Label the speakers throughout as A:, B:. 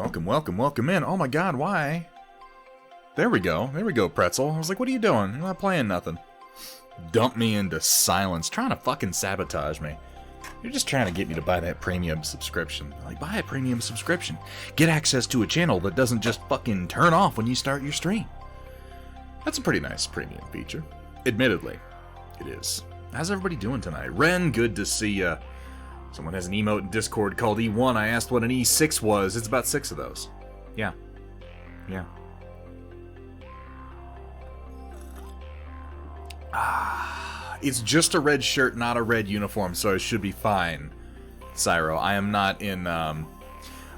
A: welcome, welcome, welcome in. Oh my god, why? There we go, Pretzel. I was like, what are you doing? You're not playing nothing. Dump me into silence, trying to fucking sabotage me. You're just trying to get me to buy that premium subscription. Like, buy a premium subscription. Get access to a channel that doesn't just fucking turn off when you start your stream. That's a pretty nice premium feature. Admittedly, it is. How's everybody doing tonight? Ren, good to see ya. Someone has an emote in Discord called E1. I asked what an E6 was. It's about 6 of those. Yeah. Yeah. It's just a red shirt, not a red uniform, so I should be fine. Cyro, I am not in,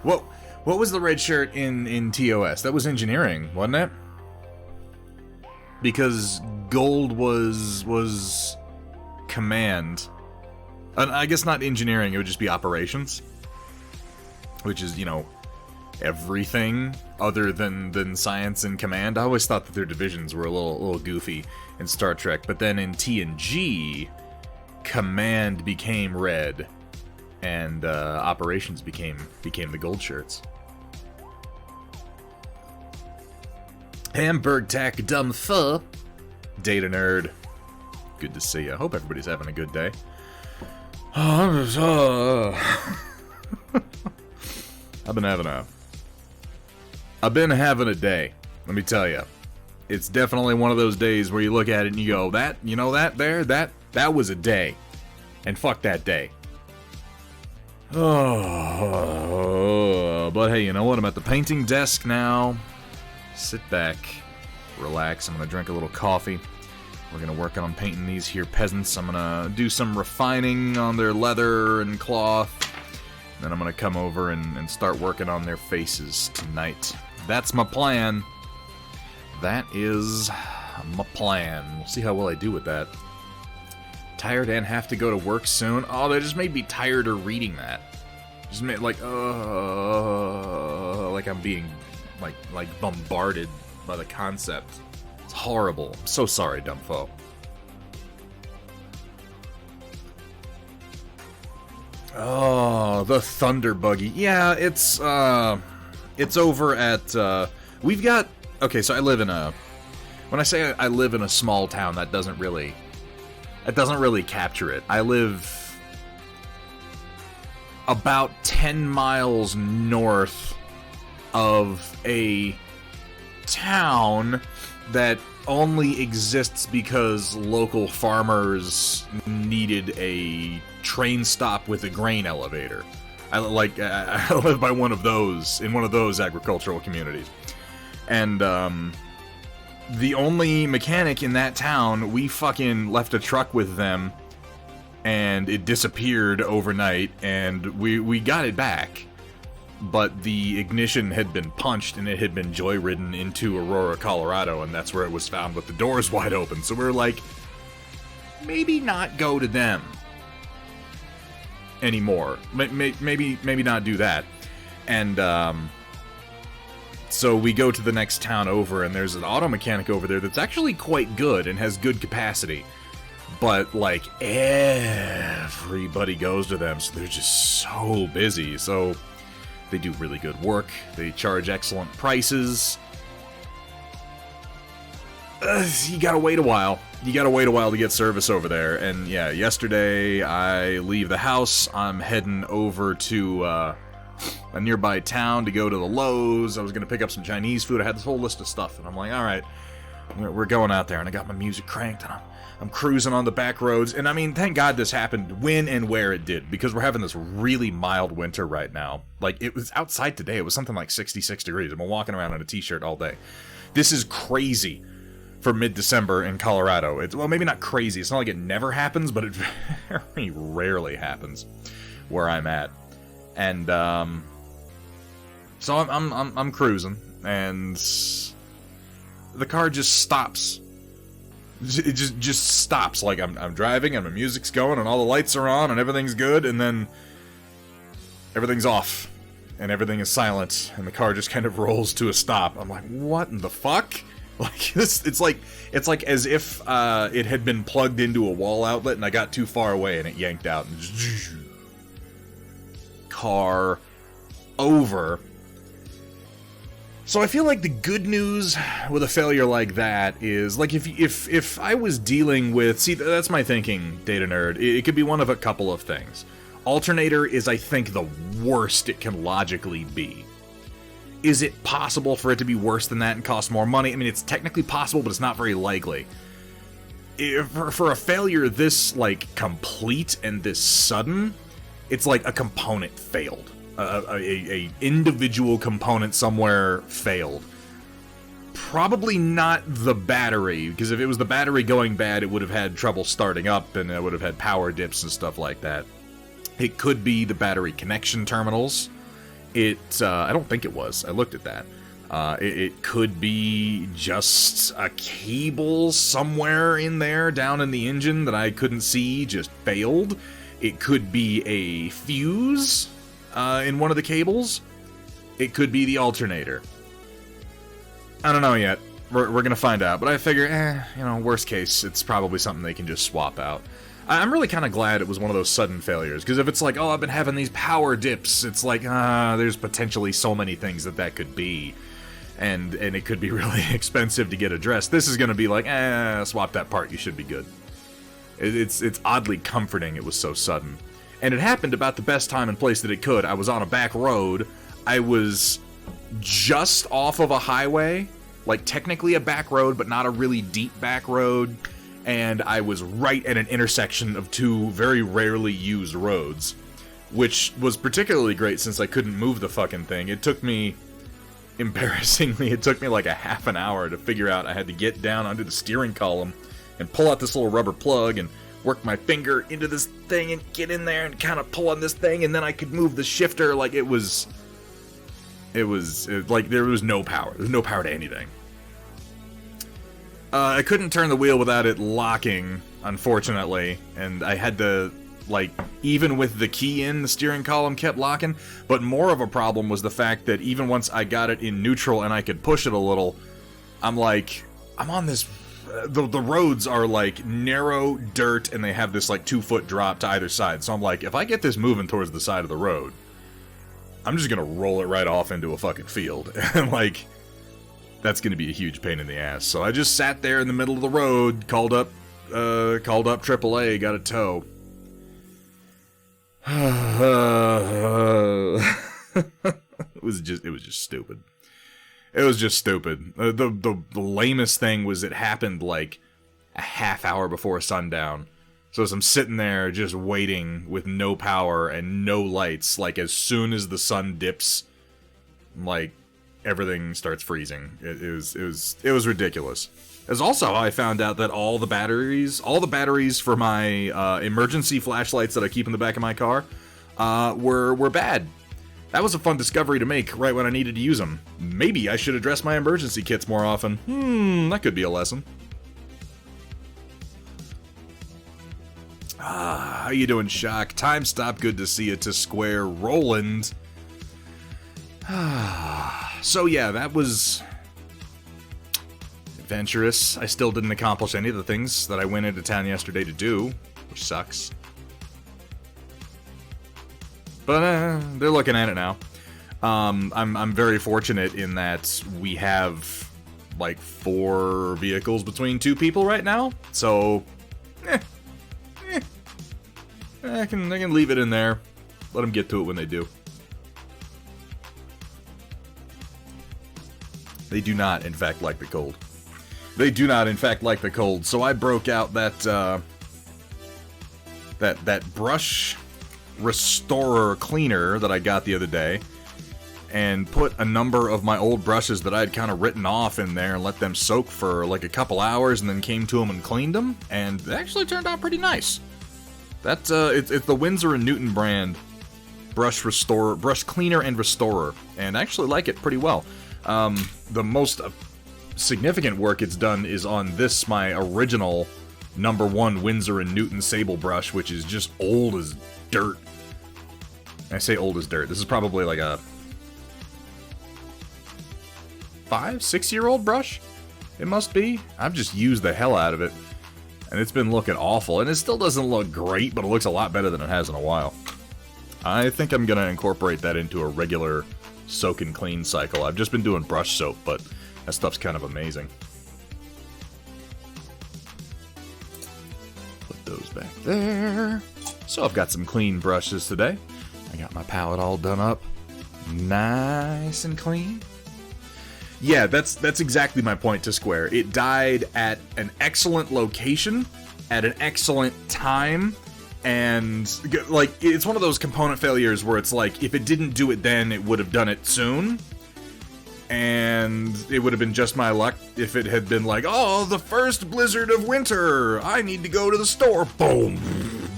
A: What was the red shirt in TOS? That was engineering, wasn't it? Because gold was command. And I guess not engineering, it would just be operations. Which is, you know, everything other than science and command. I always thought that their divisions were a little goofy in Star Trek, but then in TNG, command became red, and operations became the gold shirts. Hamburg tack dumb pho. Data nerd. Good to see you. I hope everybody's having a good day. I've been having a day. Let me tell you. It's definitely one of those days where you look at it and you go, that was a day. And fuck that day. Oh, but hey, you know what? I'm at the painting desk now. Sit back, relax. I'm gonna drink a little coffee. We're gonna work on painting these here peasants. I'm gonna do some refining on their leather and cloth. Then I'm gonna come over and start working on their faces tonight. That's my plan. That is my plan. We'll see how well I do with that. Tired and have to go to work soon. Oh, that just made me tired of reading that. Just made like I'm being like bombarded by the concept. It's horrible. I'm so sorry, Dumpfo. Oh, the Thunder Buggy. Yeah, it's over at, we've got, okay, so I live in when I say I live in a small town, that doesn't really capture it. I live about 10 miles north of a town that only exists because local farmers needed a train stop with a grain elevator. I live by one of those, in one of those agricultural communities. And, the only mechanic in that town, we fucking left a truck with them, and it disappeared overnight, and we got it back. But the ignition had been punched, and it had been joyridden into Aurora, Colorado, and that's where it was found with the doors wide open. So we were like, maybe not go to them anymore. Maybe not do that. And, so we go to the next town over, and there's an auto mechanic over there that's actually quite good and has good capacity. But, like, everybody goes to them, so they're just so busy. So they do really good work. They charge excellent prices. You gotta wait a while. You gotta wait a while to get service over there. And yeah, yesterday I leave the house. I'm heading over to a nearby town to go to the Lowe's. I was gonna pick up some Chinese food. I had this whole list of stuff, and I'm like, all right, we're going out there. And I got my music cranked, and I'm cruising on the back roads. And I mean, thank God this happened when and where it did, because we're having this really mild winter right now. Like, it was outside today. It was something like 66 degrees. I've been walking around in a t-shirt all day. This is crazy for mid-December in Colorado. It's, well, maybe not crazy. It's not like it never happens, but it very rarely happens where I'm at. And so I'm cruising, and the car just stops. It just stops. Like, I'm driving, and my music's going, and all the lights are on, and everything's good, and then everything's off, and everything is silent, and the car just kind of rolls to a stop. I'm like, what in the fuck? Like, it's like as if it had been plugged into a wall outlet, and I got too far away, and it yanked out, and car over. So I feel like the good news with a failure like that is, like, if I was dealing with... See, that's my thinking, Data Nerd. It could be one of a couple of things. Alternator is, I think, the worst it can logically be. Is it possible for it to be worse than that and cost more money? I mean, it's technically possible, but it's not very likely. For a failure this, like, complete and this sudden, it's like a component failed. A individual component somewhere failed. Probably not the battery, because if it was the battery going bad, it would have had trouble starting up, and it would have had power dips and stuff like that. It could be the battery connection terminals. I don't think it was. I looked at that. It could be just a cable somewhere in there, down in the engine, that I couldn't see, just failed. It could be a fuse in one of the cables. It could be the alternator. I don't know yet. We're gonna find out, but I figure, worst case, it's probably something they can just swap out. I'm really kind of glad it was one of those sudden failures, because if it's like, oh, I've been having these power dips, it's like, there's potentially so many things that could be, and it could be really expensive to get addressed. This is gonna be like, swap that part, you should be good. It's oddly comforting it was so sudden. And it happened about the best time and place that it could. I was on a back road. I was just off of a highway, like technically a back road, but not a really deep back road. And I was right at an intersection of two very rarely used roads, which was particularly great since I couldn't move the fucking thing. It took me, embarrassingly, like a half an hour to figure out I had to get down under the steering column and pull out this little rubber plug and work my finger into this thing and get in there and kind of pull on this thing, and then I could move the shifter. Like, it was like there was no power. There was no power to anything. I couldn't turn the wheel without it locking, unfortunately, and I had to, like, even with the key in, the steering column kept locking, but more of a problem was the fact that even once I got it in neutral and I could push it a little, I'm on this... The roads are, like, narrow dirt, and they have this, like, 2-foot drop to either side. So I'm like, if I get this moving towards the side of the road, I'm just gonna roll it right off into a fucking field. And, like, that's gonna be a huge pain in the ass. So I just sat there in the middle of the road, called up AAA, got a tow. It was just stupid. It was just stupid. The lamest thing was it happened like a half hour before sundown. So as I'm sitting there just waiting with no power and no lights, like as soon as the sun dips, like everything starts freezing. It was ridiculous. As also how I found out that all the batteries for my emergency flashlights that I keep in the back of my car were bad. That was a fun discovery to make right when I needed to use them. Maybe I should address my emergency kits more often. That could be a lesson. How you doing, Shock? Time stop, good to see you. To Square, Roland. So yeah, that was adventurous. I still didn't accomplish any of the things that I went into town yesterday to do, which sucks. But they're looking at it now. I'm very fortunate in that we have like 4 vehicles between 2 people right now. So, I can leave it in there. Let them get to it when they do. They do not, in fact, like the cold. They do not, in fact, like the cold. So I broke out that that brush restorer cleaner that I got the other day and put a number of my old brushes that I had kind of written off in there and let them soak for like a couple hours and then came to them and cleaned them, and they actually turned out pretty nice. That's it's the Winsor & Newton brand brush cleaner and restorer, and I actually like it pretty well. The most significant work it's done is on this, my original #1 Winsor & Newton sable brush, which is just old as dirt. I say old as dirt. This is probably like a 5-6-year-old brush. It must be. I've just used the hell out of it, and it's been looking awful. And it still doesn't look great, but it looks a lot better than it has in a while. I think I'm gonna incorporate that into a regular soak and clean cycle. I've just been doing brush soap, but that stuff's kind of amazing. Put those back there. So I've got some clean brushes today. I got my palette all done up. Nice and clean. Yeah, that's exactly my point to Square. It died at an excellent location, at an excellent time, and like it's one of those component failures where it's like if it didn't do it then, it would have done it soon. And it would have been just my luck if it had been like, oh, the first blizzard of winter, I need to go to the store. Boom,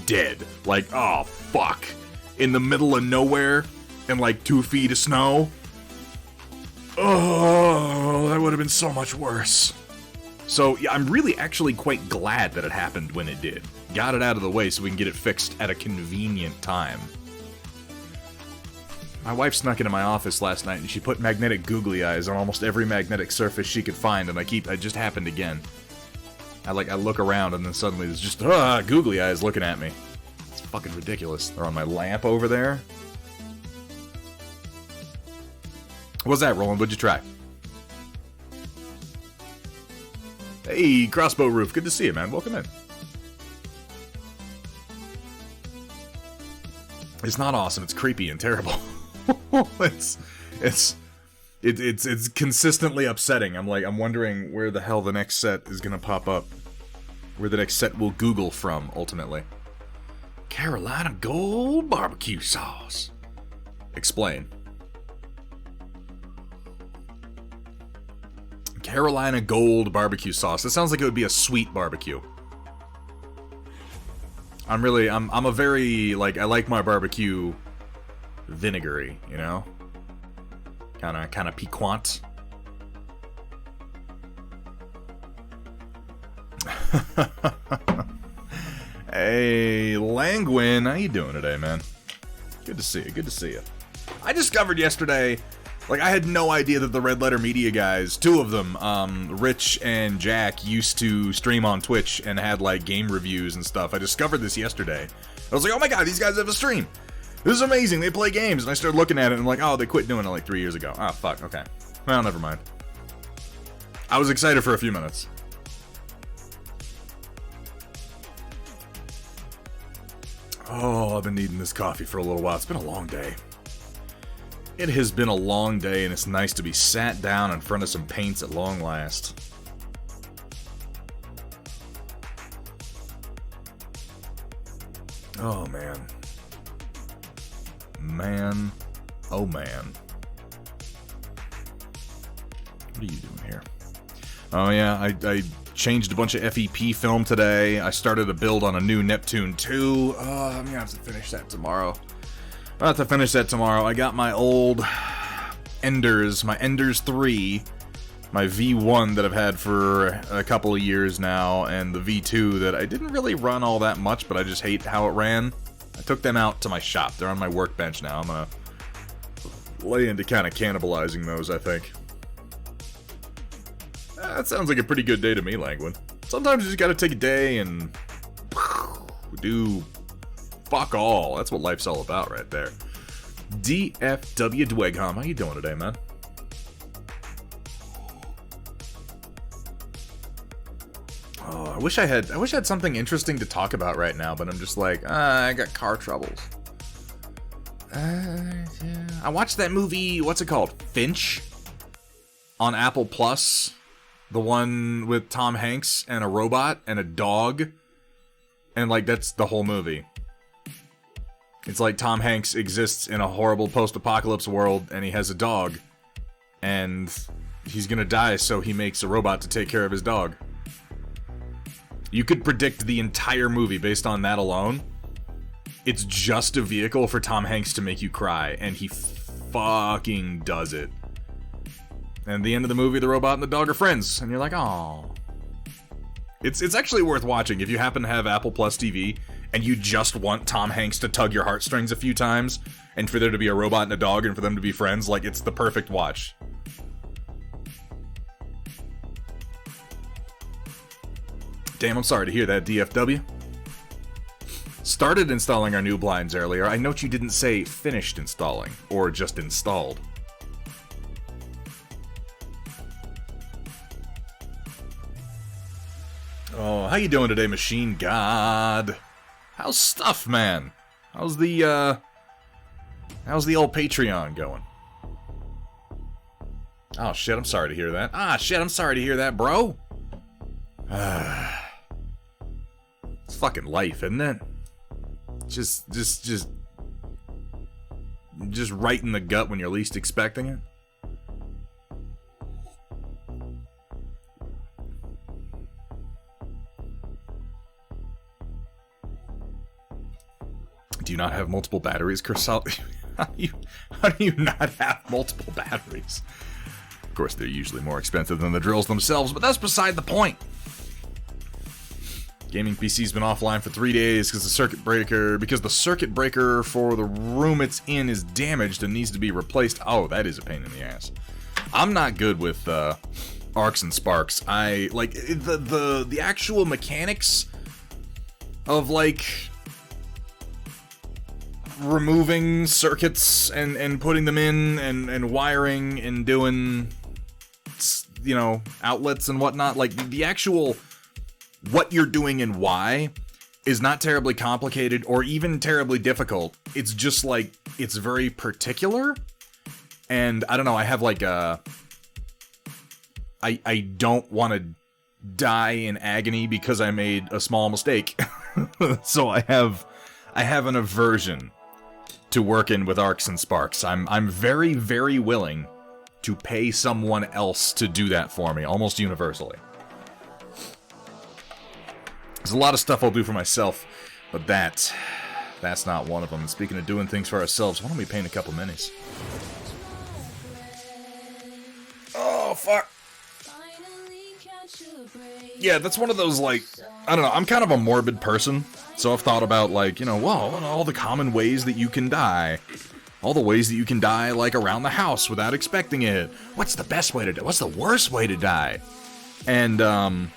A: dead. Like, oh, fuck. In the middle of nowhere and like 2 feet of snow. Oh, that would have been so much worse. So, yeah, I'm really actually quite glad that it happened when it did. Got it out of the way so we can get it fixed at a convenient time. My wife snuck into my office last night and she put magnetic googly eyes on almost every magnetic surface she could find, and it just happened again. I look around and then suddenly there's just, googly eyes looking at me. It's fucking ridiculous. They're on my lamp over there. What's that, Roland? What'd you try? Hey, Crossbow Roof. Good to see you, man. Welcome in. It's not awesome. It's creepy and terrible. It's consistently upsetting. I'm wondering where the hell the next set is gonna pop up. Where the next set will Google from, ultimately. Carolina Gold Barbecue Sauce. Explain. Carolina Gold Barbecue Sauce. That sounds like it would be a sweet barbecue. I'm a very, I like my barbecue vinegary, you know? Kinda piquant. Hey, Langwin, how you doing today, man? Good to see you, good to see you. I discovered yesterday, I had no idea that the Red Letter Media guys, 2 of them, Rich and Jack, used to stream on Twitch and had, game reviews and stuff. I discovered this yesterday. I was like, oh my god, these guys have a stream. This is amazing, they play games. And I started looking at it and I'm like, oh, they quit doing it 3 years ago. Oh, fuck, okay. Well, never mind. I was excited for a few minutes. Oh, I've been needing this coffee for a little while. It's been a long day. It has been a long day, and it's nice to be sat down in front of some paints at long last. Oh, man. Man. Oh, man. What are you doing here? Oh, yeah, I changed a bunch of FEP film today. I started a build on a new Neptune 2. I'm gonna have to finish that tomorrow. I'll have to finish that tomorrow. I got my old Enders, my Enders 3, my V1 that I've had for a couple of years now, and the V2 that I didn't really run all that much, but I just hate how it ran. I took them out to my shop. They're on my workbench now. I'm gonna lay into kind of cannibalizing those, I think. That sounds like a pretty good day to me, Langwin. Sometimes you just gotta take a day and do fuck all. That's what life's all about right there. DFW Dwegham, how you doing today, man? Oh, I wish I had something interesting to talk about right now, but I'm just like, I got car troubles. Yeah. I watched that movie, what's it called? Finch? On Apple Plus. The one with Tom Hanks and a robot and a dog. And, that's the whole movie. It's like Tom Hanks exists in a horrible post-apocalypse world, and he has a dog. And he's gonna die, so he makes a robot to take care of his dog. You could predict the entire movie based on that alone. It's just a vehicle for Tom Hanks to make you cry, and he fucking does it. And at the end of the movie, the robot and the dog are friends, and you're like, "Aw." It's actually worth watching if you happen to have Apple Plus TV and you just want Tom Hanks to tug your heartstrings a few times, and for there to be a robot and a dog, and for them to be friends. It's the perfect watch. Damn, I'm sorry to hear that, DFW. Started installing our new blinds earlier. I note you didn't say finished installing, or just installed. How you doing today, Machine God? How's stuff, man? How's the old Patreon going? Oh shit, I'm sorry to hear that. Ah shit, I'm sorry to hear that, bro. It's fucking life, isn't it? Just right in the gut when you're least expecting it. Do you not have multiple batteries, Cursal? How do you not have multiple batteries? Of course, they're usually more expensive than the drills themselves, but that's beside the point. Gaming PC's been offline for 3 days because the circuit breaker for the room it's in is damaged and needs to be replaced. Oh, that is a pain in the ass. I'm not good with arcs and sparks. I like the actual mechanics of like removing circuits and putting them in and wiring and doing, you know, outlets and whatnot. Like the actual what you're doing and why is not terribly complicated or even terribly difficult. It's just like, it's very particular. And I don't know, I have like a... I don't want to die in agony because I made a small mistake. So I have an aversion to working with arcs and sparks. I'm very, very willing to pay someone else to do that for me, almost universally. There's a lot of stuff I'll do for myself, but that's not one of them. And speaking of doing things for ourselves, why don't we paint a couple minis? Oh, fuck. Yeah, that's one of those, like, I don't know, I'm kind of a morbid person, so I've thought about, like, you know, well, all the common ways that you can die. All the ways that you can die, like, around the house without expecting it. What's the best way to die? What's the worst way to die? And,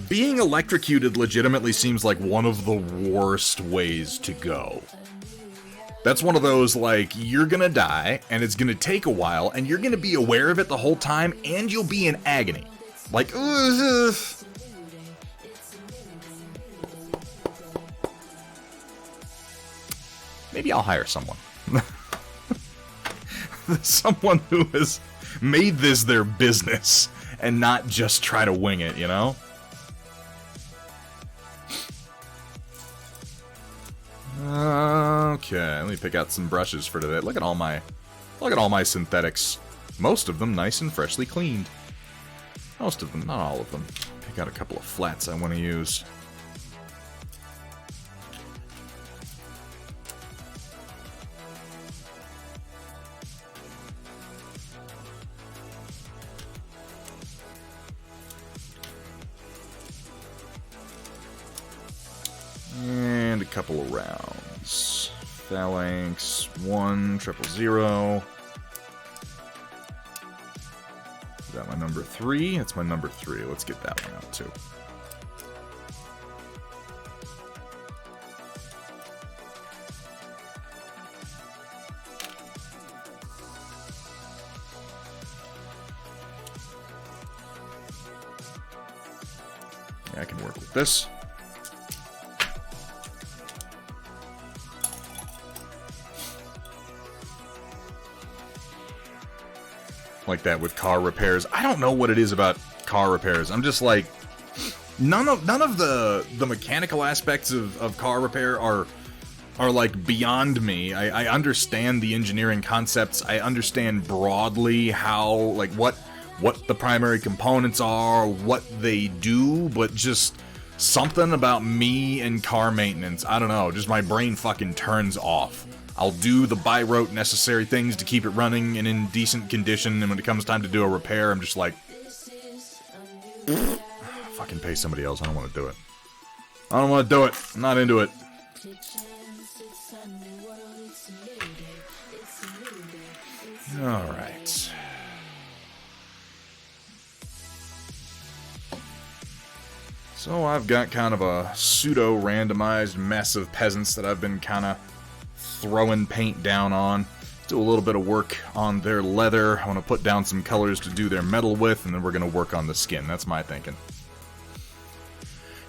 A: being electrocuted legitimately seems like one of the worst ways to go. That's one of those, like, you're gonna die, and it's gonna take a while, and you're gonna be aware of it the whole time, and you'll be in agony. Like, ugh. Maybe I'll hire someone. Someone who has made this their business, and not just try to wing it, you know? Okay, let me pick out some brushes for today. Look at all my synthetics. Most of them nice and freshly cleaned. Most of them, not all of them. Pick out a couple of flats I want to use. And a couple of rounds. Phalanx, 1, 000. Is that my number 3? That's my number 3. Let's get that one out too. Yeah, I can work with this. Like that with car repairs. I don't know what it is about car repairs. I'm just like, none of the mechanical aspects of car repair are like beyond me. I understand the engineering concepts. I understand broadly how, like, what the primary components are, what they do, but just something about me and car maintenance, I don't know, just my brain fucking turns off. I'll do the by rote necessary things to keep it running and in decent condition, and when it comes time to do a repair, I'm just like, fucking pay somebody else. I don't want to do it. I don't want to do it. I'm not into it. Alright. So I've got kind of a pseudo-randomized mess of peasants that I've been kind of throwing paint down on. Do a little bit of work on their leather. I want to put down some colors to do their metal with, and then we're going to work on the skin. That's my thinking.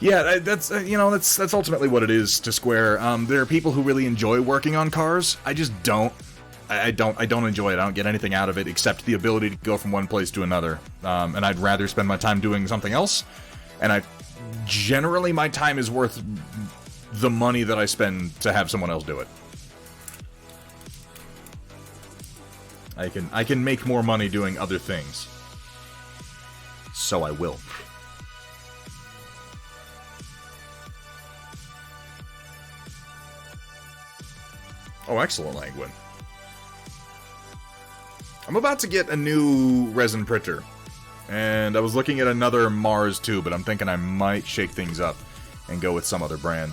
A: Yeah, that's you know, that's ultimately what it is to Square. There are people who really enjoy working on cars. I just don't. I don't enjoy it. I don't get anything out of it except the ability to go from one place to another. And I'd rather spend my time doing something else. And generally my time is worth the money that I spend to have someone else do it. I can make more money doing other things. So I will. Oh, excellent, Langwin. I'm about to get a new resin printer. And I was looking at another Mars too, but I'm thinking I might shake things up and go with some other brand.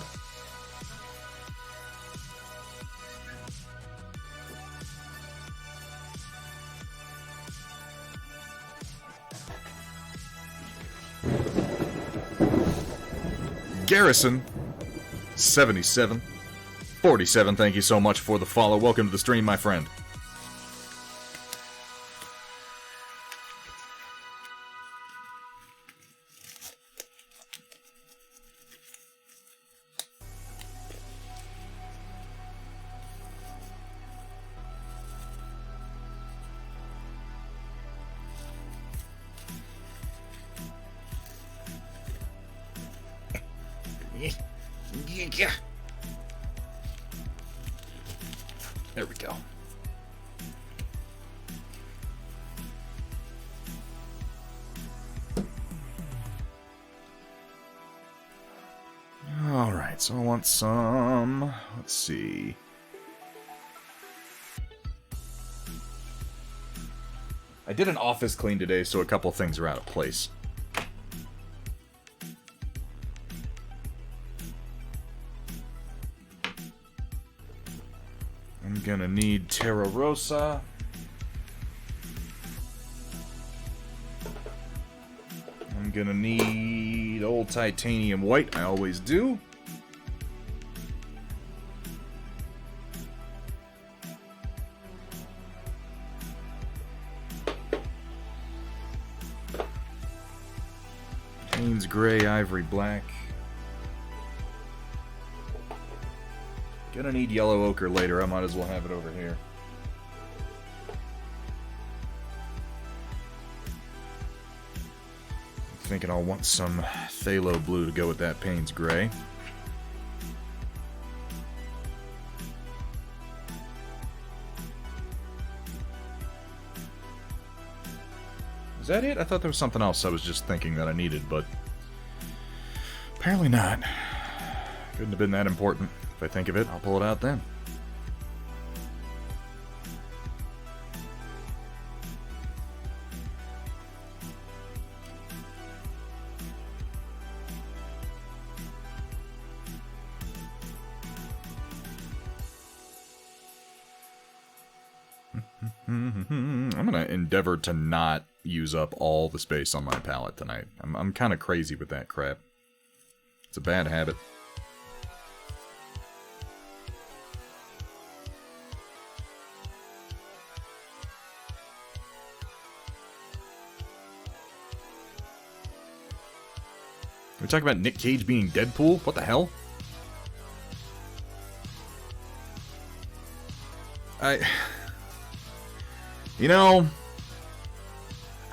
A: Garrison 77 47, thank you so much for the follow. Welcome to the stream, my friend. There we go. Alright, so I want some... Let's see... I did an office clean today, so a couple things are out of place. I'm gonna need Terra Rosa. I'm gonna need old titanium white. I always do. Haynes gray, ivory black. Gonna need yellow ochre later. I might as well have it over here. Thinking I'll want some phthalo blue to go with that Payne's gray. Is that it? I thought there was something else I was just thinking that I needed, but apparently not. Couldn't have been that important. If I think of it, I'll pull it out then. I'm gonna endeavor to not use up all the space on my palette tonight. I'm kind of crazy with that crap. It's a bad habit. We're talking about Nick Cage being Deadpool? What the hell? You know,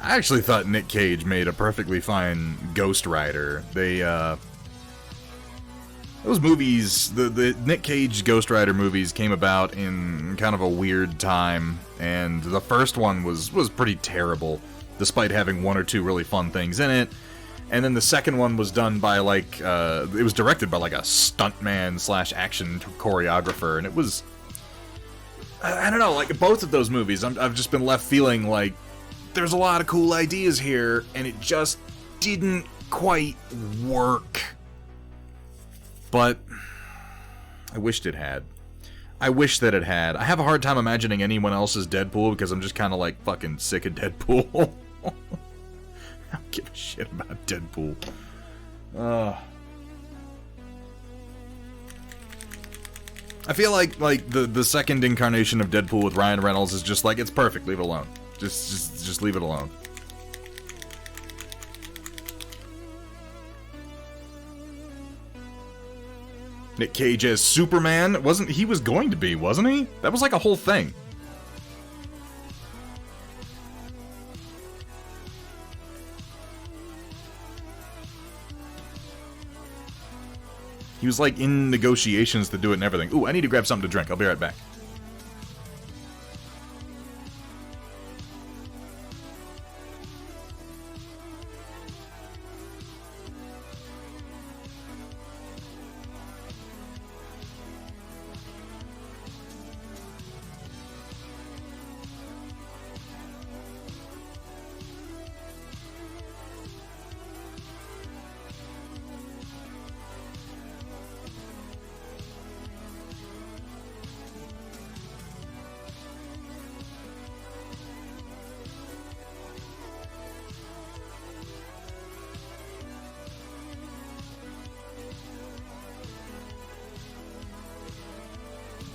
A: I actually thought Nick Cage made a perfectly fine Ghost Rider. Those movies, the Nick Cage Ghost Rider movies came about in kind of a weird time, and the first one was pretty terrible, despite having one or two really fun things in it. And then the second one was done by, like, it was directed by, like, a stuntman / action choreographer, and it was... I don't know, like, both of those movies, I've just been left feeling like there's a lot of cool ideas here, and it just didn't quite work. But I wished it had. I wish that it had. I have a hard time imagining anyone else's Deadpool, because I'm just kind of, like, fucking sick of Deadpool. I don't give a shit about Deadpool. I feel like the second incarnation of Deadpool with Ryan Reynolds is just like, it's perfect, leave it alone. Just leave it alone. Nick Cage as Superman. He was going to be, wasn't he? That was like a whole thing. He was like in negotiations to do it and everything. Ooh, I need to grab something to drink. I'll be right back.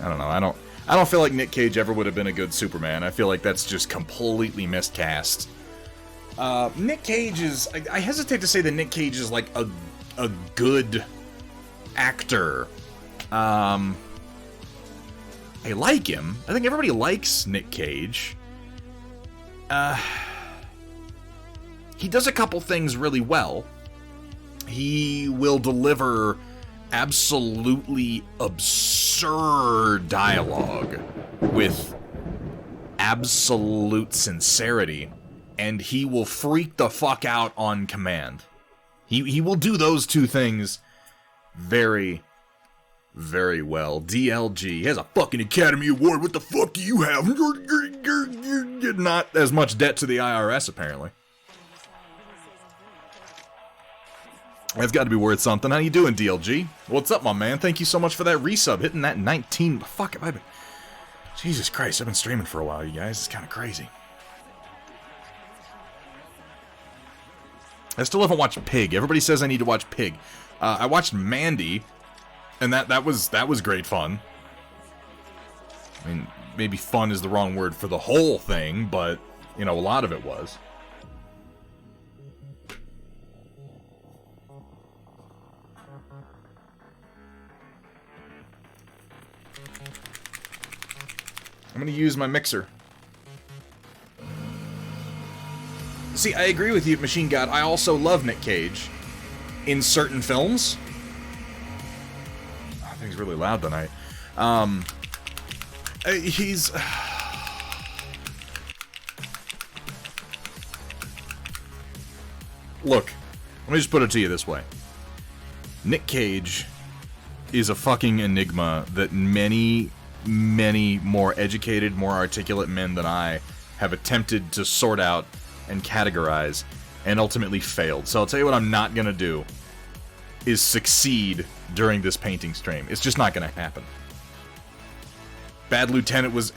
A: I don't know. I don't feel like Nick Cage ever would have been a good Superman. I feel like that's just completely miscast. Nick Cage is... I hesitate to say that Nick Cage is like a good actor. I like him. I think everybody likes Nick Cage. He does a couple things really well. He will deliver absolutely absurd dialogue with absolute sincerity, and he will freak the fuck out on command. He will do those two things very, very well. DLG, he has a fucking Academy Award. What the fuck do you have? You're not as much debt to the IRS, apparently. That's got to be worth something. How you doing, DLG? What's up, my man? Thank you so much for that resub. Hitting that 19... Fuck, have I been... Jesus Christ, I've been streaming for a while, you guys. It's kind of crazy. I still haven't watched Pig. Everybody says I need to watch Pig. I watched Mandy, and that was great fun. I mean, maybe fun is the wrong word for the whole thing, but, you know, a lot of it was. I'm gonna use my mixer. See, I agree with you, Machine God. I also love Nick Cage in certain films. Oh, I think he's really loud tonight. He's... Look, let me just put it to you this way. Nick Cage is a fucking enigma that many more educated, more articulate men than I have attempted to sort out and categorize, and ultimately failed. So I'll tell you what I'm not gonna do is succeed during this painting stream. It's just not gonna happen. Bad Lieutenant was...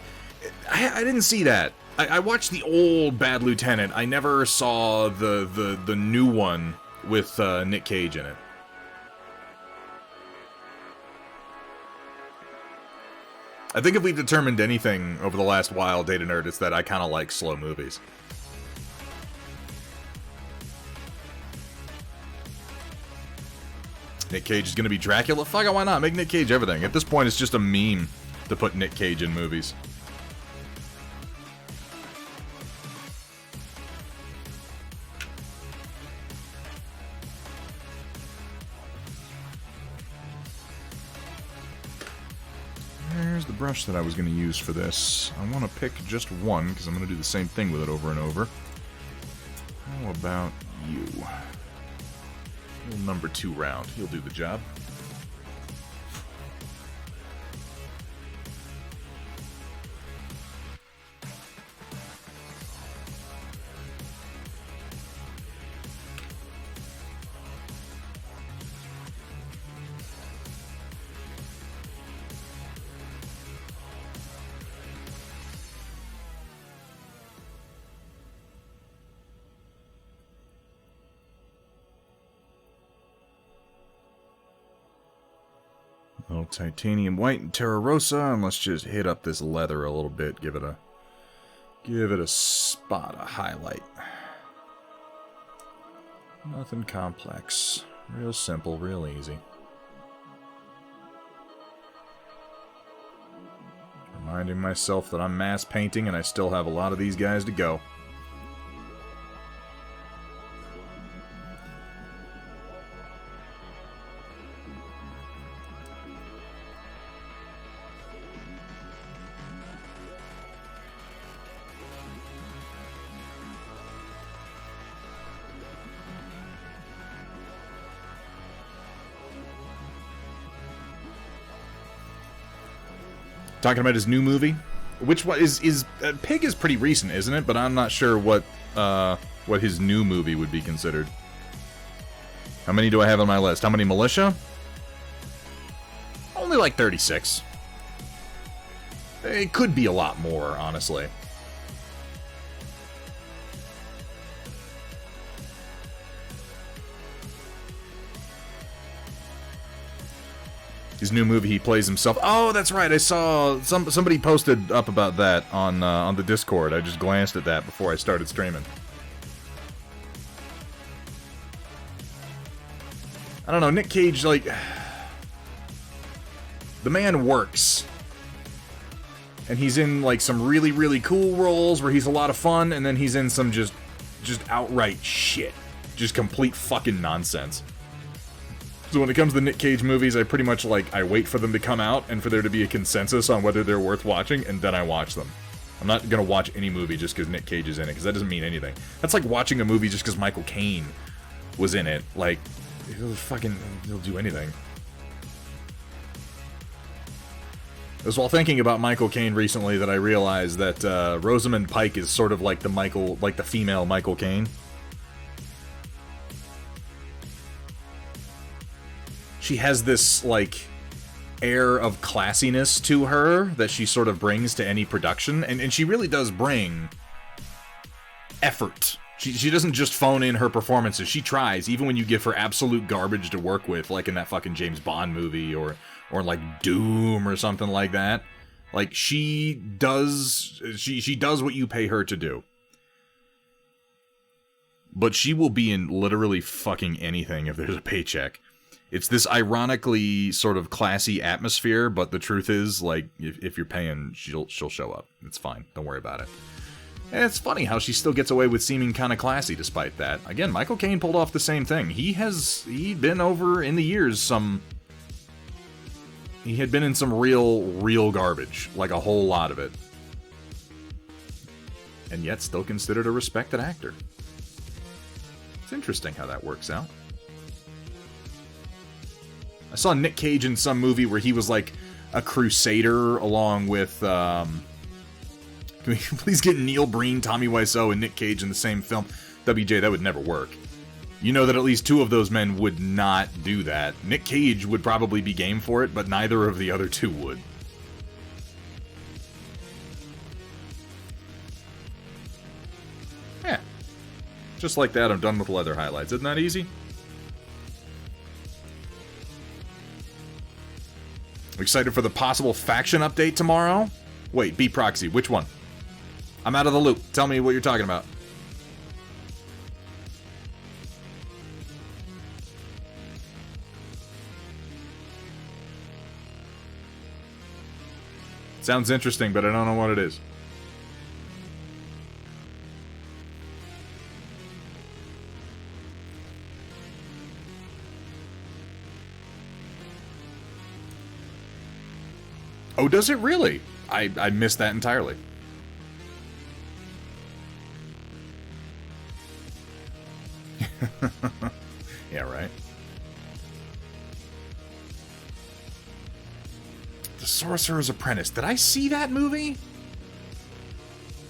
A: I didn't see that. I watched the old Bad Lieutenant. I never saw the new one with Nick Cage in it. I think if we've determined anything over the last while, Data Nerd, it's that I kind of like slow movies. Nick Cage is going to be Dracula? Fuck it, why not? Make Nick Cage everything. At this point, it's just a meme to put Nick Cage in movies. There's the brush that I was going to use for this. I want to pick just one, because I'm going to do the same thing with it over and over. How about you? Little number 2 round. He'll do the job. Little titanium white and Terra Rosa, and let's just hit up this leather a little bit. Give it a spot, a highlight. Nothing complex. Real simple, real easy. Reminding myself that I'm mass painting and I still have a lot of these guys to go. Talking about his new movie, which one is Pig is pretty recent, isn't it? But I'm not sure what his new movie would be considered. How many do I have on my list? How many Militia? Only like 36. It could be a lot more, honestly. His new movie, he plays himself. Oh, that's right. I saw somebody posted up about that on the Discord. I just glanced at that before I started streaming. I don't know. Nick Cage, like, the man works, and he's in like some really, really cool roles where he's a lot of fun, and then he's in some just outright shit, just complete fucking nonsense. So when it comes to Nick Cage movies, I pretty much, like, I wait for them to come out and for there to be a consensus on whether they're worth watching, and then I watch them. I'm not gonna watch any movie just because Nick Cage is in it, because that doesn't mean anything. That's like watching a movie just because Michael Caine was in it. Like, he'll do anything. It was while thinking about Michael Caine recently that I realized that Rosamund Pike is sort of like the female Michael Caine. She has this, like, air of classiness to her that she sort of brings to any production, and she really does bring effort. She doesn't just phone in her performances. She tries, even when you give her absolute garbage to work with, like in that fucking James Bond movie, or like Doom or something like that. Like, she does what you pay her to do. But she will be in literally fucking anything if there's a paycheck. It's this ironically sort of classy atmosphere, but the truth is, like, if you're paying, she'll show up. It's fine. Don't worry about it. And it's funny how she still gets away with seeming kind of classy despite that. Again, Michael Caine pulled off the same thing. He'd been over in the years he had been in some real garbage, like a whole lot of it. And yet still considered a respected actor. It's interesting how that works out. I saw Nick Cage in some movie where he was like a crusader along with, can we please get Neil Breen, Tommy Wiseau, and Nick Cage in the same film? WJ, that would never work. You know that at least two of those men would not do that. Nick Cage would probably be game for it, but neither of the other two would. Yeah. Just like that, I'm done with leather highlights. Isn't that easy? Excited for the possible faction update tomorrow? Wait, B-Proxy, which one? I'm out of the loop. Tell me what you're talking about. Sounds interesting, but I don't know what it is. Oh, does it really? I missed that entirely. Yeah, right. The Sorcerer's Apprentice. Did I see that movie?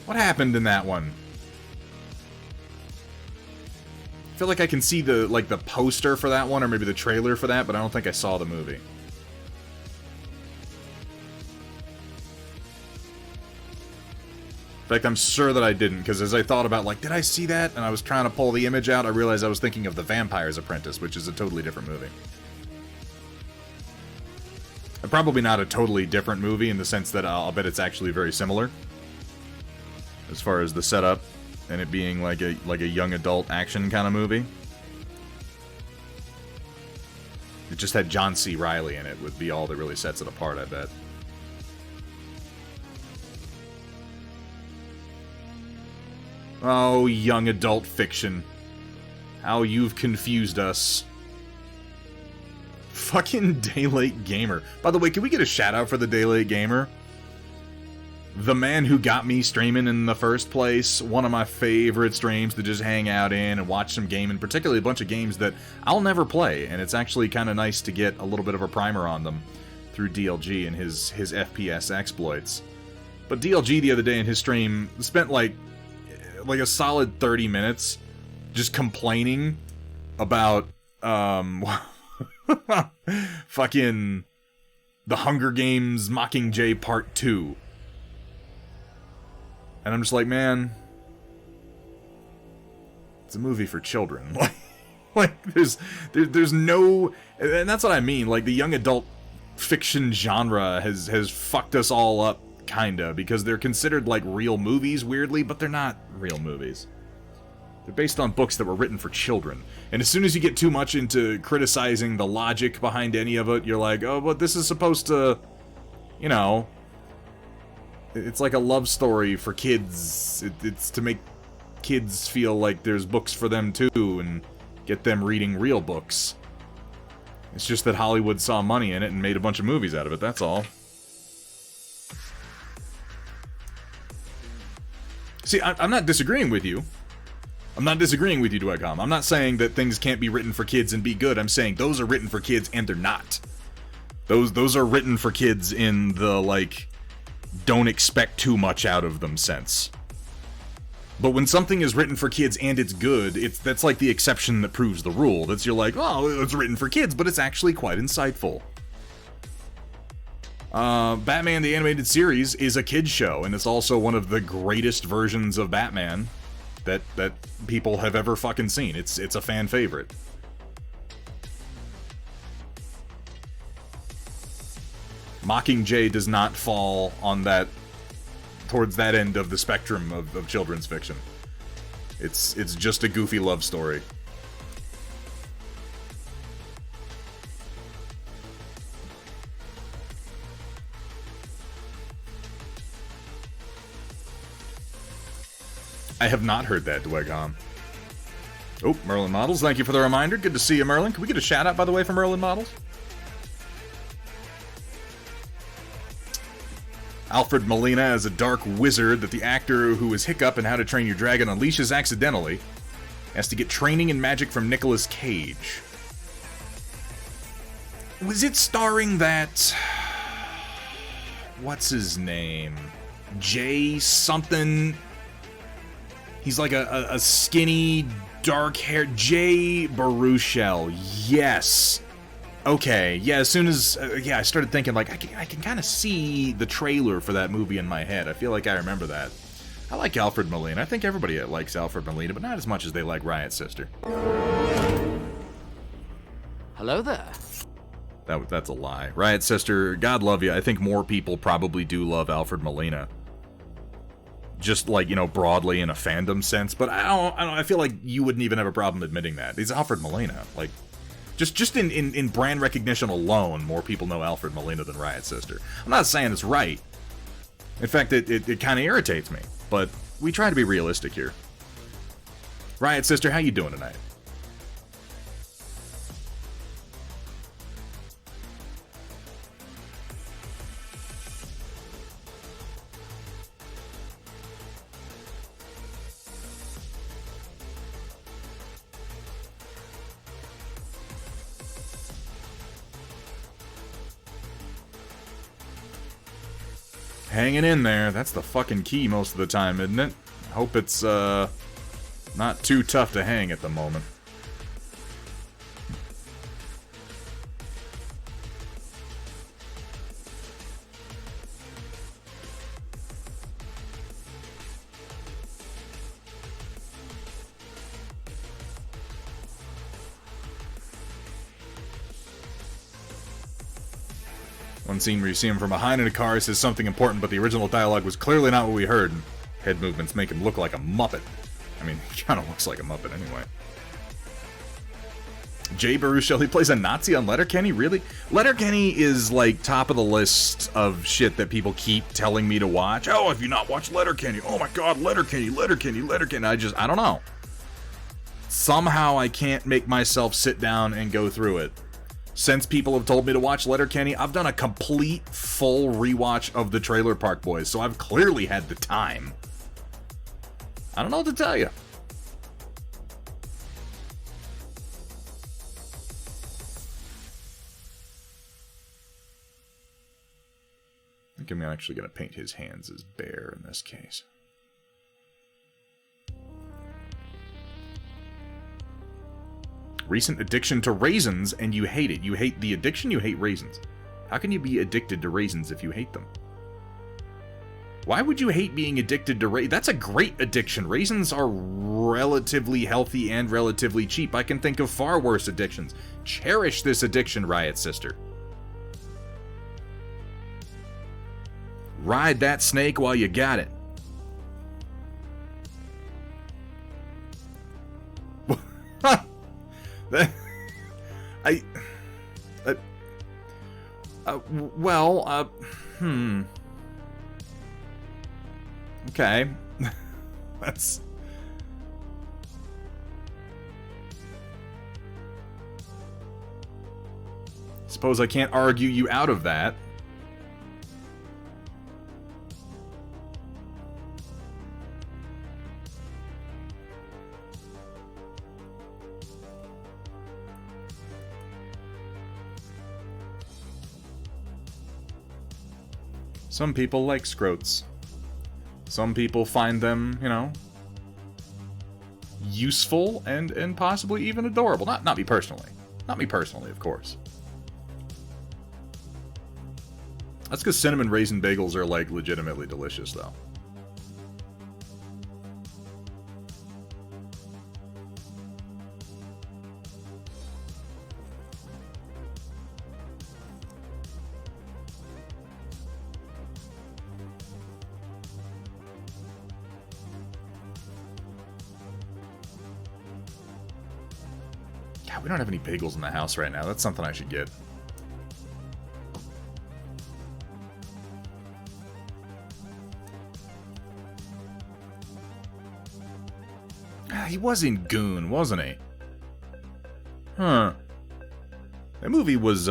A: What happened in that one? I feel like I can see the poster for that one, or maybe the trailer for that, but I don't think I saw the movie. In fact, I'm sure that I didn't, because as I thought about, like, did I see that? And I was trying to pull the image out, I realized I was thinking of The Vampire's Apprentice, which is a totally different movie. Probably not a totally different movie in the sense that I'll bet it's actually very similar. As far as the setup, and it being like a young adult action kind of movie. It just had John C. Reilly in it, would be all that really sets it apart, I bet. Oh, young adult fiction. How you've confused us. Fucking Day Late Gamer. By the way, can we get a shout out for the Day Late Gamer? The man who got me streaming in the first place. One of my favorite streams to just hang out in and watch some gaming, particularly a bunch of games that I'll never play, and it's actually kind of nice to get a little bit of a primer on them through DLG and his FPS exploits. But DLG the other day in his stream spent like a solid 30 minutes just complaining about fucking The Hunger Games Mockingjay Part 2. And I'm just like, man, it's a movie for children. Like there's no, and that's what I mean. Like, the young adult fiction genre has fucked us all up, kinda, because they're considered like real movies, weirdly, but they're not real movies. They're based on books that were written for children. And as soon as you get too much into criticizing the logic behind any of it, you're like, oh, but this is supposed to, you know, it's like a love story for kids. It's to make kids feel like there's books for them too, and get them reading real books. It's just that Hollywood saw money in it and made a bunch of movies out of it, that's all. See, I'm not disagreeing with you. I'm not disagreeing with you, Dwegcom. I'm not saying that things can't be written for kids and be good. I'm saying those are written for kids and they're not. Those are written for kids in the, like, don't expect too much out of them sense. But when something is written for kids and it's good, that's like the exception that proves the rule. That's, you're like, oh, it's written for kids, but it's actually quite insightful. Batman the Animated Series is a kid's show, and it's also one of the greatest versions of Batman that people have ever fucking seen. It's a fan favorite. Mockingjay does not fall on that, towards that end of the spectrum of children's fiction. It's just a goofy love story. I have not heard that, Dwegcom. Oh, Merlin Models, thank you for the reminder. Good to see you, Merlin. Can we get a shout out, by the way, from Merlin Models? Alfred Molina as a dark wizard that the actor who was Hiccup in How to Train Your Dragon unleashes accidentally has to get training in magic from Nicolas Cage. Was it starring that... what's his name? Jay something... He's like a skinny, dark-haired Jay Baruchel. Yes. Okay. Yeah. As soon as I started thinking, like, I can kind of see the trailer for that movie in my head. I feel like I remember that. I like Alfred Molina. I think everybody likes Alfred Molina, but not as much as they like Riot Sister.
B: Hello there.
A: That's a lie. Riot Sister, God love you. I think more people probably do love Alfred Molina. Just, like, you know, broadly in a fandom sense, but I feel like you wouldn't even have a problem admitting that. He's Alfred Molina. Like, just in brand recognition alone, more people know Alfred Molina than Riot Sister. I'm not saying it's right. In fact, it kind of irritates me, but we try to be realistic here. Riot Sister, how you doing tonight? Hanging in there. That's the fucking key most of the time, isn't it? I hope it's, not too tough to hang at the moment. One scene where you see him from behind in a car says something important, but the original dialogue was clearly not what we heard. Head movements make him look like a Muppet. I mean, he kind of looks like a Muppet anyway. Jay Baruchel, he plays a Nazi on Letterkenny? Really? Letterkenny is, like, top of the list of shit that people keep telling me to watch. Oh, have you not watched Letterkenny? Oh my god, Letterkenny. I don't know. Somehow I can't make myself sit down and go through it. Since people have told me to watch Letterkenny, I've done a complete, full rewatch of the Trailer Park Boys, so I've clearly had the time. I don't know what to tell you. I think I'm actually going to paint his hands as bare in this case. Recent addiction to raisins, and you hate it. You hate the addiction, you hate raisins. How can you be addicted to raisins if you hate them? Why would you hate being addicted to raisins? That's a great addiction. Raisins are relatively healthy and relatively cheap. I can think of far worse addictions. Cherish this addiction, Riot Sister. Ride that snake while you got it. Okay. That's... Suppose I can't argue you out of that. Some people like scrotes. Some people find them, you know, useful and possibly even adorable. Not me personally. Not me personally, of course. That's because cinnamon raisin bagels are, like, legitimately delicious, though. We don't have any bagels in the house right now. That's something I should get. He was in Goon, wasn't he? Huh. That movie was,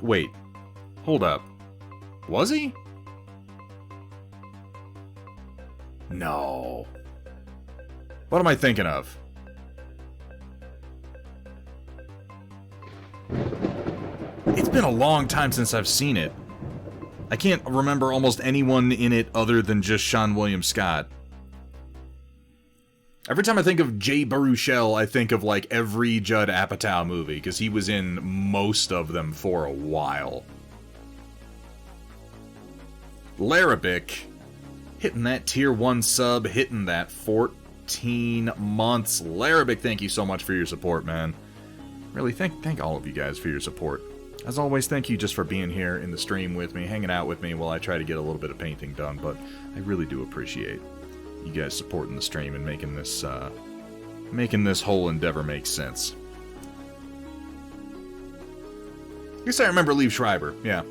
A: Wait. Hold up. Was he? No. What am I thinking of? It's been a long time since I've seen it. I can't remember almost anyone in it other than just Sean William Scott. Every time I think of Jay Baruchel, I think of, like, every Judd Apatow movie, because he was in most of them for a while. Larabic, hitting that tier 1 sub, hitting that 14 months. Larabic, thank you so much for your support, man. Really, thank all of you guys for your support. As always, thank you just for being here in the stream with me, hanging out with me while I try to get a little bit of painting done, but I really do appreciate you guys supporting the stream and making this whole endeavor make sense. I guess I remember Liev Schreiber, yeah.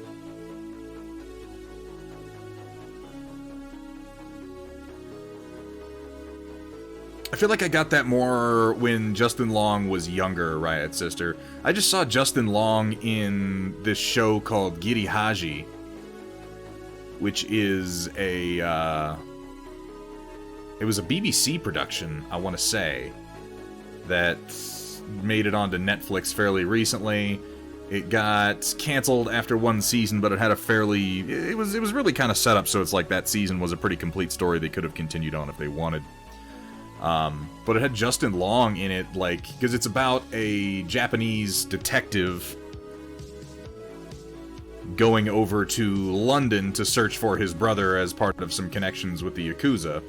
A: I feel like I got that more when Justin Long was younger, Riot Sister. I just saw Justin Long in this show called Giri Haji, which is a, it was a BBC production, I want to say, that made it onto Netflix fairly recently. It got canceled after one season, but it had a fairly... It was really kind of set up so it's like that season was a pretty complete story they could have continued on if they wanted. But it had Justin Long in it, like, because it's about a Japanese detective going over to London to search for his brother as part of some connections with the Yakuza,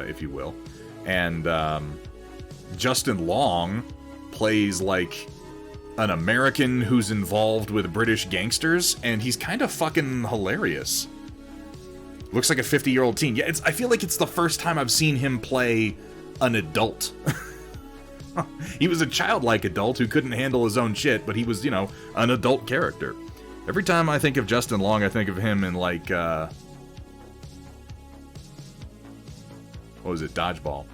A: if you will. And, Justin Long plays, like, an American who's involved with British gangsters, and he's kind of fucking hilarious. Looks like a 50-year-old teen. Yeah, I feel like it's the first time I've seen him play an adult. He was a childlike adult who couldn't handle his own shit, but he was, you know, an adult character. Every time I think of Justin Long, I think of him in, like, what was it, Dodgeball.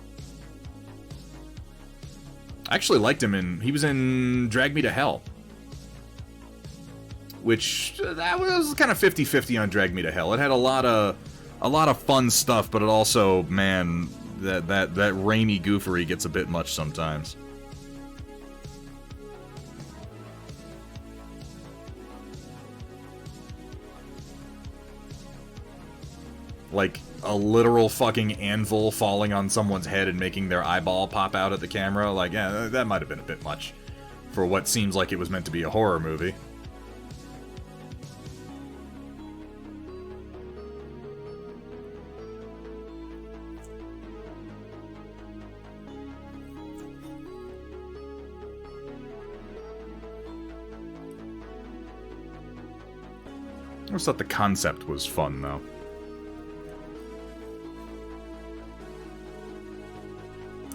A: I actually liked him he was in Drag Me to Hell. Which, that was kind of 50-50 on Drag Me to Hell. It had a lot of fun stuff, but it also, man, that rainy goofery gets a bit much sometimes. Like, a literal fucking anvil falling on someone's head and making their eyeball pop out at the camera. Like, yeah, that might have been a bit much for what seems like it was meant to be a horror movie. I always thought the concept was fun, though.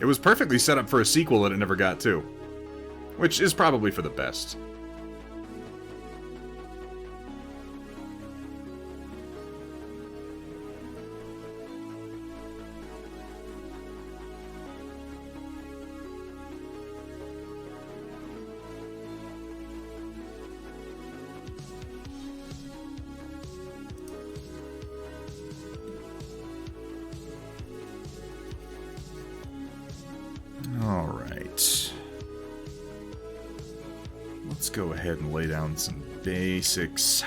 A: It was perfectly set up for a sequel that it never got to. Which is probably for the best. Alright. Let's go ahead and lay down some basics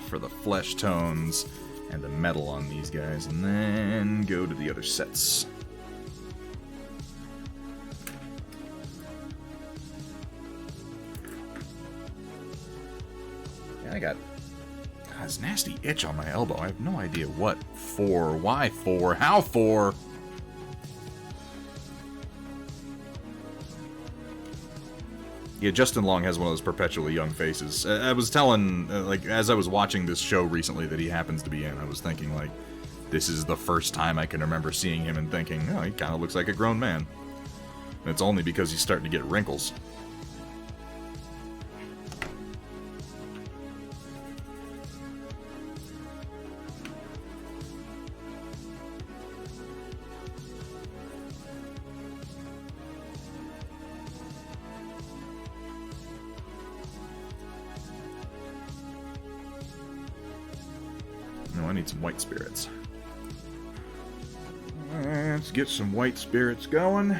A: for the flesh tones and the metal on these guys, and then go to the other sets. Yeah, I got this nasty itch on my elbow. I have no idea what for, why for, how for. Yeah, Justin Long has one of those perpetually young faces. I was telling, like, as I was watching this show recently that he happens to be in, I was thinking, like, this is the first time I can remember seeing him and thinking, oh, he kind of looks like a grown man. And it's only because he's starting to get wrinkles. No, I need some white spirits. Let's get some white spirits going.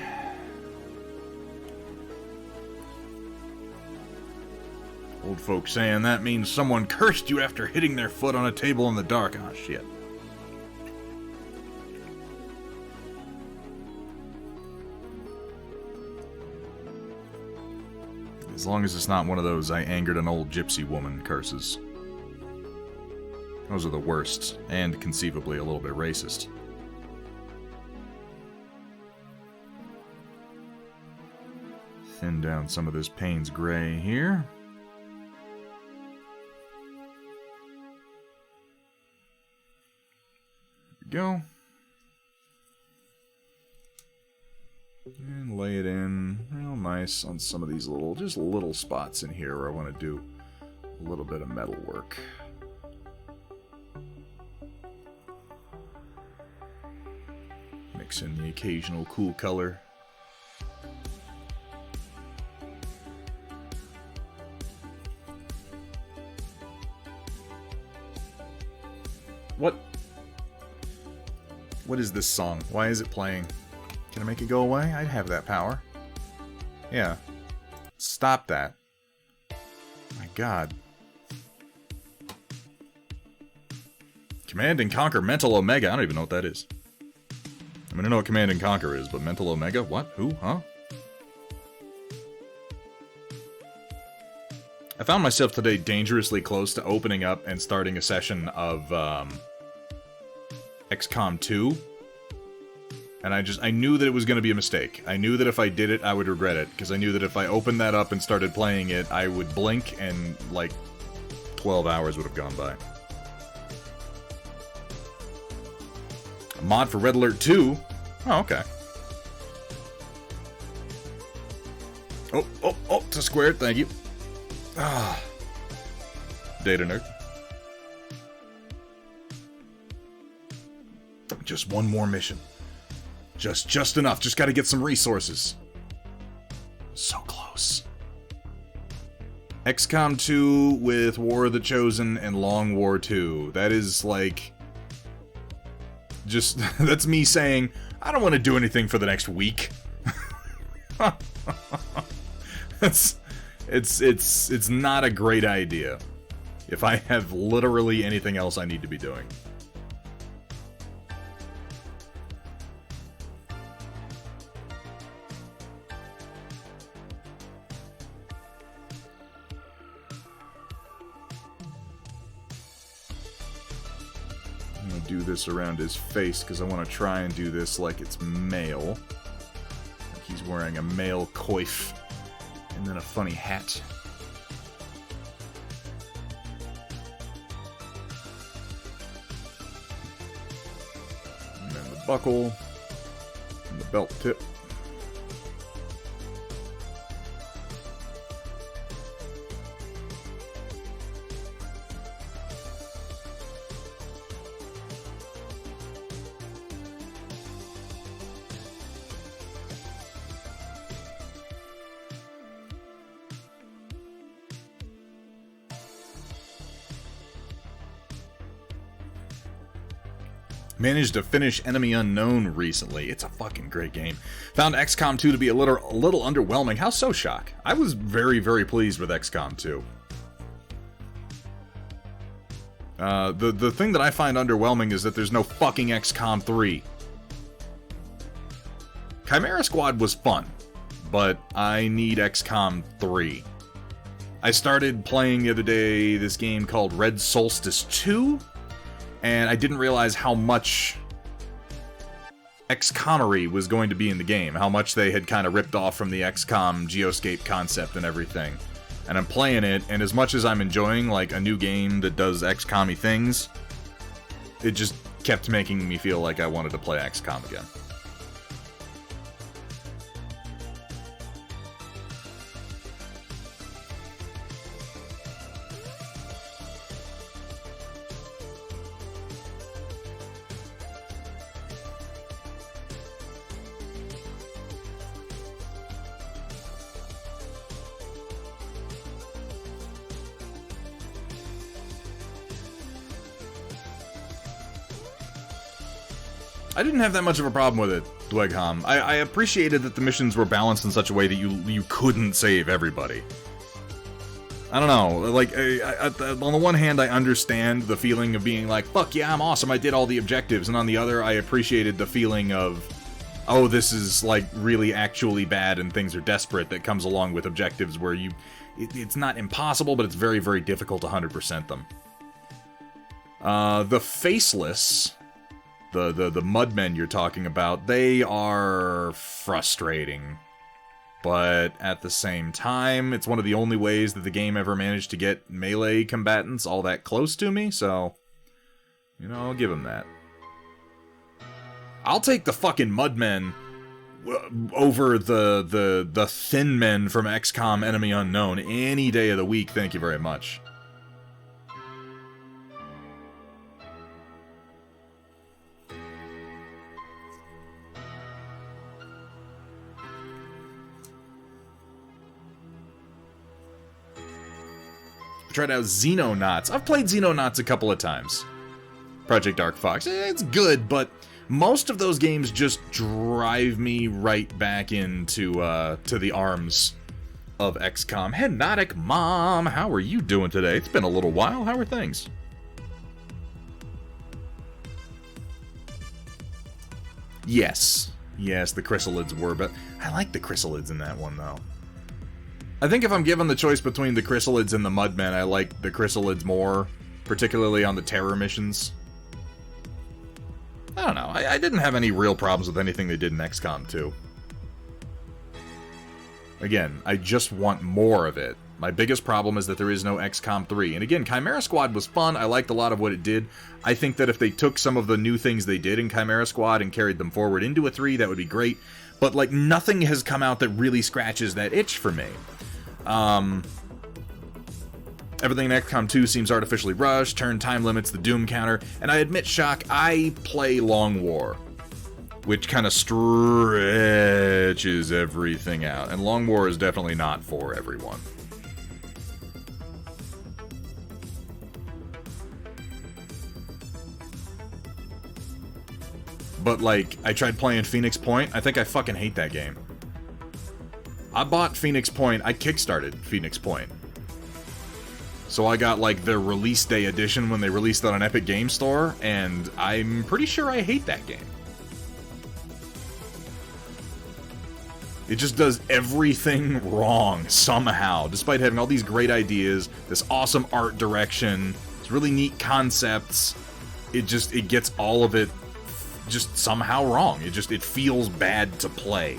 A: Old folks saying that means someone cursed you after hitting their foot on a table in the dark. Ah, shit. As long as it's not one of those I angered an old gypsy woman curses. Those are the worst, and conceivably a little bit racist. Thin down some of this Payne's Gray here. There we go. And lay it in real nice on some of these just little spots in here where I want to do a little bit of metal work. Mix in the occasional cool color. What is this song? Why is it playing? Can I make it go away? I'd have that power. Yeah. Stop that. My god. Command and Conquer Mental Omega. I don't even know what that is. I mean, I know what Command and Conquer is, but Mental Omega? What? Who? Huh? I found myself today dangerously close to opening up and starting a session of, XCOM 2. And I knew that it was going to be a mistake. I knew that if I did it, I would regret it. Because I knew that if I opened that up and started playing it, I would blink and, like, 12 hours would have gone by. A mod for Red Alert 2? Oh, okay. Oh, to squared, thank you. Ah. Data nerd. Just one more mission. Just enough. Just gotta get some resources. So close. XCOM 2 with War of the Chosen and Long War 2. That is like... just... that's me saying, I don't want to do anything for the next week. It's not a great idea if I have literally anything else I need to be doing. I'm gonna do this around his face because I want to try and do this like it's male. Like he's wearing a male coif and then a funny hat. And then the buckle and the belt tip. Managed to finish Enemy Unknown recently. It's a fucking great game. Found XCOM 2 to be a little underwhelming. How so, Shock? I was very, very pleased with XCOM 2. The thing that I find underwhelming is that there's no fucking XCOM 3. Chimera Squad was fun, but I need XCOM 3. I started playing the other day this game called Red Solstice 2, and I didn't realize how much XCOMery was going to be in the game, how much they had kind of ripped off from the XCOM Geoscape concept and everything. And I'm playing it, and as much as I'm enjoying, like, a new game that does XCOM-y things, it just kept making me feel like I wanted to play XCOM again. I didn't have that much of a problem with it, Dwegham. I appreciated that the missions were balanced in such a way that you couldn't save everybody. I don't know, like, on the one hand, I understand the feeling of being like, fuck yeah, I'm awesome, I did all the objectives, and on the other, I appreciated the feeling of, oh, this is, like, really actually bad and things are desperate that comes along with objectives where it's not impossible, but it's very, very difficult to 100% them. The Faceless... The mudmen you're talking about, they are frustrating. But at the same time, it's one of the only ways that the game ever managed to get melee combatants all that close to me, so... you know, I'll give them that. I'll take the fucking mudmen over the thin men from XCOM Enemy Unknown any day of the week, thank you very much. Tried out Xenonauts. I've played Xenonauts a couple of times. Project Dark Fox. It's good, but most of those games just drive me right back into to the arms of XCOM. Hypnotic Mom, how are you doing today? It's been a little while. How are things? Yes. Yes, the chrysalids were, but I like the chrysalids in that one, though. I think if I'm given the choice between the chrysalids and the mudmen, I like the chrysalids more, particularly on the terror missions. I don't know, I didn't have any real problems with anything they did in XCOM 2. Again, I just want more of it. My biggest problem is that there is no XCOM 3. And again, Chimera Squad was fun, I liked a lot of what it did. I think that if they took some of the new things they did in Chimera Squad and carried them forward into a 3, that would be great. But, like, nothing has come out that really scratches that itch for me. Everything in XCOM 2 seems artificially rushed, turn time limits, the Doom counter, and I admit, Shock, I play Long War, which kind of stretches everything out, and Long War is definitely not for everyone. But, like, I tried playing Phoenix Point. I think I fucking hate that game. I bought Phoenix Point. I kickstarted Phoenix Point. So I got, like, the release day edition when they released it on Epic Game Store, and I'm pretty sure I hate that game. It just does everything wrong, somehow. Despite having all these great ideas, this awesome art direction, these really neat concepts, it gets all of it just somehow wrong. It feels bad to play.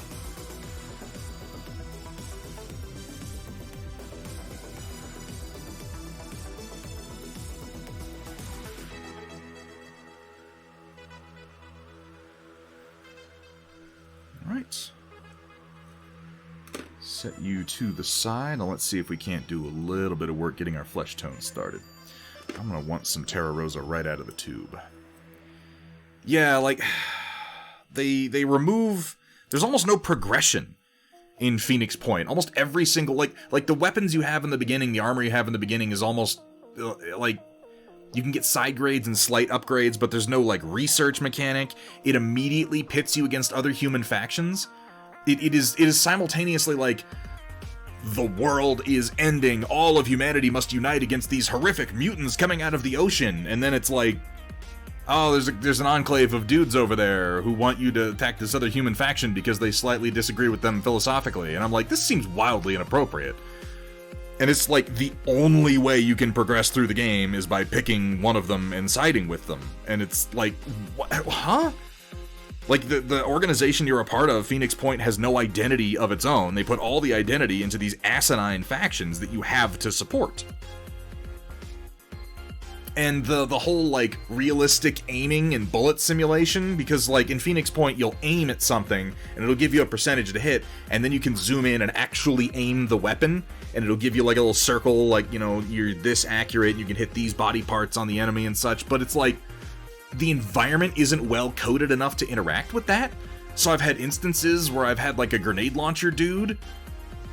A: Alright. Set you to the side. Now let's see if we can't do a little bit of work getting our flesh tone started. I'm gonna want some Terra Rosa right out of the tube. Yeah, like, they remove... There's almost no progression in Phoenix Point. Almost every single... Like the weapons you have in the beginning, the armor you have in the beginning is almost... Like, you can get side grades and slight upgrades, but there's no, like, research mechanic. It immediately pits you against other human factions. It is simultaneously like... The world is ending. All of humanity must unite against these horrific mutants coming out of the ocean. And then it's like... Oh, there's an enclave of dudes over there who want you to attack this other human faction because they slightly disagree with them philosophically. And I'm like, this seems wildly inappropriate. And it's like the only way you can progress through the game is by picking one of them and siding with them. And it's like, what, huh? Like, the organization you're a part of, Phoenix Point, has no identity of its own. They put all the identity into these asinine factions that you have to support. And the whole, like, realistic aiming and bullet simulation, because, like, in Phoenix Point, you'll aim at something, and it'll give you a percentage to hit, and then you can zoom in and actually aim the weapon, and it'll give you, like, a little circle, like, you know, you're this accurate, you can hit these body parts on the enemy and such, but it's like, the environment isn't well-coded enough to interact with that. So I've had instances where I've had, like, a grenade launcher dude,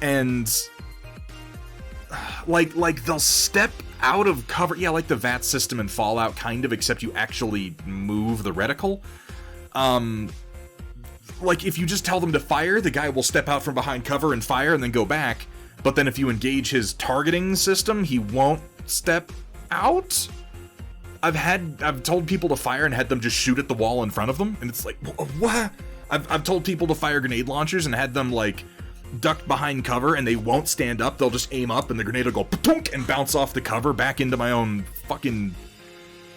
A: and... Like, they'll step out of cover, yeah, like the VAT system in Fallout, kind of, except you actually move the reticle. Like, if you just tell them to fire, the guy will step out from behind cover and fire and then go back, but then if you engage his targeting system, he won't step out? I've told people to fire and had them just shoot at the wall in front of them, and it's like, what? I've told people to fire grenade launchers and had them, like, ducked behind cover and they won't stand up, they'll just aim up and the grenade will go pa-tunk and bounce off the cover back into my own fucking...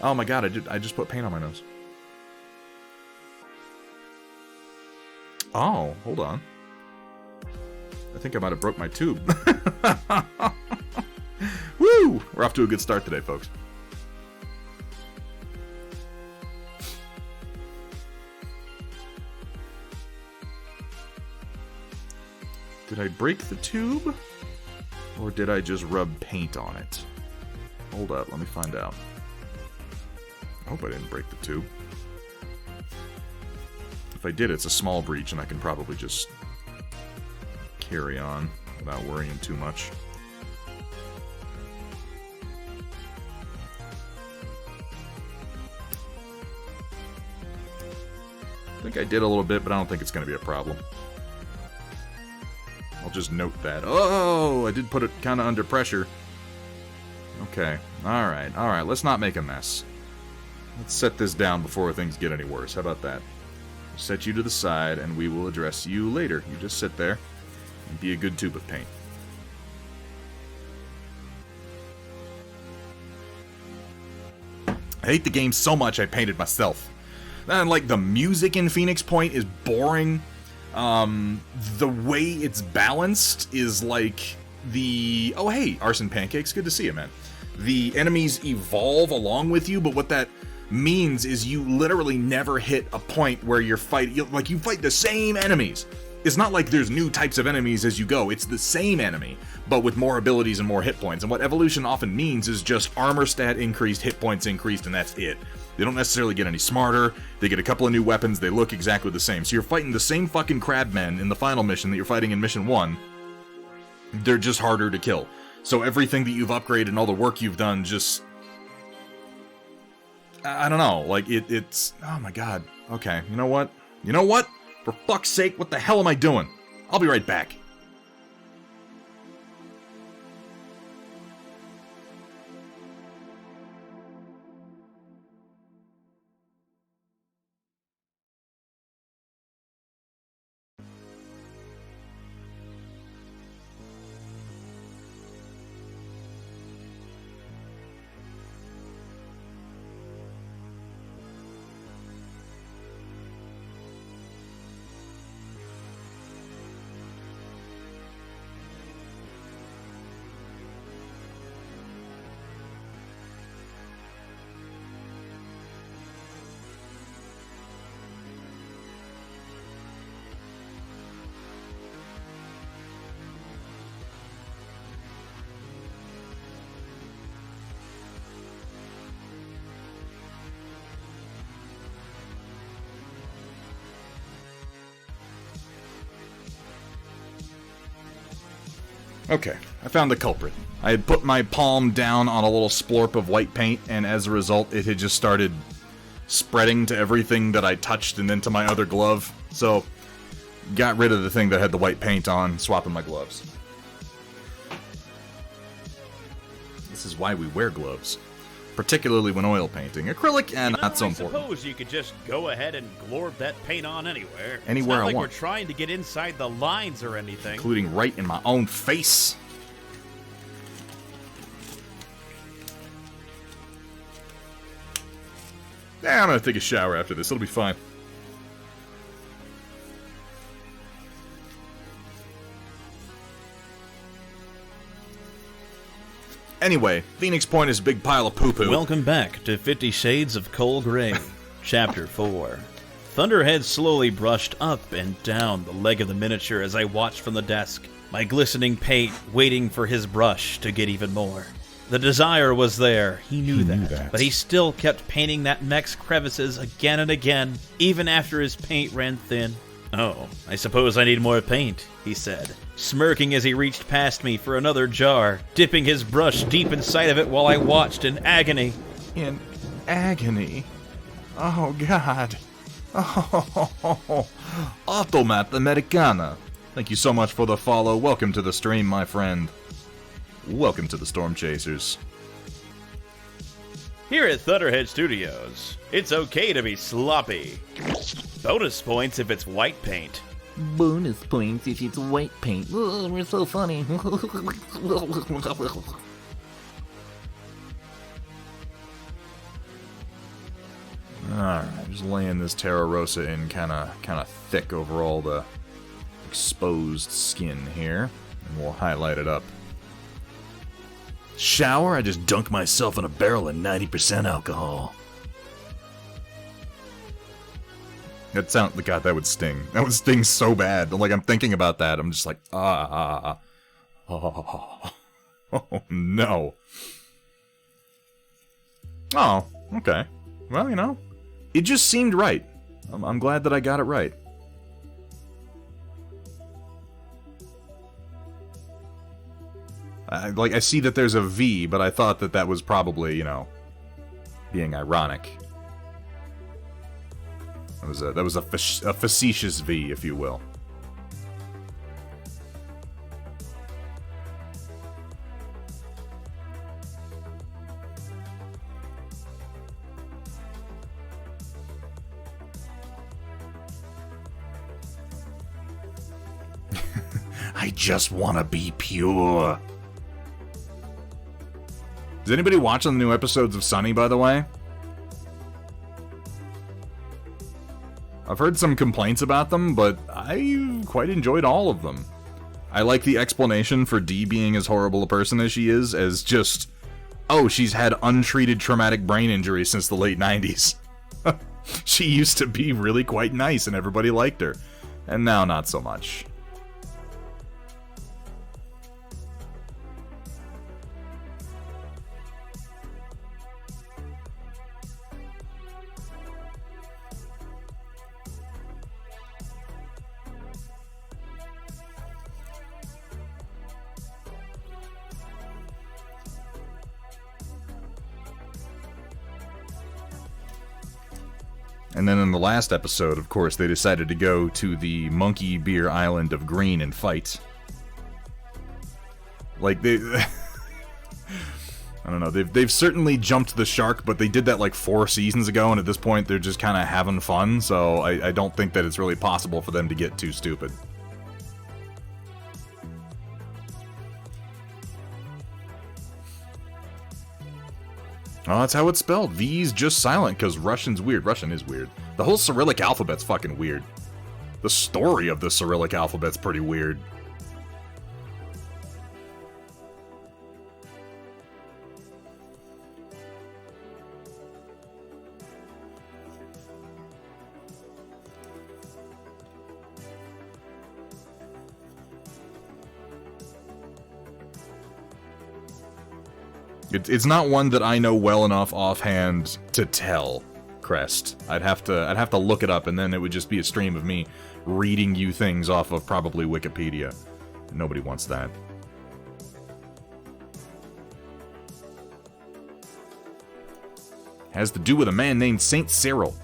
A: Oh my god, I just put paint on my nose. Oh, hold on. I think I might have broke my tube. Woo! We're off to a good start today, folks. Did I break the tube? Or did I just rub paint on it? Hold up, let me find out. I hope I didn't break the tube. If I did, it's a small breach and I can probably just carry on without worrying too much. I think I did a little bit, but I don't think it's going to be a problem. I'll just note that. Oh, I did put it kind of under pressure. Okay. Alright. Let's not make a mess. Let's set this down before things get any worse. How about that? Set you to the side, and we will address you later. You just sit there and be a good tube of paint. I hate the game so much I painted myself. And, like, the music in Phoenix Point is boring. The way it's balanced is like the... Oh, hey, Arson Pancakes, good to see you, man. The enemies evolve along with you, but what that means is you literally never hit a point where you fight the same enemies. It's not like there's new types of enemies as you go. It's the same enemy, but with more abilities and more hit points. And what evolution often means is just armor stat increased, hit points increased, and that's it. They don't necessarily get any smarter. They get a couple of new weapons. They look exactly the same. So you're fighting the same fucking crabmen in the final mission that you're fighting in mission 1. They're just harder to kill. So everything that you've upgraded and all the work you've done just... I don't know. Like, it's... Oh my god. Okay, you know what? You know what? For fuck's sake, what the hell am I doing? I'll be right back. Okay, I found the culprit. I had put my palm down on a little splorp of white paint, and as a result, it had just started spreading to everything that I touched and then to my other glove. So, got rid of the thing that had the white paint on, swapping my gloves. This is why we wear gloves. Particularly when oil painting. Acrylic, not so important.
B: I suppose you could just go ahead and glorb that paint on anywhere.
A: Anywhere I want.
B: It's not like we're trying to get inside the lines or anything.
A: Including right in my own face. Yeah, I'm gonna take a shower after this. It'll be fine. Anyway, Phoenix Point is a big pile of poo-poo.
B: Welcome back to 50 Shades of Cold Gray, Chapter 4. Thunderhead slowly brushed up and down the leg of the miniature as I watched from the desk, my glistening paint waiting for his brush to get even more. The desire was there, he knew that, but he still kept painting that mech's crevices again and again, even after his paint ran thin. Oh, I suppose I need more paint, he said, smirking as he reached past me for another jar, dipping his brush deep inside of it while I watched in agony.
A: In agony? Oh, God. Oh, Automat Americana. Thank you so much for the follow. Welcome to the stream, my friend. Welcome to the Storm Chasers.
B: Here at Thunderhead Studios, it's okay to be sloppy. Bonus points if it's white paint.
C: Bonus points if it's white paint. Oh, we're so funny.
A: Alright, just laying this Terra Rosa in kind of thick over all the exposed skin here, and we'll highlight it up. Shower? I just dunk myself in a barrel of 90% alcohol. God, that would sting. That would sting so bad. Like, I'm thinking about that. I'm just like, oh, no. Oh, okay. Well, you know, it just seemed right. I'm glad that I got it right. I see that there's a V, but I thought that was probably, you know, being ironic. That was a facetious V, if you will. I just want to be pure. Is anybody watching the new episodes of Sunny, by the way? I've heard some complaints about them, but I quite enjoyed all of them. I like the explanation for Dee being as horrible a person as she is, as just Oh, she's had untreated traumatic brain injury since the late 90s. She used to be really quite nice and everybody liked her. And now not so much. And then in the last episode, of course, they decided to go to the Monkey Beer Island of Green and fight. Like, they... I don't know, they've certainly jumped the shark, but they did that like 4 seasons ago, and at this point they're just kind of having fun, so I don't think that it's really possible for them to get too stupid. Oh, that's how it's spelled. V's just silent, because Russian's weird. Russian is weird. The whole Cyrillic alphabet's fucking weird. The story of the Cyrillic alphabet's pretty weird. It's not one that I know well enough offhand to tell, Crest. I'd have to look it up, and then it would just be a stream of me reading you things off of probably Wikipedia. Nobody wants that. Has to do with a man named Saint Cyril.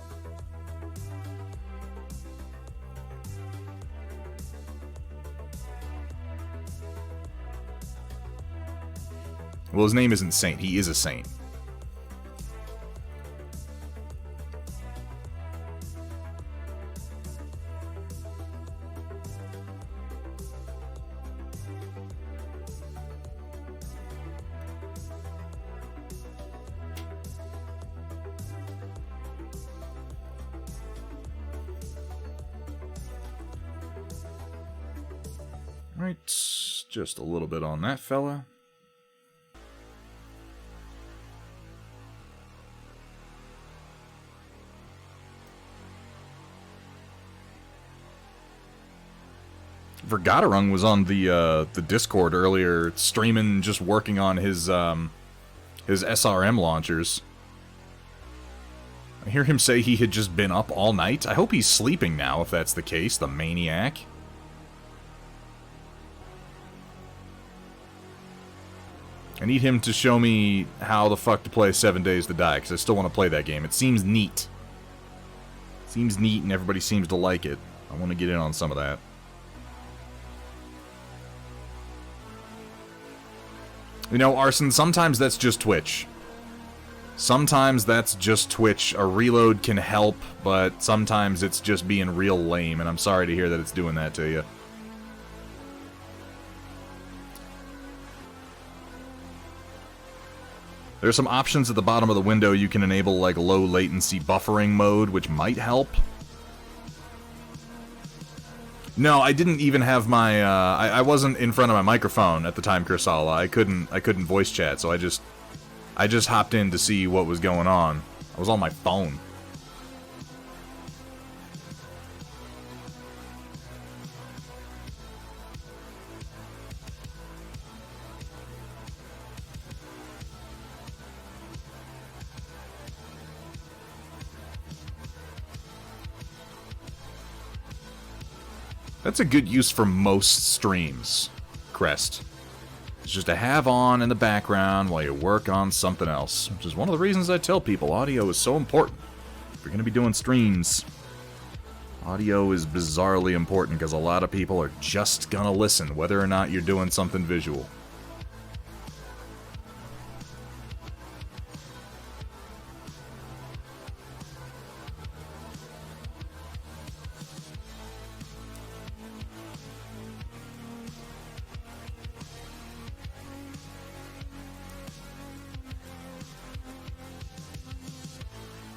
A: Well, his name isn't Saint. He is a saint. Right, just a little bit on that fella. Vergaderung was on the Discord earlier, streaming, just working on his SRM launchers. I hear him say he had just been up all night. I hope he's sleeping now, if that's the case, the maniac. I need him to show me how the fuck to play 7 Days to Die, because I still want to play that game. It seems neat. Seems neat and everybody seems to like it. I want to get in on some of that. You know, Arson, sometimes that's just Twitch. Sometimes that's just Twitch. A reload can help, but sometimes it's just being real lame, and I'm sorry to hear that it's doing that to you. There's some options at the bottom of the window. You can enable, like, low latency buffering mode, which might help. No, I didn't even have my, I wasn't in front of my microphone at the time, Kursala. I couldn't voice chat, so I just hopped in to see what was going on. I was on my phone. That's a good use for most streams, Crest. It's just to have on in the background while you work on something else. Which is one of the reasons I tell people audio is so important. If you're going to be doing streams, audio is bizarrely important because a lot of people are just going to listen, whether or not you're doing something visual.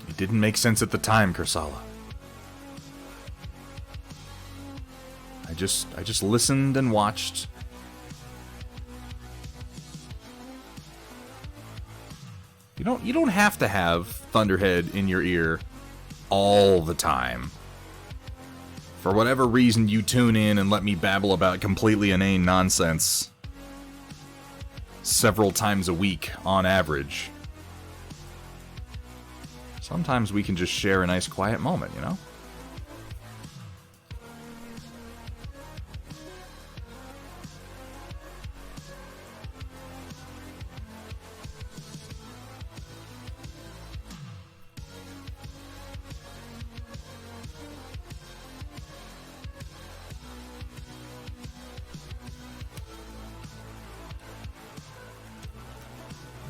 A: It didn't make sense at the time, Kursala. I just listened and watched. You don't have to have Thunderhead in your ear all the time. For whatever reason, you tune in and let me babble about completely inane nonsense several times a week on average. Sometimes we can just share a nice quiet moment, you know?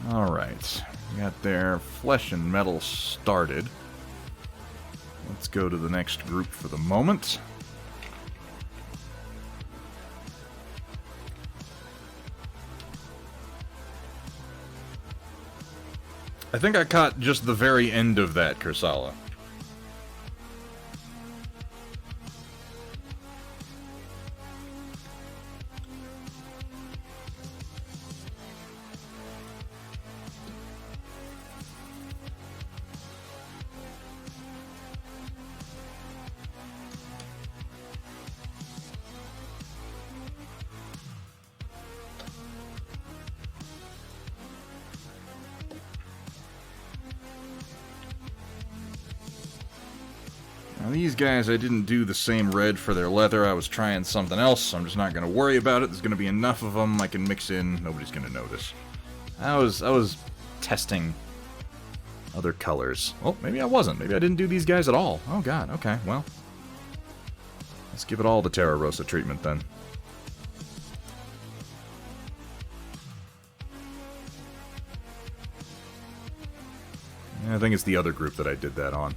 A: Alright, we got their flesh and metal started. Let's go to the next group for the moment. I think I caught just the very end of that, Kursala. Now these guys, I didn't do the same red for their leather. I was trying something else, so I'm just not going to worry about it. There's going to be enough of them I can mix in. Nobody's going to notice. I was testing other colors. Oh, maybe I wasn't. Maybe I didn't do these guys at all. Oh, God. Okay, well. Let's give it all the Terra Rosa treatment, then. Yeah, I think it's the other group that I did that on.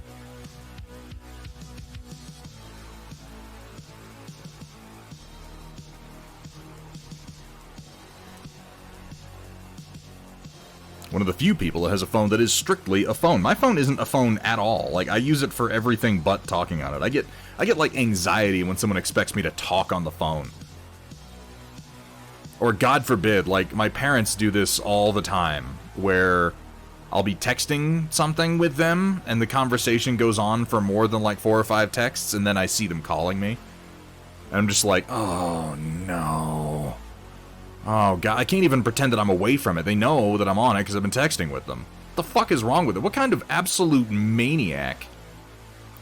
A: One of the few people that has a phone that is strictly a phone. My phone isn't a phone at all. Like, I use it for everything but talking on it. I get like anxiety when someone expects me to talk on the phone. Or God forbid, like my parents do this all the time, where I'll be texting something with them and the conversation goes on for more than like 4 or 5 texts, and then I see them calling me. And I'm just like, oh no. Oh, God, I can't even pretend that I'm away from it. They know that I'm on it because I've been texting with them. What the fuck is wrong with it? What kind of absolute maniac?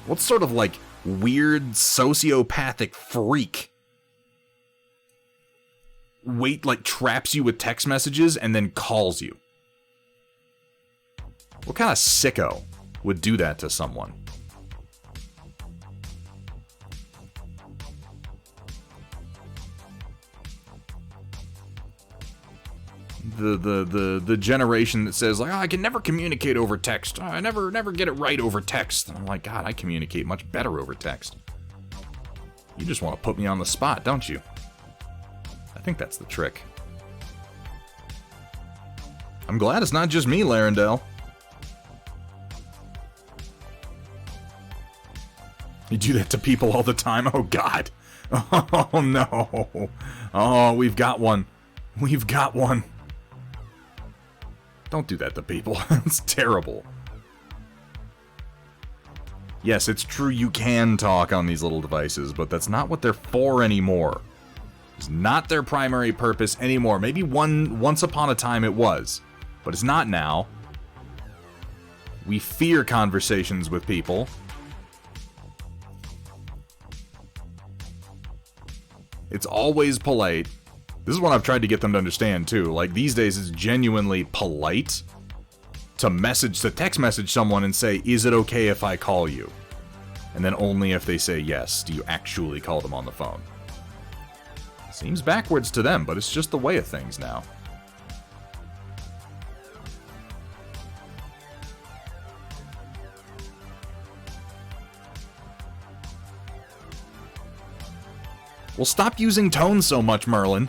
A: What sort of, like, weird sociopathic freak traps you with text messages and then calls you? What kind of sicko would do that to someone? The generation that says, like, oh, I can never communicate over text. Oh, I never get it right over text. And I'm like, God, I communicate much better over text. You just want to put me on the spot, don't you? I think that's the trick. I'm glad it's not just me, Larendelle. You do that to people all the time? Oh, God. Oh, no. Oh, we've got one. We've got one. Don't do that to people. It's terrible. Yes, it's true you can talk on these little devices, but that's not what they're for anymore. It's not their primary purpose anymore. Maybe once upon a time it was, but it's not now. We fear conversations with people. It's always polite. This is what I've tried to get them to understand, too. Like, these days, it's genuinely polite to text message someone and say, is it okay if I call you? And then only if they say yes, do you actually call them on the phone. Seems backwards to them, but it's just the way of things now. Well, stop using tone so much, Merlin.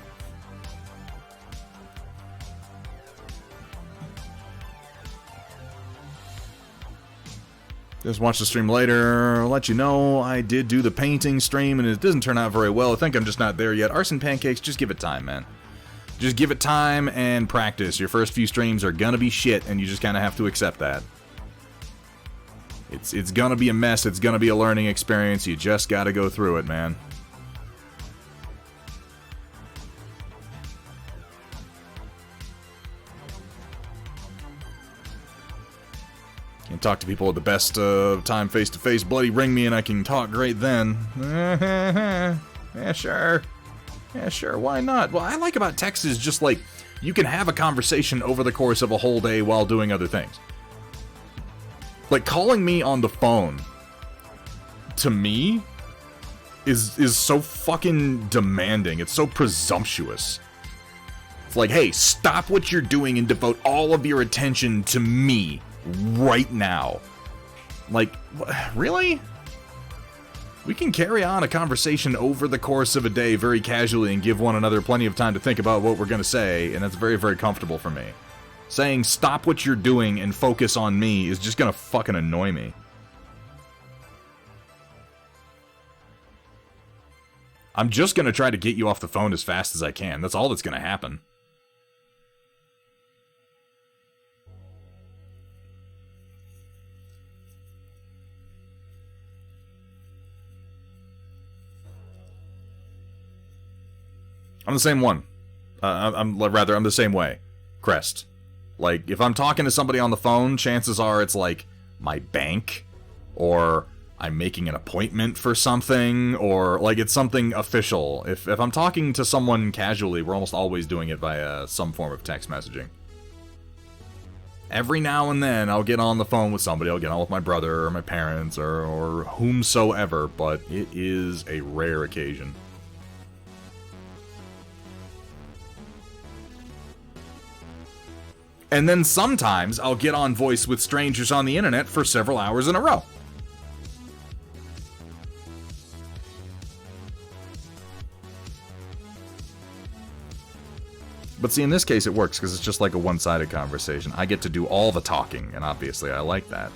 A: Just watch the stream later. I'll let you know I did do the painting stream, and it doesn't turn out very well. I think I'm just not there yet. Arson Pancakes, just give it time, man. Just give it time and practice. Your first few streams are gonna be shit, and you just kind of have to accept that. It's gonna be a mess. It's gonna be a learning experience. You just gotta go through it, man. Can't talk to people at the best time face-to-face. Bloody ring me and I can talk great then. Yeah, sure. Yeah, sure. Why not? What I like about text is just like, you can have a conversation over the course of a whole day while doing other things. Like, calling me on the phone, to me, is so fucking demanding. It's so presumptuous. It's like, hey, stop what you're doing and devote all of your attention to me right now. Like, really? We can carry on a conversation over the course of a day very casually and give one another plenty of time to think about what we're going to say, and that's very, very comfortable for me. Saying stop what you're doing and focus on me is just gonna fucking annoy me. I'm just gonna try to get you off the phone as fast as I can. That's all that's gonna happen. I'm the same one. I'm the same way. Crest. Like, if I'm talking to somebody on the phone, chances are it's like my bank, or I'm making an appointment for something, or like it's something official. If I'm talking to someone casually, we're almost always doing it via some form of text messaging. Every now and then, I'll get on the phone with somebody. I'll get on with my brother, or my parents, or whomsoever, but it is a rare occasion. And then sometimes I'll get on voice with strangers on the internet for several hours in a row. But see, in this case it works because it's just like a one-sided conversation. I get to do all the talking, and obviously I like that.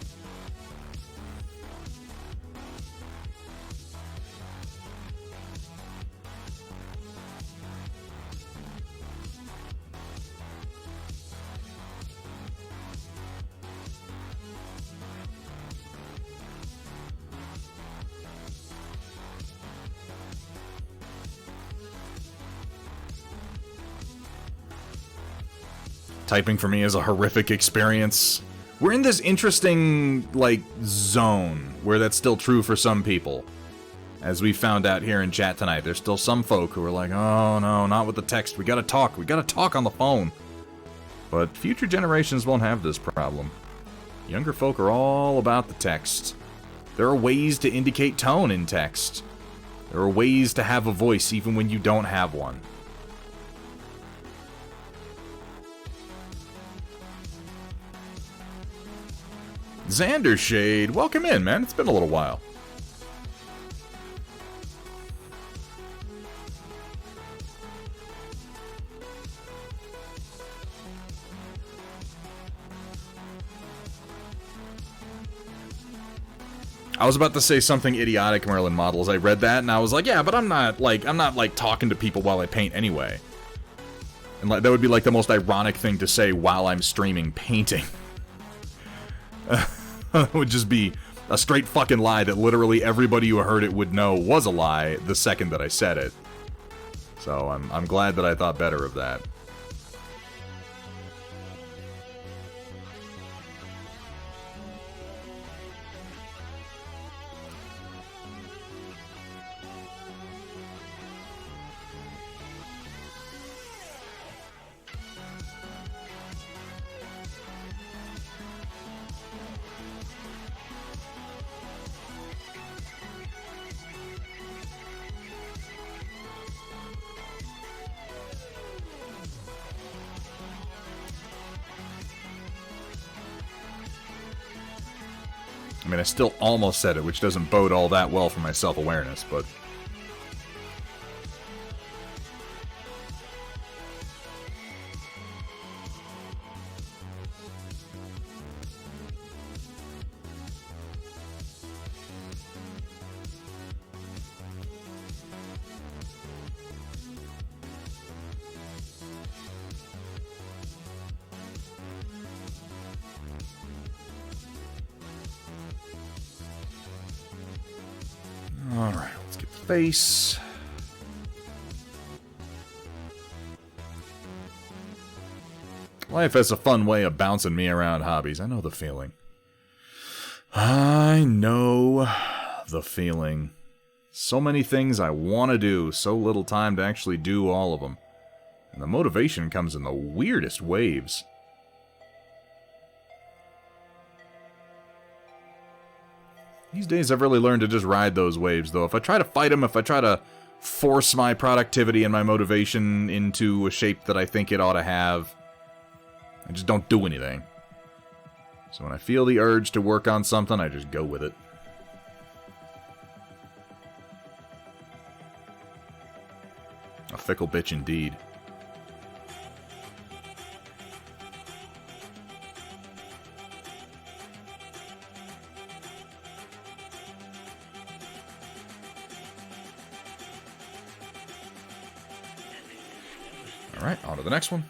A: Typing for me is a horrific experience. We're in this interesting, like, zone where that's still true for some people. As we found out here in chat tonight, there's still some folk who are like, oh no, not with the text, we gotta talk on the phone. But future generations won't have this problem. Younger folk are all about the text. There are ways to indicate tone in text. There are ways to have a voice even when you don't have one. Xander Shade, welcome in, man. It's been a little while. I was about to say something idiotic, Merlin Models. I read that and I was like, yeah, but I'm not like talking to people while I paint anyway. And like that would be like the most ironic thing to say while I'm streaming painting. It would just be a straight fucking lie that literally everybody who heard it would know was a lie the second that I said it. So I'm glad that I thought better of that. I mean, I still almost said it, which doesn't bode all that well for my self-awareness, but... face. Life has a fun way of bouncing me around hobbies. I know the feeling. I know the feeling. So many things I want to do, so little time to actually do all of them. And the motivation comes in the weirdest waves. These days I've really learned to just ride those waves, though. If I try to fight them, if I try to force my productivity and my motivation into a shape that I think it ought to have, I just don't do anything. So when I feel the urge to work on something, I just go with it. A fickle bitch indeed. Alright, on to the next one.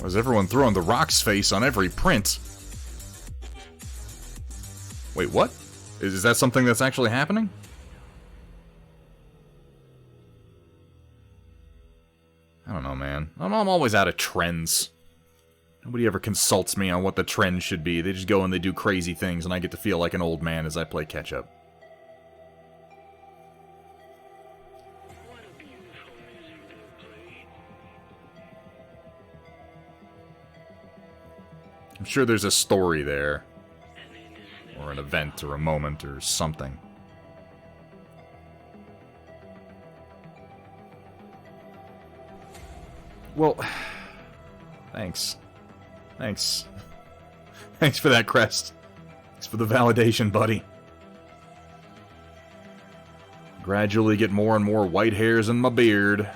A: Was everyone throwing the Rock's face on every print? Wait, what? Is that something that's actually happening? I don't know, man. I'm always out of trends. Nobody ever consults me on what the trend should be. They just go and they do crazy things, and I get to feel like an old man as I play catch-up. I'm sure there's a story there, or an event, or a moment, or something. Well, thanks. Thanks. Thanks for that, Crest. Thanks for the validation, buddy. Gradually get more and more white hairs in my beard.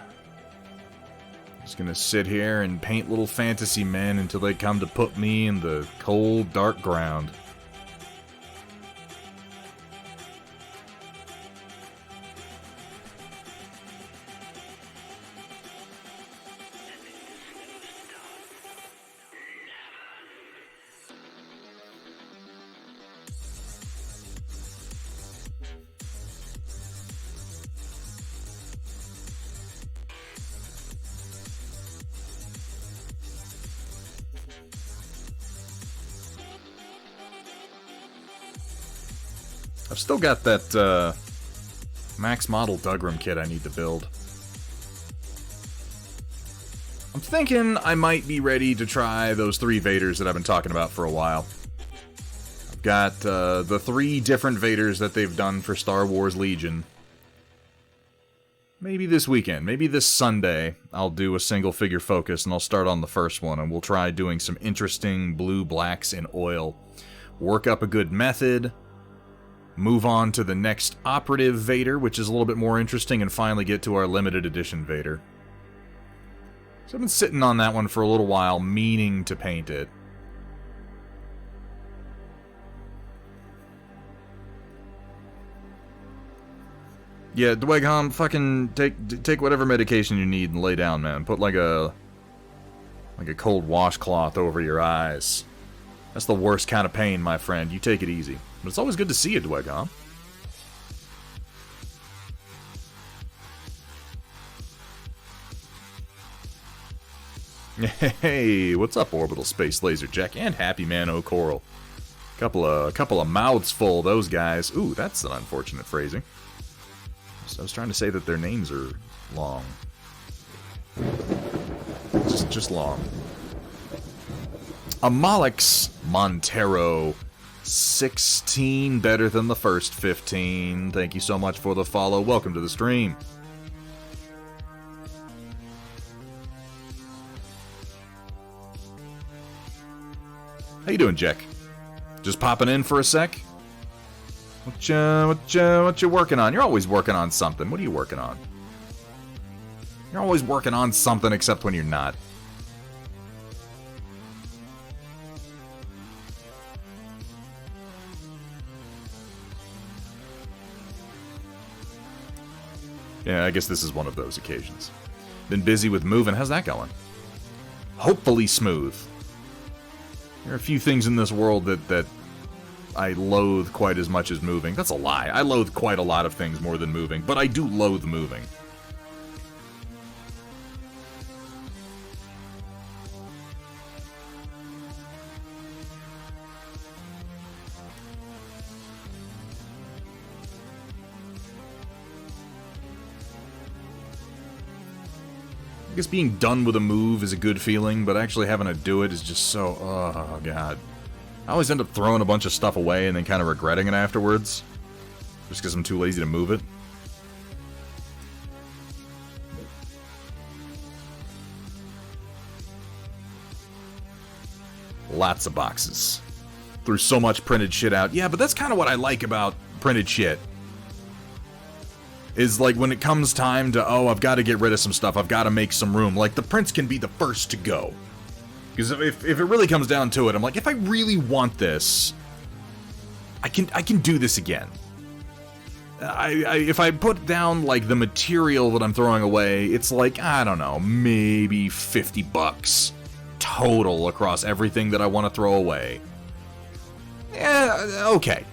A: Just gonna sit here and paint little fantasy men until they come to put me in the cold, dark ground. I've still got that max model Dugram kit I need to build. I'm thinking I might be ready to try those 3 Vaders that I've been talking about for a while. I've got the 3 different Vaders that they've done for Star Wars Legion. Maybe this weekend, maybe this Sunday, I'll do a single figure focus and I'll start on the first one and we'll try doing some interesting blue blacks in oil. Work up a good method. Move on to the next operative Vader, which is a little bit more interesting, and finally get to our limited edition Vader. So I've been sitting on that one for a little while, meaning to paint it. Yeah, Dweghom, fucking take whatever medication you need and lay down, man. Put like a cold washcloth over your eyes. That's the worst kind of pain, my friend. You take it easy. But it's always good to see you, Dweghom. Hey, what's up, Orbital Space Laser Jack and Happy Man O'Coral? Couple of mouths full, those guys. Ooh, that's an unfortunate phrasing. So I was trying to say that their names are long. Just long. Amalix Montero, 16, better than the first 15. Thank you so much for the follow. Welcome to the stream. How you doing, Jack? Just popping in for a sec? What you working on? You're always working on something. What are you working on? You're always working on something except when you're not. Yeah, I guess this is one of those occasions. Been busy with moving. How's that going? Hopefully smooth. There are a few things in this world that I loathe quite as much as moving. That's a lie. I loathe quite a lot of things more than moving, but I do loathe moving. I guess being done with a move is a good feeling, but actually having to do it is just so... oh, God. I always end up throwing a bunch of stuff away and then kind of regretting it afterwards. Just because I'm too lazy to move it. Lots of boxes. Threw so much printed shit out. Yeah, but that's kind of what I like about printed shit. Is like when it comes time to, oh, I've got to get rid of some stuff, I've got to make some room, like the prints can be the first to go. Because if it really comes down to it, I'm like, if I really want this, I can do this again. If I put down like the material that I'm throwing away, it's like, I don't know, maybe $50 total across everything that I want to throw away. Yeah, okay.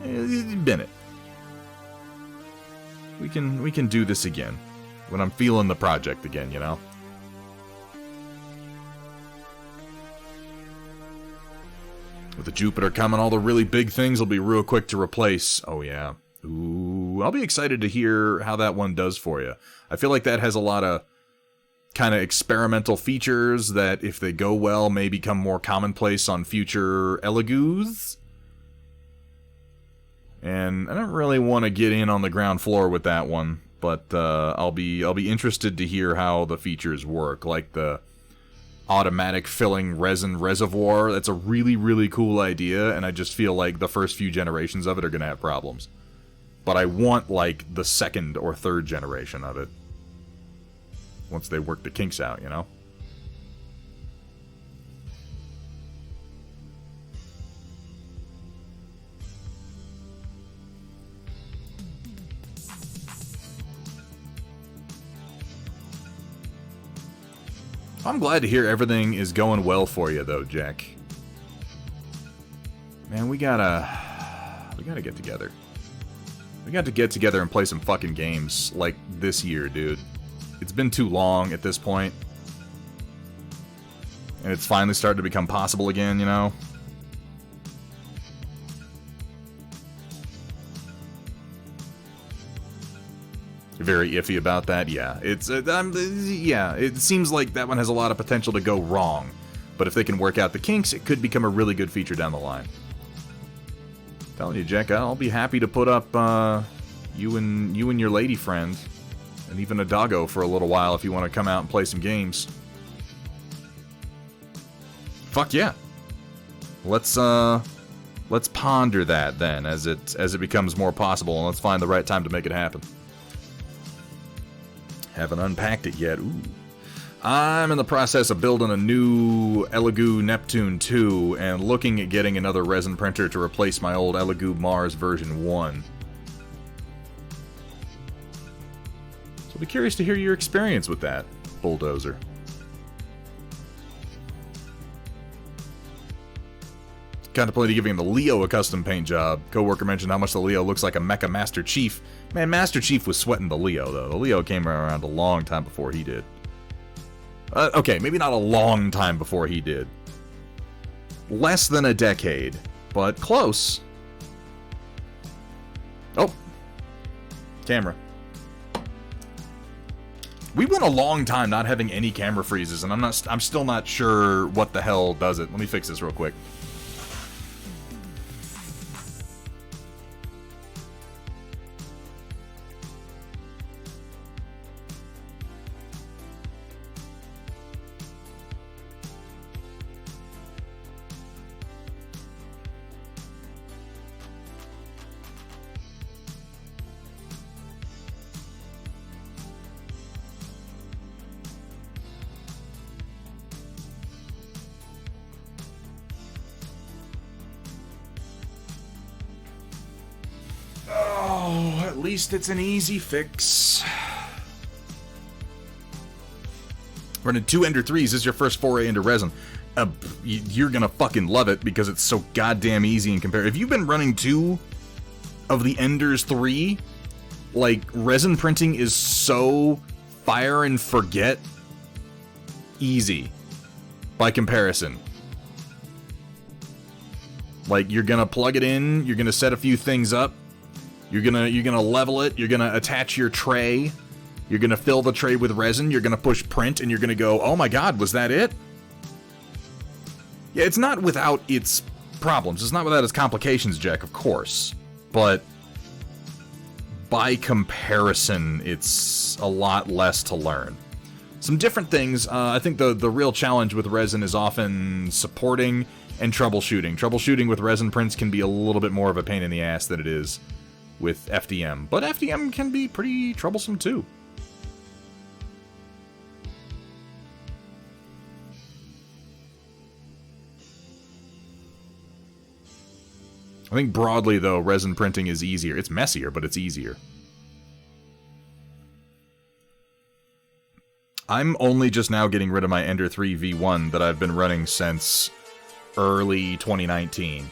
A: Bin it. We can do this again. When I'm feeling the project again, you know? With the Jupiter coming, all the really big things will be real quick to replace. Oh, yeah. Ooh, I'll be excited to hear how that one does for you. I feel like that has a lot of kind of experimental features that, if they go well, may become more commonplace on future Elegoo's. And I don't really want to get in on the ground floor with that one, but I'll be interested to hear how the features work, like the automatic filling resin reservoir. That's a really, really cool idea, and I just feel like the first few generations of it are going to have problems. But I want, like, the second or third generation of it. Once they work the kinks out, you know? I'm glad to hear everything is going well for you, though, Jack. Man, we gotta get together. We got to get together and play some fucking games, like, this year, dude. It's been too long at this point. And it's finally starting to become possible again, you know? Very iffy about that, yeah. Yeah, it seems like that one has a lot of potential to go wrong. But if they can work out the kinks, it could become a really good feature down the line. Telling you, Jack, I'll be happy to put up you and your lady friend, and even a doggo for a little while if you want to come out and play some games. Fuck yeah. Let's ponder that then as it becomes more possible, and let's find the right time to make it happen. Haven't unpacked it yet. Ooh. I'm in the process of building a new Elegoo Neptune 2 and looking at getting another resin printer to replace my old Elegoo Mars version 1. So I'll be curious to hear your experience with that, Bulldozer. Contemplated giving the Leo a custom paint job. Coworker mentioned how much the Leo looks like a Mecha Master Chief. Man, Master Chief was sweating the Leo, though. The Leo came around a long time before he did. Okay, maybe not a long time before he did. Less than a decade, but close. Oh. Camera. We went a long time not having any camera freezes, and I'm still not sure what the hell does it. Let me fix this real quick. At least it's an easy fix. Running 2 Ender 3s. This is your first foray into resin. You're gonna fucking love it because it's so goddamn easy in comparison. If you've been running 2 of the Enders 3, like, resin printing is so fire and forget easy by comparison. Like, you're gonna plug it in, you're gonna set a few things up, you're gonna level it, you're gonna attach your tray, you're gonna fill the tray with resin, you're gonna push print, and you're gonna go, oh my god, was that it? Yeah, it's not without its problems, it's not without its complications, Jack, of course, but by comparison, it's a lot less to learn. Some different things. I think the real challenge with resin is often supporting and troubleshooting. Troubleshooting with resin prints can be a little bit more of a pain in the ass than it is with FDM, but FDM can be pretty troublesome too. I think broadly, though, resin printing is easier. It's messier, but it's easier. I'm only just now getting rid of my Ender 3 V1 that I've been running since early 2019.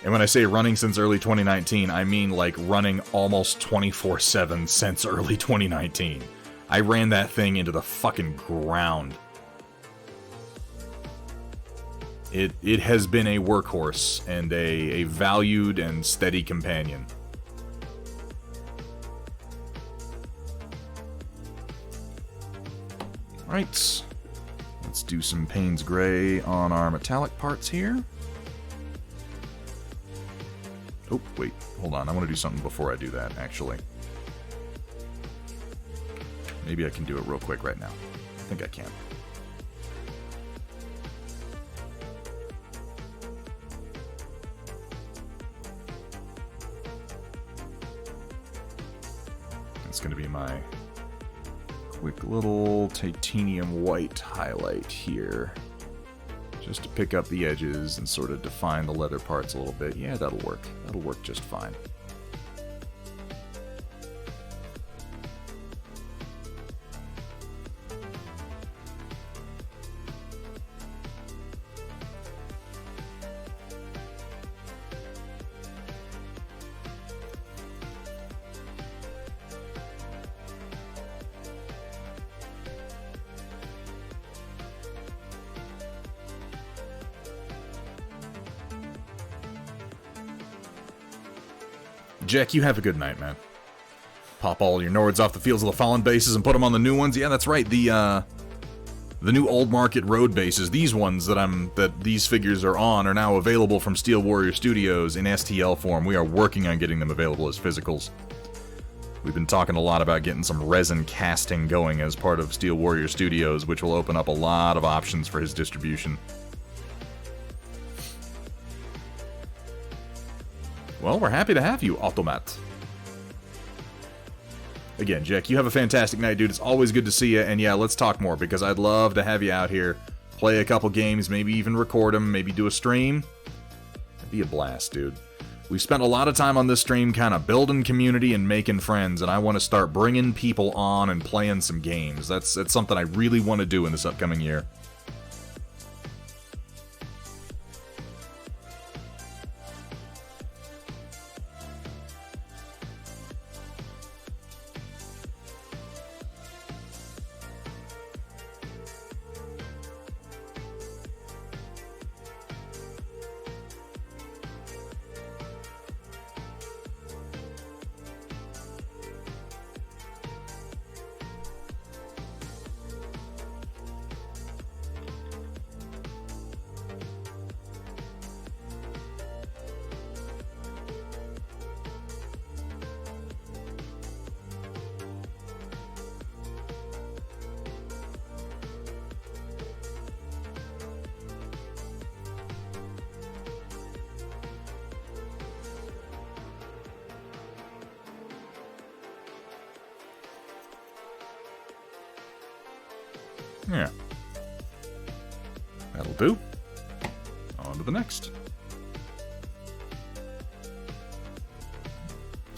A: And when I say running since early 2019, I mean like running almost 24/7 since early 2019. I ran that thing into the fucking ground. It has been a workhorse and a valued and steady companion. Alright, let's do some Payne's Gray on our metallic parts here. Oh, wait, hold on, I want to do something before I do that, actually. Maybe I can do it real quick right now. I think I can. It's going to be my quick little titanium white highlight here. Just to pick up the edges and sort of define the leather parts a little bit. Yeah, that'll work. That'll work just fine. Jack, you have a good night, man. Pop all your Nords off the Fields of the Fallen bases and put them on the new ones. Yeah, that's right. The new Old Market Road bases, these ones that these figures are on, are now available from Steel Warrior Studios in STL form. We are working on getting them available as physicals. We've been talking a lot about getting some resin casting going as part of Steel Warrior Studios, which will open up a lot of options for his distribution. Well, we're happy to have you, Automat. Again, Jack, you have a fantastic night, dude. It's always good to see you, and yeah, let's talk more, because I'd love to have you out here, play a couple games, maybe even record them, maybe do a stream. That'd be a blast, dude. We've spent a lot of time on this stream kind of building community and making friends, and I want to start bringing people on and playing some games. That's something I really want to do in this upcoming year. Yeah. That'll do. On to the next.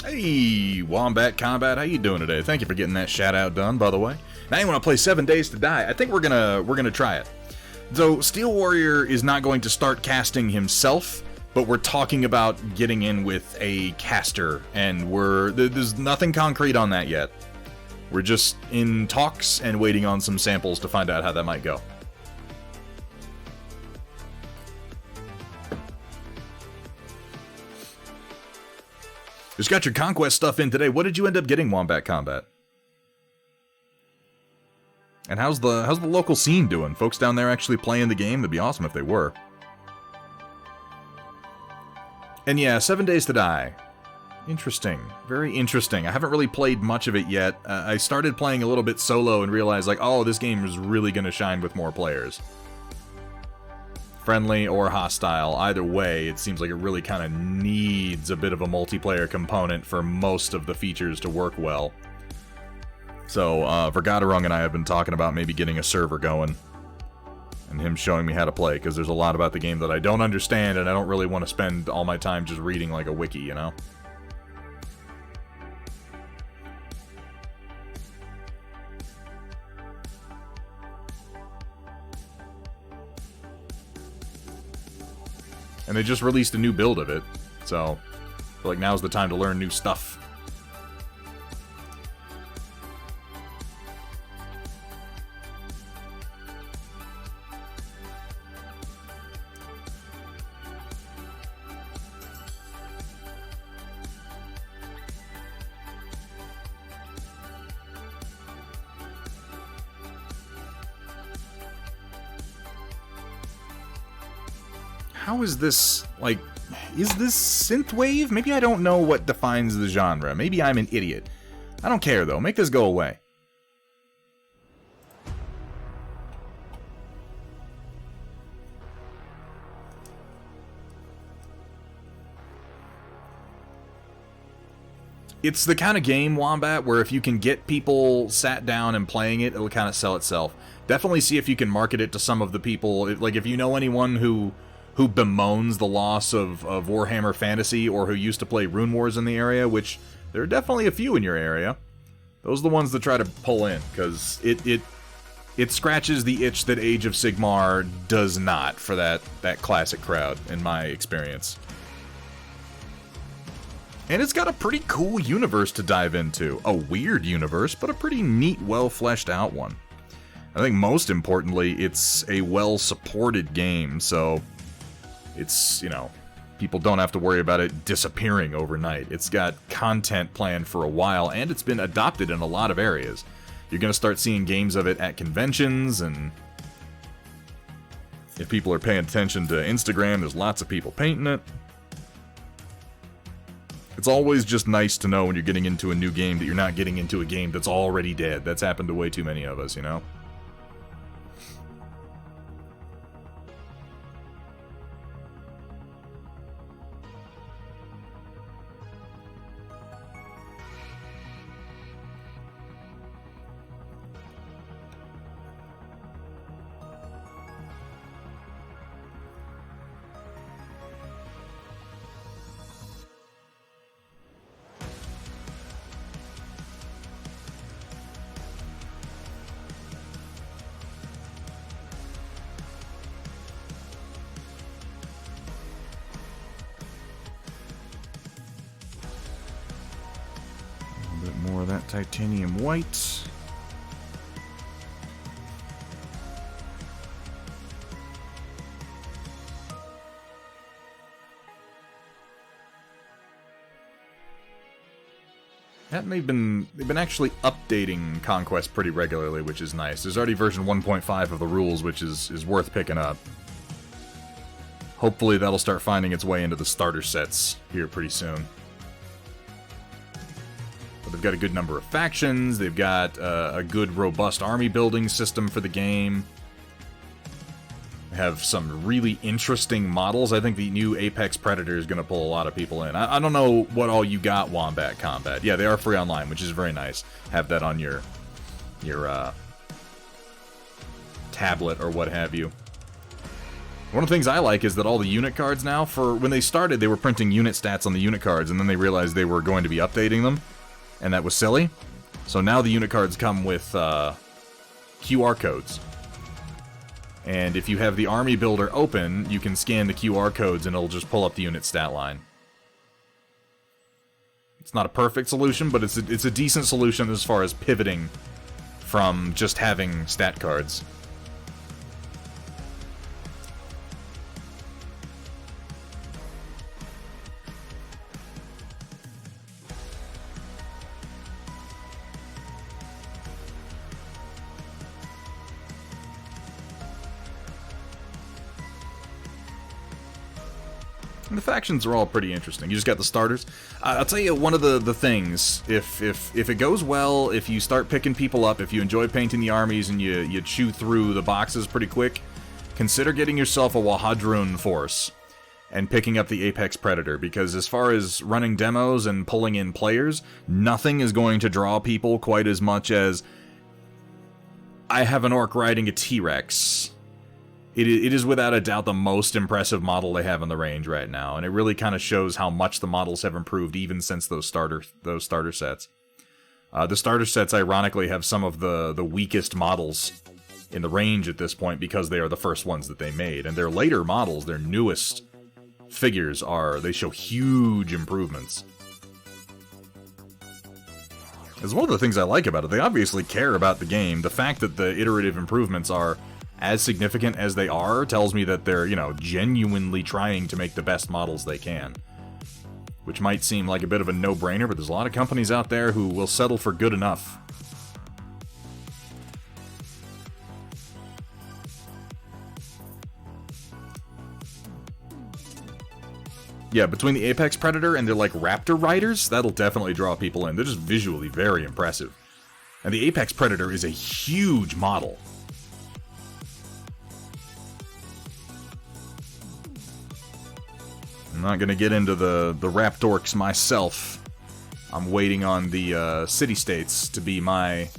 A: Hey, Wombat Combat, how you doing today? Thank you for getting that shout out done, by the way. Now you want to play 7 Days to Die. I think we're gonna try it. So Steel Warrior is not going to start casting himself, but we're talking about getting in with a caster, and there's nothing concrete on that yet. We're just in talks and waiting on some samples to find out how that might go. Just got your Conquest stuff in today. What did you end up getting, Wombat Combat? And how's the local scene doing? Folks down there actually playing the game? That'd be awesome if they were. And yeah, 7 Days to Die. Interesting. Very interesting. I haven't really played much of it yet. I started playing a little bit solo and realized, like, oh, this game is really going to shine with more players. Friendly or hostile, either way, it seems like it really kind of needs a bit of a multiplayer component for most of the features to work well. So, Vergaderung and I have been talking about maybe getting a server going, and him showing me how to play, because there's a lot about the game that I don't understand, and I don't really want to spend all my time just reading like a wiki, you know? And they just released a new build of it, so I feel like now's the time to learn new stuff. How is this, like, is this synthwave? Maybe I don't know what defines the genre. Maybe I'm an idiot. I don't care, though. Make this go away. It's the kind of game, Wombat, where if you can get people sat down and playing it, it'll kind of sell itself. Definitely see if you can market it to some of the people. Like, if you know anyone who bemoans the loss of Warhammer Fantasy, or who used to play Rune Wars in the area, which there are definitely a few in your area. Those are the ones that try to pull in, because it scratches the itch that Age of Sigmar does not for that classic crowd, in my experience. And it's got a pretty cool universe to dive into. A weird universe, but a pretty neat, well-fleshed out one. I think most importantly, it's a well-supported game, so it's, you know, people don't have to worry about it disappearing overnight. It's got content planned for a while, and it's been adopted in a lot of areas. You're going to start seeing games of it at conventions, and if people are paying attention to Instagram, there's lots of people painting it. It's always just nice to know when you're getting into a new game that you're not getting into a game that's already dead. That's happened to way too many of us, you know? More of that titanium white. And they've been actually updating Conquest pretty regularly, which is nice. There's already version 1.5 of the rules, which is worth picking up. Hopefully that'll start finding its way into the starter sets here pretty soon. They've got a good number of factions. They've got a good, robust army building system for the game. They have some really interesting models. I think the new Apex Predator is going to pull a lot of people in. I don't know what all you got, Wombat Combat. Yeah, they are free online, which is very nice. Have that on your tablet or what have you. One of the things I like is that all the unit cards now, for when they started, they were printing unit stats on the unit cards, and then they realized they were going to be updating them, and that was silly. So now the unit cards come with QR codes. And if you have the army builder open, you can scan the QR codes and it'll just pull up the unit stat line. It's not a perfect solution, but it's a decent solution as far as pivoting from just having stat cards. And the factions are all pretty interesting. You just got the starters. I'll tell you one of the things. If it goes well, if you start picking people up, if you enjoy painting the armies and you chew through the boxes pretty quick, consider getting yourself a Wahadrun force and picking up the Apex Predator, because as far as running demos and pulling in players, nothing is going to draw people quite as much as I have an orc riding a T-Rex. It is without a doubt the most impressive model they have in the range right now, and it really kind of shows how much the models have improved even since those starter sets. The starter sets, ironically, have some of the weakest models in the range at this point because they are the first ones that they made, and their later models, their newest figures, they show huge improvements. It's one of the things I like about it. They obviously care about the game. The fact that the iterative improvements are as significant as they are tells me that they're, genuinely trying to make the best models they can. Which might seem like a bit of a no-brainer, but there's a lot of companies out there who will settle for good enough. Yeah, between the Apex Predator and their, Raptor Riders, that'll definitely draw people in. They're just visually very impressive. And the Apex Predator is a huge model. I'm not going to get into the Raptorks myself. I'm waiting on the City-States to be my,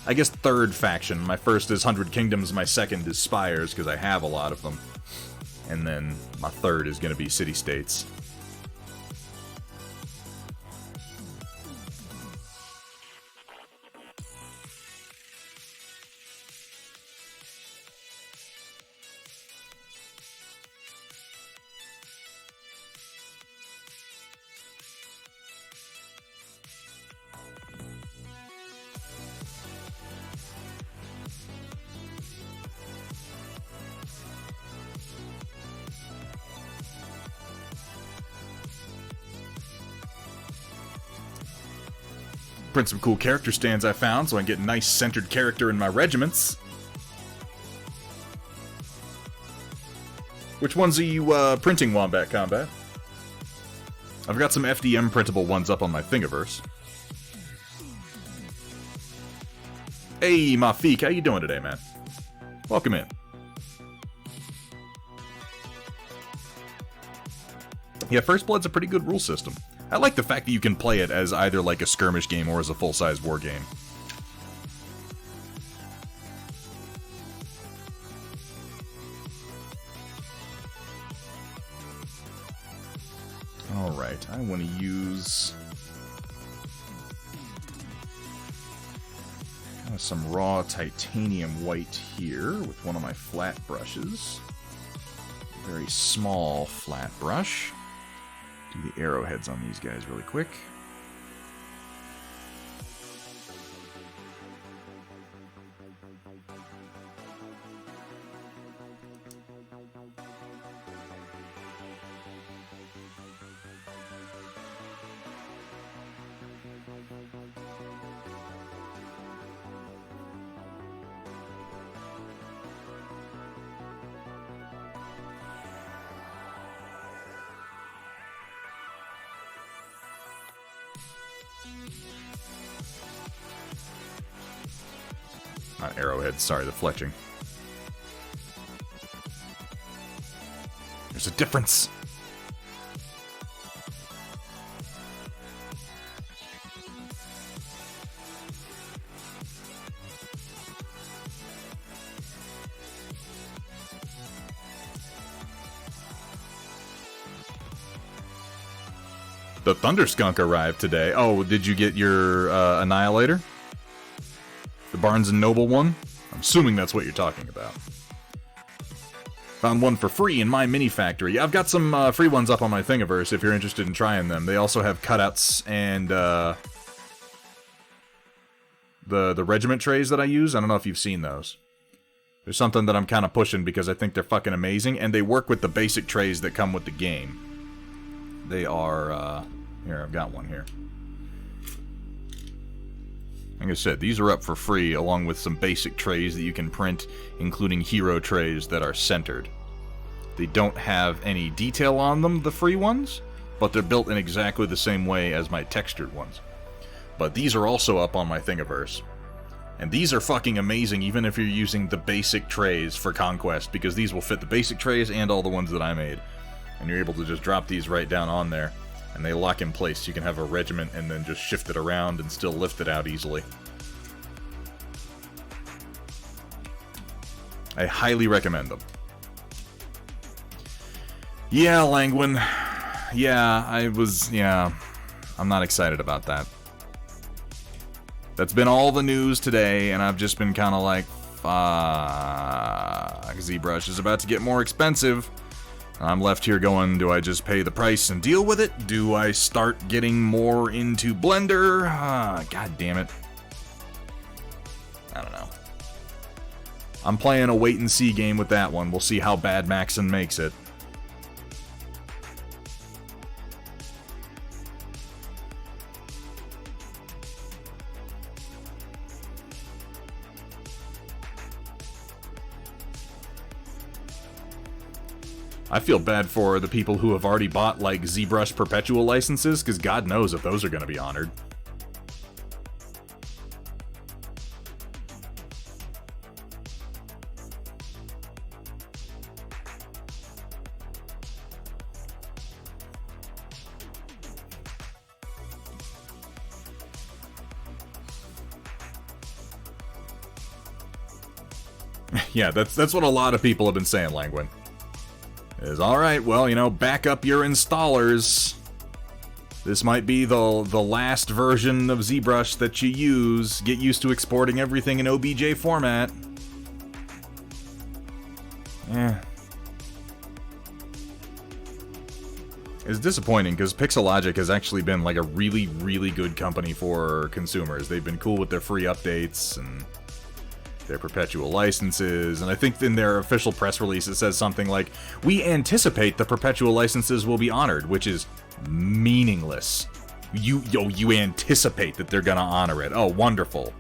A: I guess, third faction. My first is 100 Kingdoms, my second is Spires, because I have a lot of them. And then my third is going to be City-States. Print some cool character stands I found so I can get nice centered character in my regiments. Which ones are you printing, Wombat Combat? I've got some FDM printable ones up on my Thingiverse. Hey, Mafik, how you doing today, man? Welcome in. Yeah, First Blood's a pretty good rule system. I like the fact that you can play it as either like a skirmish game or as a full-size war game. Alright, I want to use some raw titanium white here with one of my flat brushes. Very small flat brush. Do the arrowheads on these guys really quick. Not arrowheads, sorry, the fletching. There's a difference. The Thunderskunk arrived today. Oh, did you get your Annihilator? The Barnes & Noble one? I'm assuming that's what you're talking about. Found one for free in my mini factory. I've got some free ones up on my Thingiverse if you're interested in trying them. They also have cutouts and the regiment trays that I use. I don't know if you've seen those. There's something that I'm kind of pushing because I think they're fucking amazing, and they work with the basic trays that come with the game. They are, here, I've got one here. Like I said, these are up for free, along with some basic trays that you can print, including hero trays that are centered. They don't have any detail on them, the free ones, but they're built in exactly the same way as my textured ones. But these are also up on my Thingiverse. And these are fucking amazing, even if you're using the basic trays for Conquest, because these will fit the basic trays and all the ones that I made. And you're able to just drop these right down on there. And they lock in place. You can have a regiment and then just shift it around and still lift it out easily. I highly recommend them. Yeah, Langwin. Yeah, I'm not excited about that. That's been all the news today, and I've just been kind of like, fuck, ZBrush is about to get more expensive. I'm left here going, do I just pay the price and deal with it? Do I start getting more into Blender? God damn it. I don't know. I'm playing a wait-and-see game with that one. We'll see how bad Maxon makes it. I feel bad for the people who have already bought, like, ZBrush perpetual licenses, because God knows if those are going to be honored. Yeah, that's what a lot of people have been saying, Langwin. Is alright, well, you know, back up your installers. This might be the last version of ZBrush that you use. Get used to exporting everything in OBJ format. Yeah. It's disappointing, because Pixelogic has actually been, like, a really, really good company for consumers. They've been cool with their free updates, and their perpetual licenses, and I think in their official press release it says something like, we anticipate the perpetual licenses will be honored, which is meaningless. You anticipate that they're gonna honor it. Oh, wonderful.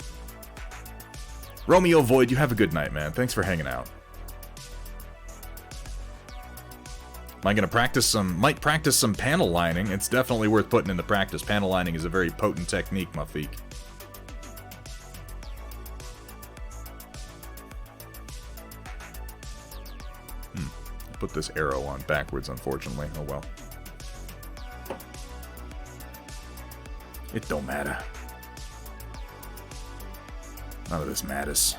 A: Romeo Void, you have a good night, man. Thanks for hanging out. Am I gonna practice some, might practice some panel lining. It's definitely worth putting into practice. Panel lining is a very potent technique, Mafik. Put this arrow on backwards, unfortunately. Oh well. It don't matter. None of this matters.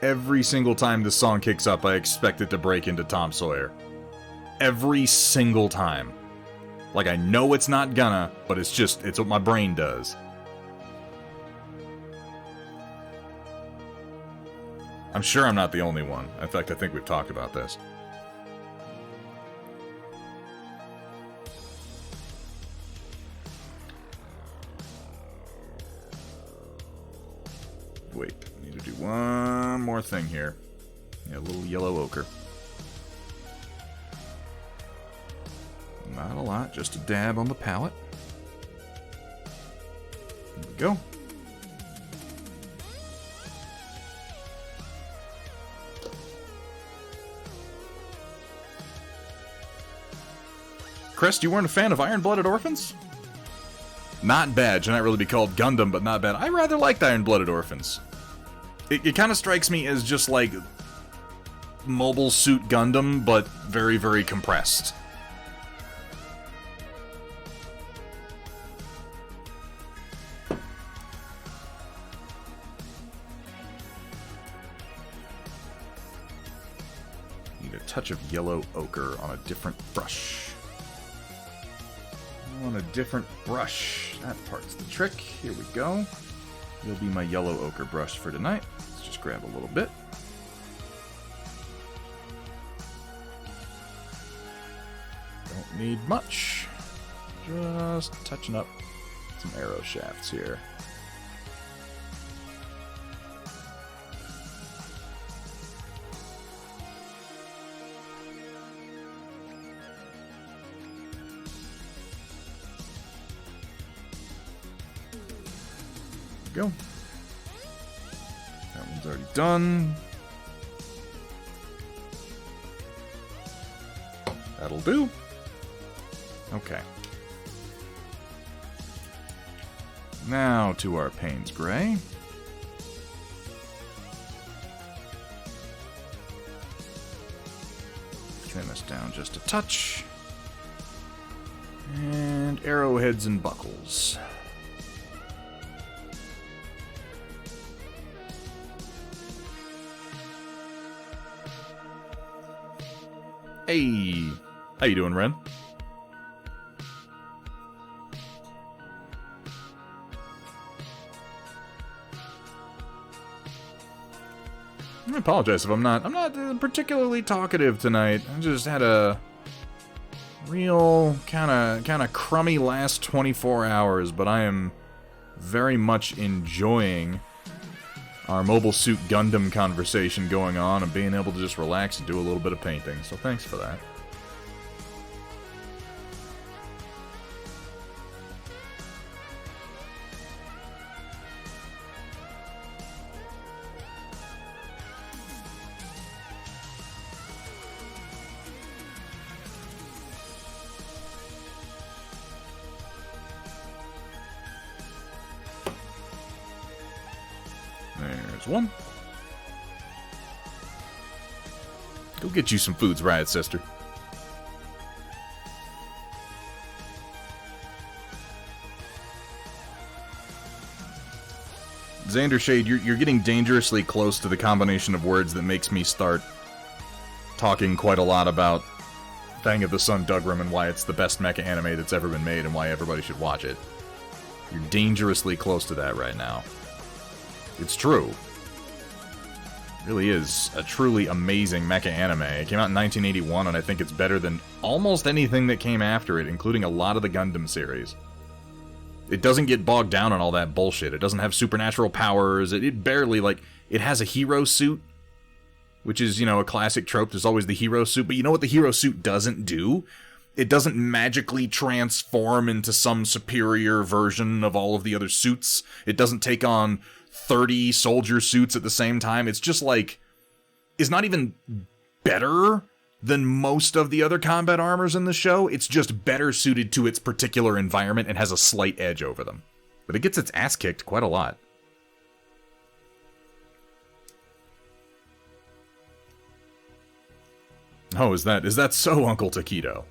A: Every single time this song kicks up, I expect it to break into Tom Sawyer. Every single time. Like, I know it's not gonna, but it's what my brain does. I'm sure I'm not the only one. In fact, I think we've talked about this. Wait, I need to do one more thing here. Yeah, a little yellow ochre. Not a lot, just a dab on the palette. There we go. Chris, you weren't a fan of Iron-Blooded Orphans? Not bad. Should not really be called Gundam, but not bad. I rather liked Iron-Blooded Orphans. It kind of strikes me as just like Mobile Suit Gundam, but very, very compressed. Need a touch of yellow ochre on a different brush. On a different brush. That part's the trick. Here we go. You'll be my yellow ochre brush for tonight. Let's just grab a little bit. Don't need much. Just touching up some arrow shafts here. Go. That one's already done. That'll do. Okay. Now to our Payne's Gray. Trim this down just a touch. And arrowheads and buckles. Hey, how you doing, Ren? I apologize if I'm not particularly talkative tonight. I just had a real kind of crummy last 24 hours, but I am very much enjoying our Mobile Suit Gundam conversation going on and being able to just relax and do a little bit of painting. So thanks for that. There's one. Go get you some foods, Riot Sister. Xander Shade, you're getting dangerously close to the combination of words that makes me start talking quite a lot about Fang of the Sun Dougram and why it's the best mecha anime that's ever been made and why everybody should watch it. You're dangerously close to that right now. It's true. It really is a truly amazing mecha anime. It came out in 1981, and I think it's better than almost anything that came after it, including a lot of the Gundam series. It doesn't get bogged down on all that bullshit. It doesn't have supernatural powers. It barely, like, it has a hero suit, which is, you know, a classic trope. There's always the hero suit, but you know what the hero suit doesn't do? It doesn't magically transform into some superior version of all of the other suits. It doesn't take on 30 soldier suits at the same time. It's just like, it's not even better than most of the other combat armors in the show. It's just better suited to its particular environment and has a slight edge over them. But it gets its ass kicked quite a lot. Oh, is that so, Uncle Taquito?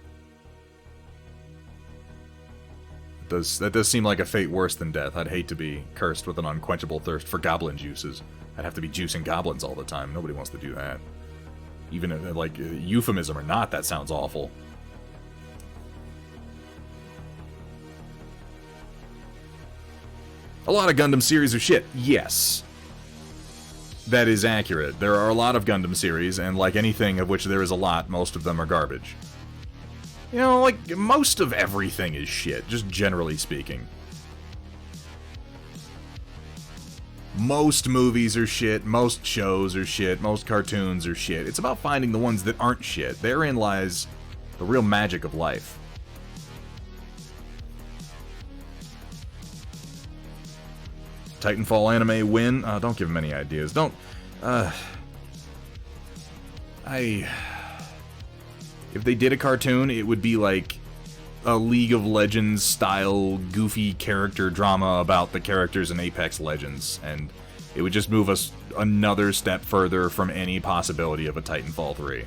A: That does seem like a fate worse than death. I'd hate to be cursed with an unquenchable thirst for goblin juices. I'd have to be juicing goblins all the time. Nobody wants to do that. Even if, like, euphemism or not, that sounds awful. A lot of Gundam series are shit. Yes. That is accurate. There are a lot of Gundam series, and like anything of which there is a lot, most of them are garbage. You know, like, most of everything is shit, just generally speaking. Most movies are shit, most shows are shit, most cartoons are shit. It's about finding the ones that aren't shit. Therein lies the real magic of life. Titanfall anime win? Don't give him any ideas. Don't, if they did a cartoon, it would be like a League of Legends style goofy character drama about the characters in Apex Legends, and it would just move us another step further from any possibility of a Titanfall 3.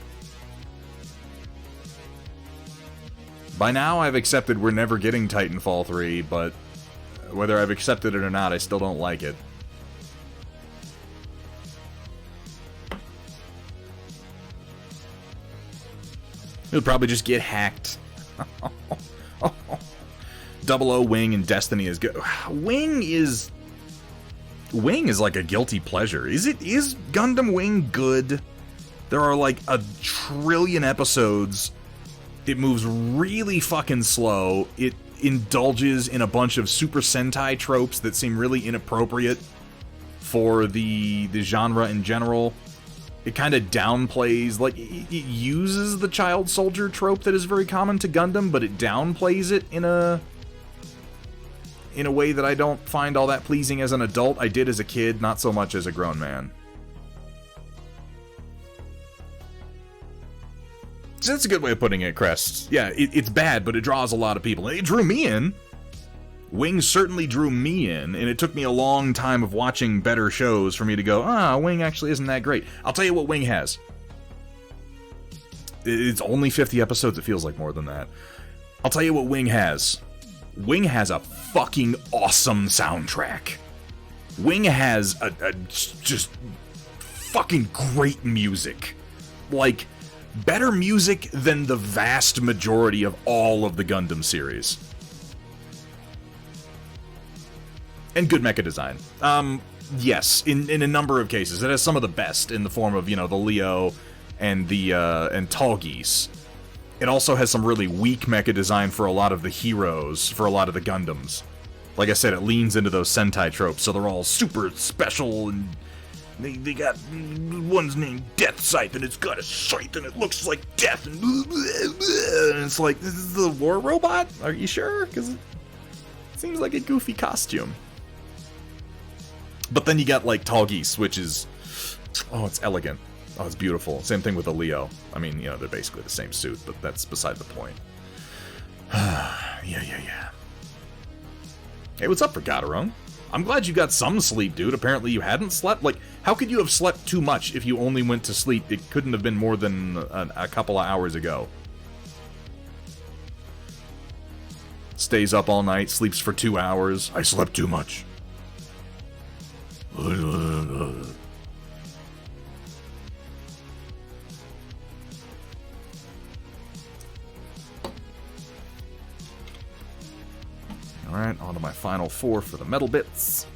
A: By now, I've accepted we're never getting Titanfall 3, but whether I've accepted it or not, I still don't like it. It'll probably just get hacked. Double O, Wing, and Destiny is good. Wing is like a guilty pleasure. Is Gundam Wing good? There are like a trillion episodes. It moves really fucking slow. It indulges in a bunch of Super Sentai tropes that seem really inappropriate for the genre in general. It kind of downplays, like, it uses the child soldier trope that is very common to Gundam, but it downplays it in a way that I don't find all that pleasing as an adult. I did as a kid, not so much as a grown man. So that's a good way of putting it, Crest. Yeah, it's bad, but it draws a lot of people. It drew me in. Wing certainly drew me in, and it took me a long time of watching better shows for me to go, Wing actually isn't that great. I'll tell you what Wing has. It's only 50 episodes, it feels like more than that. I'll tell you what Wing has. Wing has a fucking awesome soundtrack. Wing has a just fucking great music. Like, better music than the vast majority of all of the Gundam series. And good mecha design. Yes, in a number of cases. It has some of the best in the form of, the Leo and and Tallgeese. It also has some really weak mecha design for a lot of the heroes, for a lot of the Gundams. Like I said, it leans into those Sentai tropes, so they're all super special, and they got, one's named Death Scythe, and it's got a scythe, and it looks like death, and it's like, this is the war robot? Are you sure? Because it seems like a goofy costume. But then you got, like, Tallgeese, which is, it's elegant. Oh, it's beautiful. Same thing with the Leo. I mean, they're basically the same suit, but that's beside the point. Yeah. Hey, what's up, Forgotarone? I'm glad you got some sleep, dude. Apparently you hadn't slept. Like, how could you have slept too much if you only went to sleep? It couldn't have been more than a couple of hours ago. Stays up all night, sleeps for 2 hours. I slept too much. Alright, on to my final 4 for the metal bits.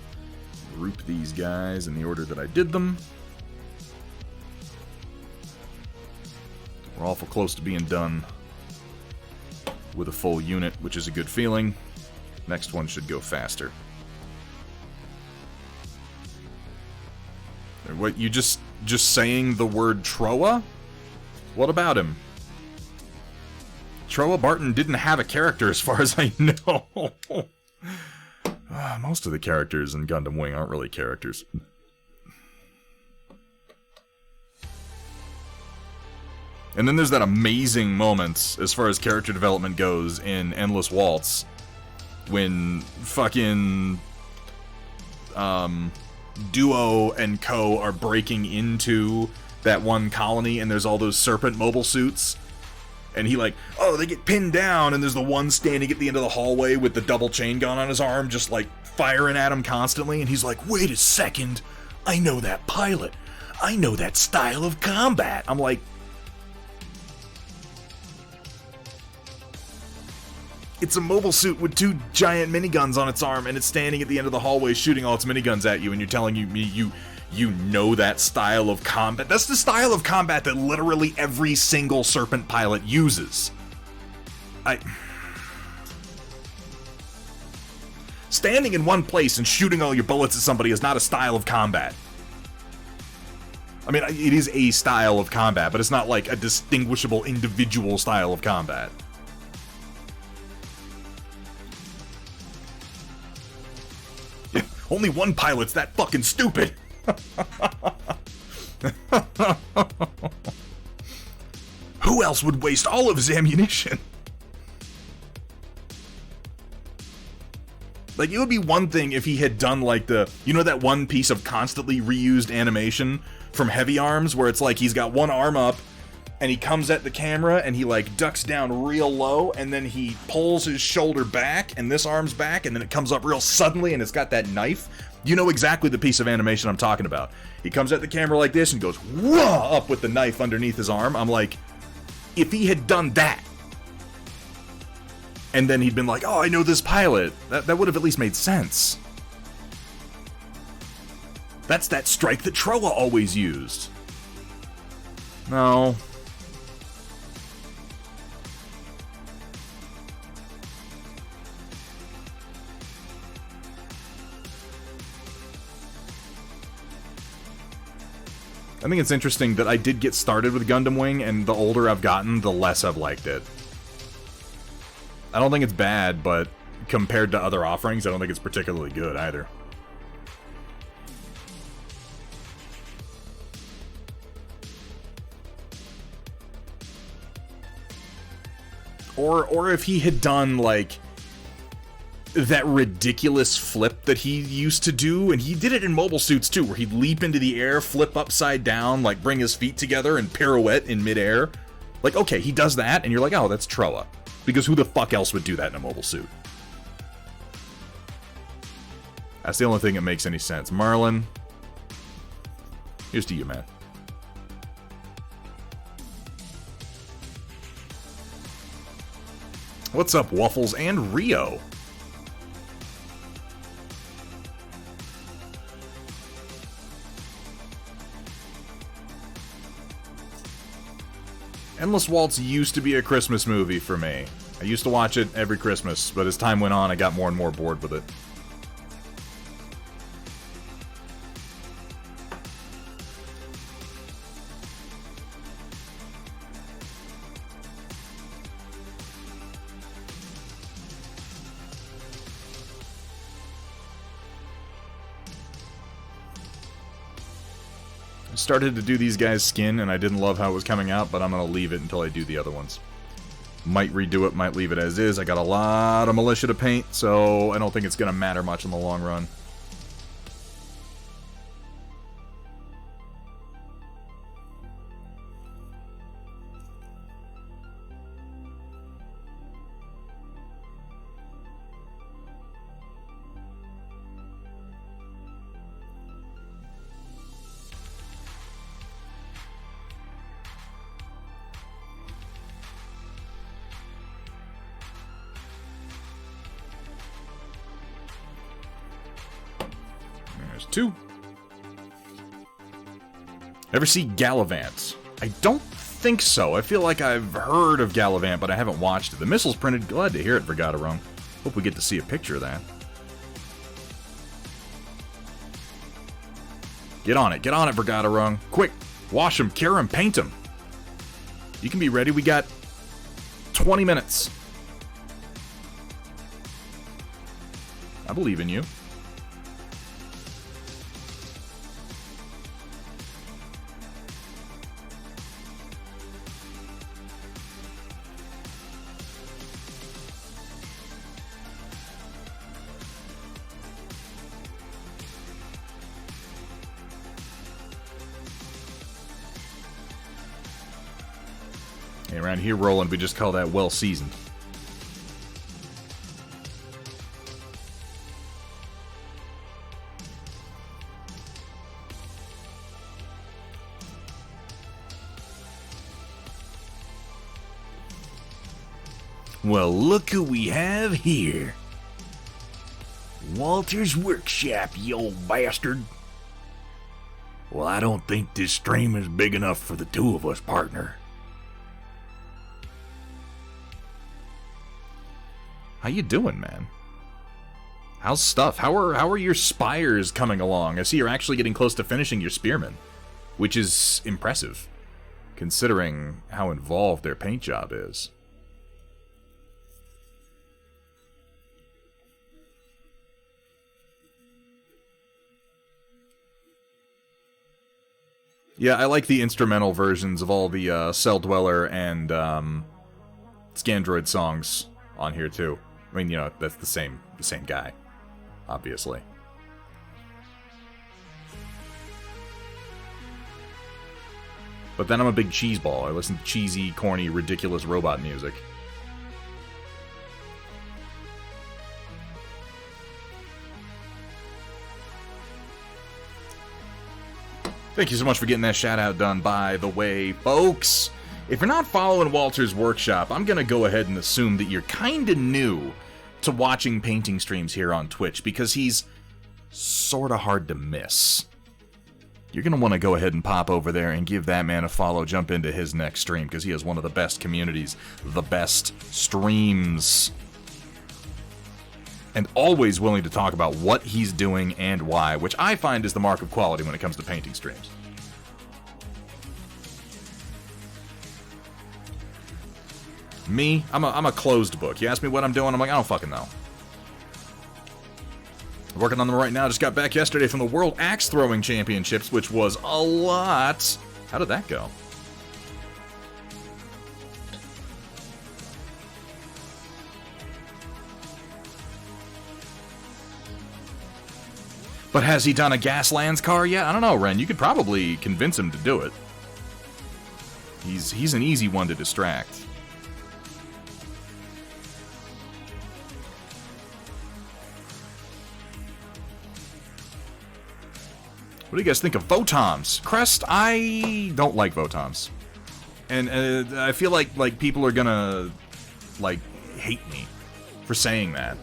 A: Group these guys in the order that I did them. We're awful close to being done with a full unit, which is a good feeling. Next one should go faster. What, you just saying the word Troa? What about him? Troa Barton didn't have a character as far as I know. Most of the characters in Gundam Wing aren't really characters. And then there's that amazing moment, as far as character development goes, in Endless Waltz, when fucking Duo and Co. are breaking into that one colony, and there's all those serpent mobile suits. And he they get pinned down, and there's the one standing at the end of the hallway with the double chain gun on his arm, just firing at him constantly, and he's like, wait a second, I know that pilot. I know that style of combat. I'm like, it's a mobile suit with 2 giant miniguns on its arm, and it's standing at the end of the hallway shooting all its miniguns at you, and you're telling me you know that style of combat. That's the style of combat that literally every single Serpent pilot uses. Standing in one place and shooting all your bullets at somebody is not a style of combat. I mean, it is a style of combat, but it's not like a distinguishable individual style of combat. Only one pilot's that fucking stupid. Who else would waste all of his ammunition? Like, it would be one thing if he had done, like, that one piece of constantly reused animation from Heavy Arms, where it's like he's got one arm up, and he comes at the camera, and he, like, ducks down real low, and then he pulls his shoulder back, and this arm's back, and then it comes up real suddenly, and it's got that knife. You know exactly the piece of animation I'm talking about. He comes at the camera like this, and goes, whoa, up with the knife underneath his arm. I'm like, if he had done that, and then he'd been like, oh, I know this pilot, that would have at least made sense. That's that strike that Troa always used. No. I think it's interesting that I did get started with Gundam Wing, and the older I've gotten, the less I've liked it. I don't think it's bad, but compared to other offerings, I don't think it's particularly good either. Or if he had done, like, that ridiculous flip that he used to do, and he did it in Mobile Suits too, where he'd leap into the air, flip upside down, like bring his feet together and pirouette in midair. Like, okay, he does that, and you're like, oh, that's Troa. Because who the fuck else would do that in a mobile suit? That's the only thing that makes any sense. Marlon, here's to you, man. What's up, Waffles and Rio? Endless Waltz used to be a Christmas movie for me. I used to watch it every Christmas, but as time went on, I got more and more bored with it. Started to do these guys' skin, and I didn't love how it was coming out, but I'm going to leave it until I do the other ones. Might redo it, might leave it as is. I got a lot of Militia to paint, so I don't think it's going to matter much in the long run. Two. Ever see Gallivant? I don't think so. I feel like I've heard of Gallivant, but I haven't watched it. The missile's printed. Glad to hear it, Vergaderung. Hope we get to see a picture of that. Get on it, Vergaderung. Quick, wash him, cure him, paint him. You can be ready. We got 20 minutes. I believe in you. Around here, Roland, we just call that well-seasoned. Well, look who we have here. Walter's Workshop, you old bastard. Well, I don't think this stream is big enough for the two of us, partner. How you doing, man? How's stuff? How are your spires coming along? I see you're actually getting close to finishing your spearmen, which is impressive, considering how involved their paint job is. Yeah, I like the instrumental versions of all the Cell Dweller and Scandroid songs on here too. I mean, you know, that's the same guy. obviously. But then I'm a big cheeseball. I listen to cheesy, corny, ridiculous robot music. Thank you so much for getting that shout-out done, by the way, folks. If you're not following Walter's Workshop, I'm going to go ahead and assume that you're kind of new to watching painting streams here on Twitch, because he's sort of hard to miss. You're going to want to go ahead and pop over there and give that man a follow, jump into his next stream, because he has one of the best communities, the best streams, and always willing to talk about what he's doing and why, which I find is the mark of quality when it comes to painting streams. Me, I'm a closed book. You ask me what I'm doing, I'm like, I don't fucking know. Working on them right now. Just got back yesterday from the World Axe Throwing Championships, which was a lot. How did that go? But has he done a Gaslands car yet? I don't know, Ren. You could probably convince him to do it. He's an easy one to distract. What do you guys think of Votoms? Crest, I don't like Votoms. And I feel like people are gonna, like, hate me for saying that.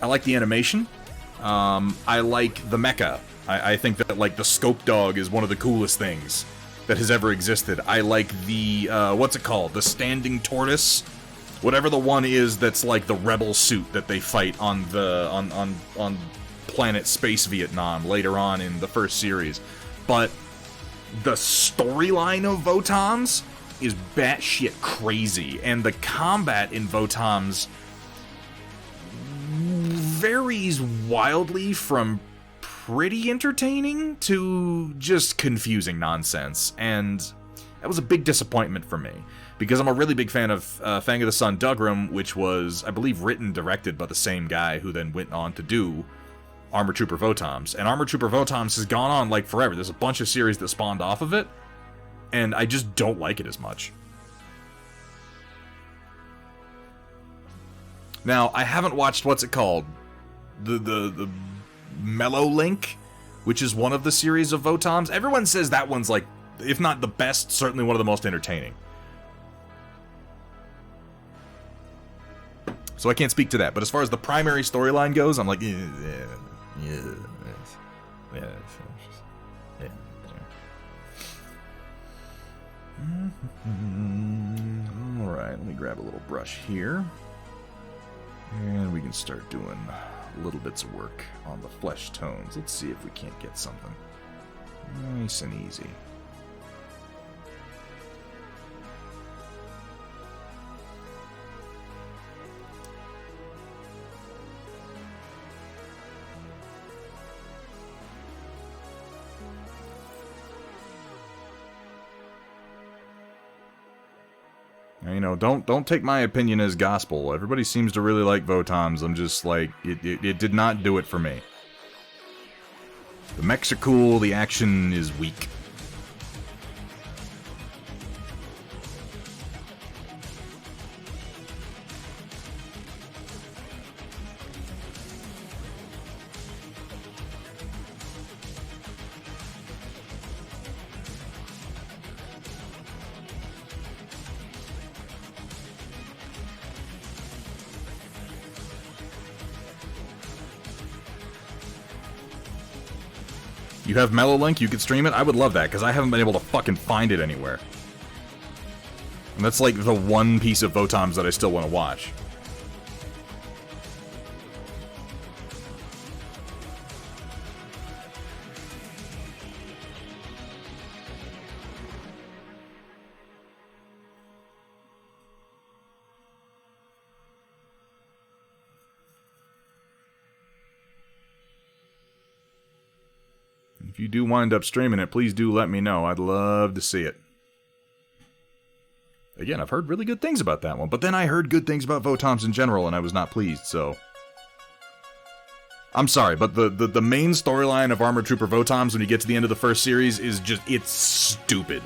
A: I like the animation. I like the mecha. I think that, like, the scope dog is one of the coolest things that has ever existed. I like the, what's it called? The standing tortoise? Whatever the one is that's like the rebel suit that they fight on the, on planet Space Vietnam later on in the first series. But the storyline of Votoms is batshit crazy, and the combat in Votoms varies wildly from pretty entertaining to just confusing nonsense, and that was a big disappointment for me, because I'm a really big fan of Fang of the Sun Dougram, which was, I believe, written, directed by the same guy who then went on to do Armor Trooper Votoms, and Armor Trooper Votoms has gone on, like, forever. There's a bunch of series that spawned off of it, and I just don't like it as much. Now, I haven't watched, what's it called? The Mellow Link, which is one of the series of Votoms. Everyone says that one's, like, if not the best, certainly one of the most entertaining. So I can't speak to that, but as far as the primary storyline goes, I'm like, yeah. Alright, let me grab a little brush here. And we can start doing little bits of work on the flesh tones. Let's see if we can't get something nice and easy. You know, don't take my opinion as gospel. Everybody seems to really like Votoms. I'm just like, it did not do it for me. The mechs are cool, the action is weak. You have Mellow Link, you could stream it? I would love that, because I haven't been able to fucking find it anywhere. And that's like the one piece of Votoms that I still want to watch. If you do wind up streaming it, please do let me know. I'd love to see it. again, I've heard really good things about that one. But then I heard good things about Votoms in general, and I was not pleased, so... I'm sorry, but the main storyline of Armored Trooper Votoms when you get to the end of the first series is just... It's stupid.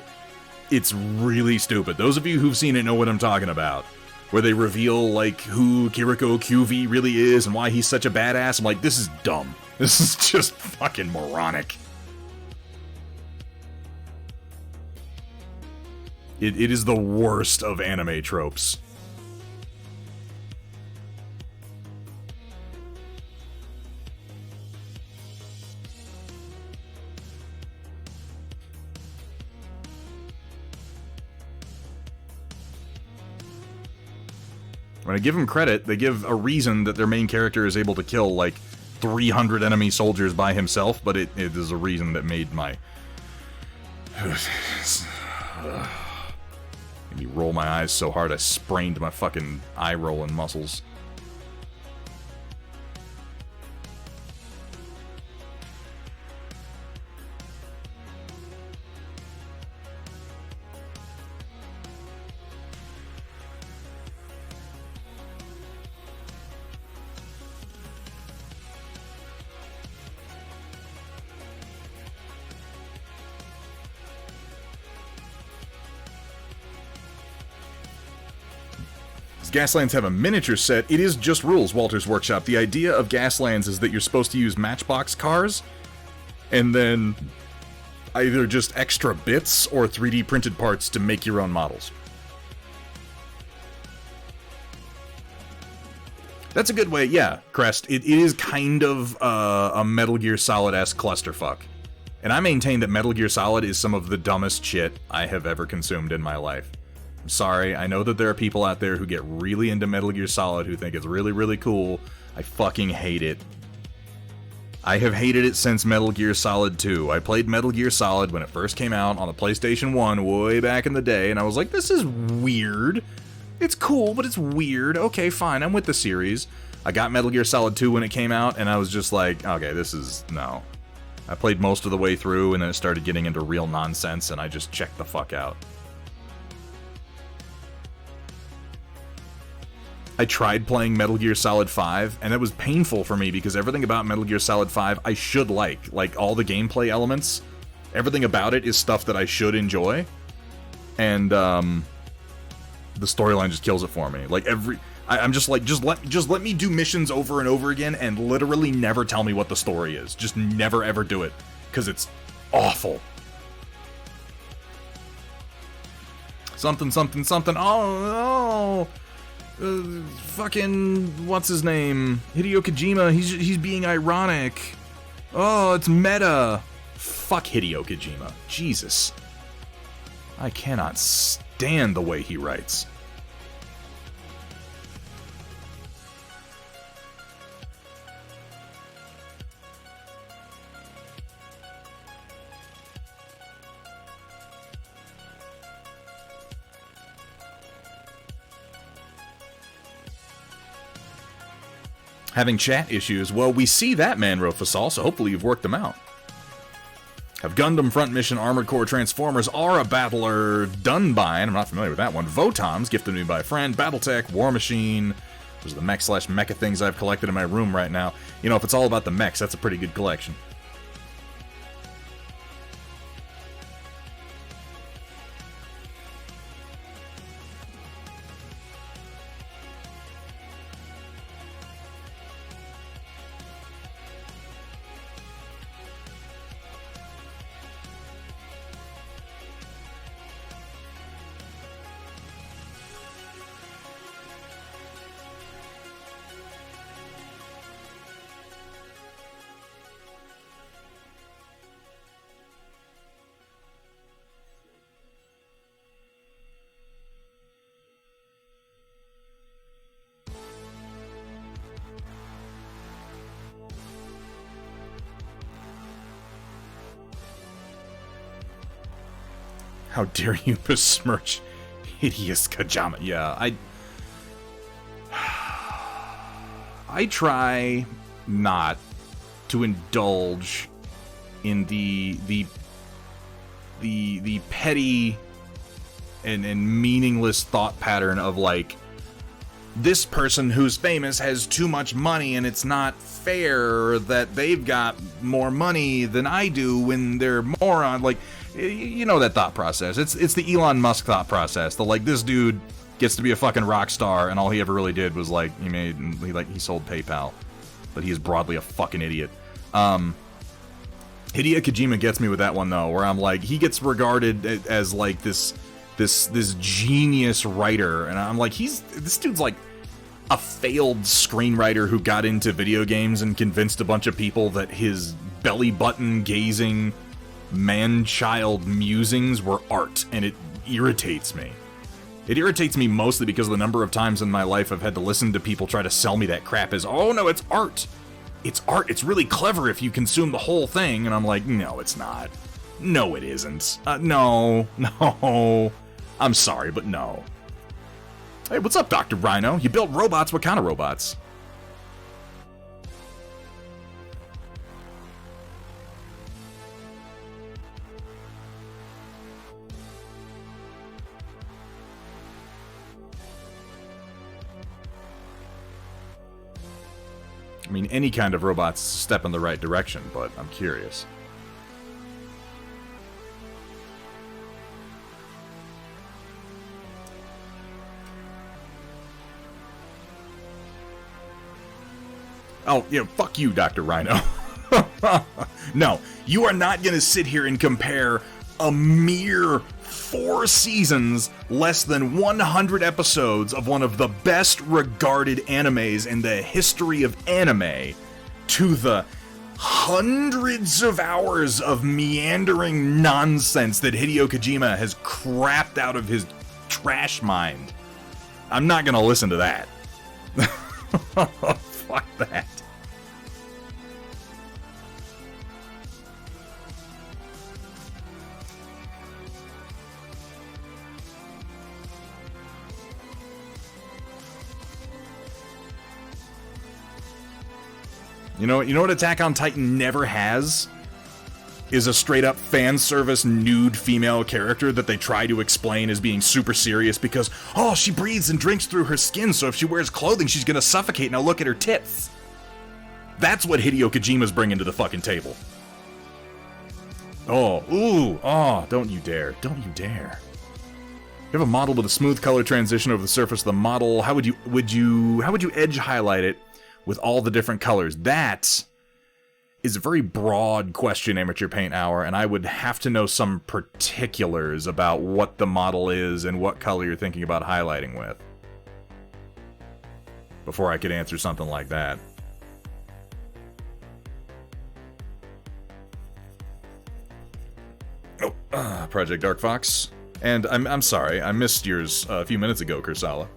A: It's really stupid. Those of you who've seen it know what I'm talking about. Where they reveal, like, who Kiriko QV really is and why he's such a badass. I'm like, this is dumb. This is just fucking moronic. It is the worst of anime tropes. When I give them credit, they give a reason that their main character is able to kill, like, 300 enemy soldiers by himself, but it is a reason that made my... made me roll my eyes so hard I sprained my fucking eye-rolling muscles. Gaslands have a miniature set. It is just rules, Walter's Workshop. The idea of Gaslands is that you're supposed to use Matchbox cars, and then either just extra bits or 3D printed parts to make your own models. That's a good way, yeah, Crest. It is kind of a Metal Gear Solid-esque clusterfuck. And I maintain that Metal Gear Solid is some of the dumbest shit I have ever consumed in my life. I'm sorry, I know that there are people out there who get really into Metal Gear Solid who think it's really, really cool. I fucking hate it. I have hated it since Metal Gear Solid 2. I played Metal Gear Solid when it first came out on the PlayStation 1 way back in the day, and I was like, this is weird. It's cool, but it's weird. Okay, fine, I'm with the series. I got Metal Gear Solid 2 when it came out, and I was just like, okay, this is... no. I played most of the way through, and then it started getting into real nonsense, and I just checked the fuck out. I tried playing Metal Gear Solid 5, and it was painful for me because everything about Metal Gear Solid 5 I should like. Like, all the gameplay elements, everything about it is stuff that I should enjoy. And, the storyline just kills it for me. Like, I'm just like, just let me do missions over and over again and literally never tell me what the story is. Just never ever do it, because it's awful. Something, something, something, oh, fucking, what's his name? Hideo Kojima, he's being ironic. Oh, it's meta. Fuck Hideo Kojima. Jesus. I cannot stand the way he writes. Having chat issues, well, we see that, man, Rofasol, so hopefully you've worked them out. Have Gundam Front Mission Armored Core Transformers are a battler done by, and I'm not familiar with that one, Votoms, gifted to me by a friend, Battletech, War Machine. Those are the mech/mecha things I've collected in my room right now. You know, if it's all about the mechs, that's a pretty good collection. How dare you besmirch hideous Kojima? Yeah, I try not to indulge in the petty and meaningless thought pattern of like, this person who's famous has too much money and it's not fair that they've got more money than I do when they're moron. Like, you know that thought process. It's the Elon Musk thought process. The like, this dude gets to be a fucking rock star and all he ever really did was like, he sold PayPal. But he is broadly a fucking idiot. Hideo Kojima gets me with that one though, where I'm like, he gets regarded as like this genius writer, and I'm like, this dude's like a failed screenwriter who got into video games and convinced a bunch of people that his belly button gazing man-child musings were art, and it irritates me. It irritates me mostly because of the number of times in my life I've had to listen to people try to sell me that crap as, oh no, it's art. It's art. It's really clever if you consume the whole thing. And I'm like, no, it's not. No, it isn't. No. I'm sorry, but no. Hey, what's up, Dr. Rhino? You build robots. What kind of robots? I mean, any kind of robot's a step in the right direction, but I'm curious. Oh, yeah, fuck you, Dr. Rhino. No, you are not going to sit here and compare a mere 4 seasons, less than 100 episodes of one of the best regarded animes in the history of anime to the hundreds of hours of meandering nonsense that Hideo Kojima has crapped out of his trash mind. I'm not going to listen to that. Fuck that. You know what Attack on Titan never has? Is a straight-up fan service nude female character that they try to explain as being super serious because, oh, she breathes and drinks through her skin, so if she wears clothing, she's gonna suffocate. Now look at her tits. That's what Hideo Kojima's bringing to the fucking table. Oh, ooh, oh, don't you dare. Don't you dare. You have a model with a smooth color transition over the surface of the model. How would you edge highlight it with all the different colors? That is a very broad question, Amateur Paint Hour, and I would have to know some particulars about what the model is and what color you're thinking about highlighting with before I could answer something like that. Oh, Project Dark Fox. And I'm sorry, I missed yours a few minutes ago, Kursala.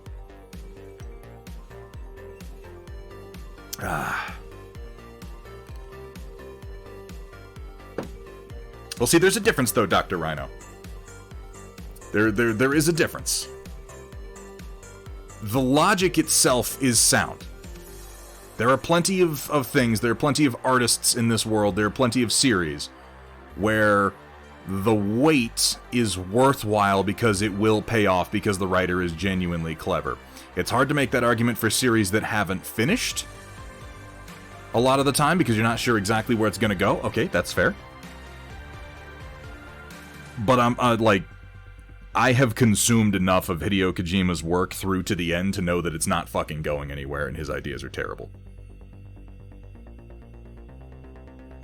A: Well, see, there's a difference, though, Dr. Rhino. There is a difference. The logic itself is sound. There are plenty of things, there are plenty of artists in this world, there are plenty of series where the wait is worthwhile because it will pay off because the writer is genuinely clever. It's hard to make that argument for series that haven't finished a lot of the time because you're not sure exactly where it's going to go. Okay, that's fair. But I have consumed enough of Hideo Kojima's work through to the end to know that it's not fucking going anywhere and his ideas are terrible.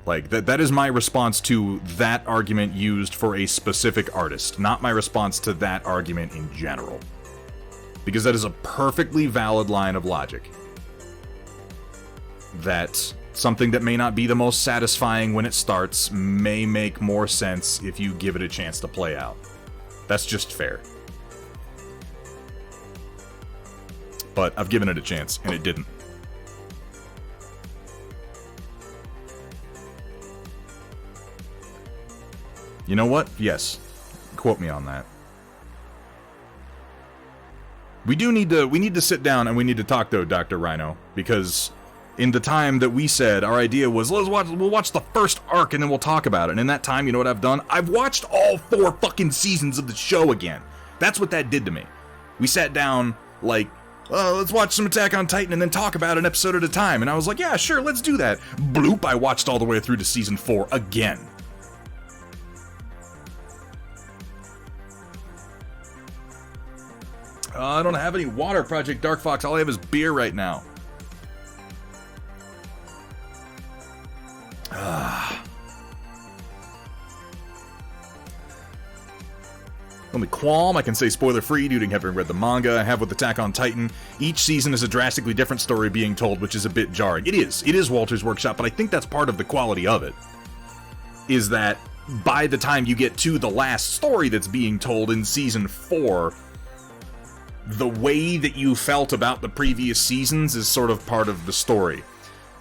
A: Like, that is my response to that argument used for a specific artist, not my response to that argument in general. Because that is a perfectly valid line of logic. That something that may not be the most satisfying when it starts may make more sense if you give it a chance to play out. That's just fair. But I've given it a chance, and it didn't. You know what? Yes. Quote me on that. We need to sit down and we need to talk, though, Dr. Rhino, because in the time that we said our idea was we'll watch the first arc and then we'll talk about it. And in that time, you know what I've done? I've watched all 4 fucking seasons of the show again. That's what that did to me. We sat down, like, let's watch some Attack on Titan and then talk about an episode at a time. And I was like, yeah, sure, let's do that. Bloop, I watched all the way through to season 4 again. I don't have any water, Project Dark Fox. All I have is beer right now. Only qualm, I can say spoiler-free due to having read the manga I have with Attack on Titan. Each season is a drastically different story being told, which is a bit jarring. It is Walter's Workshop, but I think that's part of the quality of it. Is that by the time you get to the last story that's being told in season 4, the way that you felt about the previous seasons is sort of part of the story.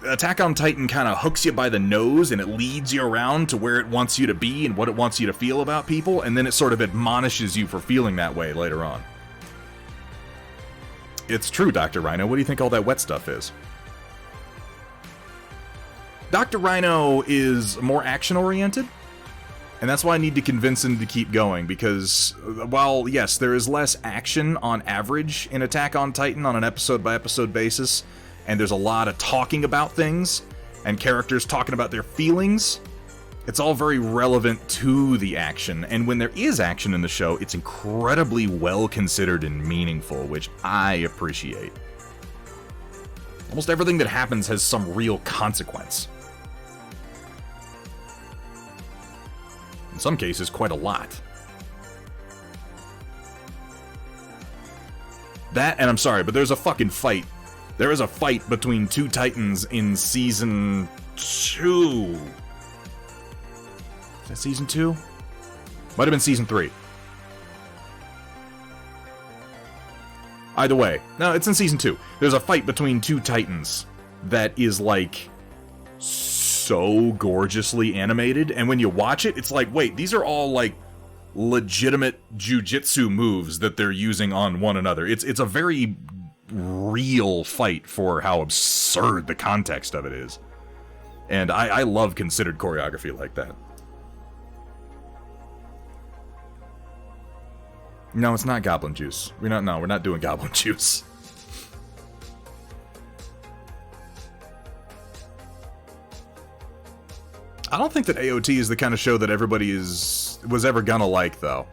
A: Attack on Titan kind of hooks you by the nose and it leads you around to where it wants you to be and what it wants you to feel about people, and then it sort of admonishes you for feeling that way later on. It's true, Dr. Rhino. What do you think all that wet stuff is? Dr. Rhino is more action-oriented, and that's why I need to convince him to keep going, because while, yes, there is less action on average in Attack on Titan on an episode-by-episode basis, and there's a lot of talking about things, and characters talking about their feelings, it's all very relevant to the action, and when there is action in the show, it's incredibly well considered and meaningful, which I appreciate. Almost everything that happens has some real consequence. In some cases, quite a lot. That, and I'm sorry, but there's a fucking fight. There is a fight between two titans in season 2. Is that season 2? Might have been season 3. Either way. No, it's in season 2. There's a fight between two titans that is, like, so gorgeously animated, and when you watch it, it's like, wait, these are all, like, legitimate jujitsu moves that they're using on one another. It's a very real fight for how absurd the context of it is. And I love considered choreography like that. No, it's not goblin juice. We're not doing goblin juice. I don't think that AOT is the kind of show that everybody was ever gonna like, though.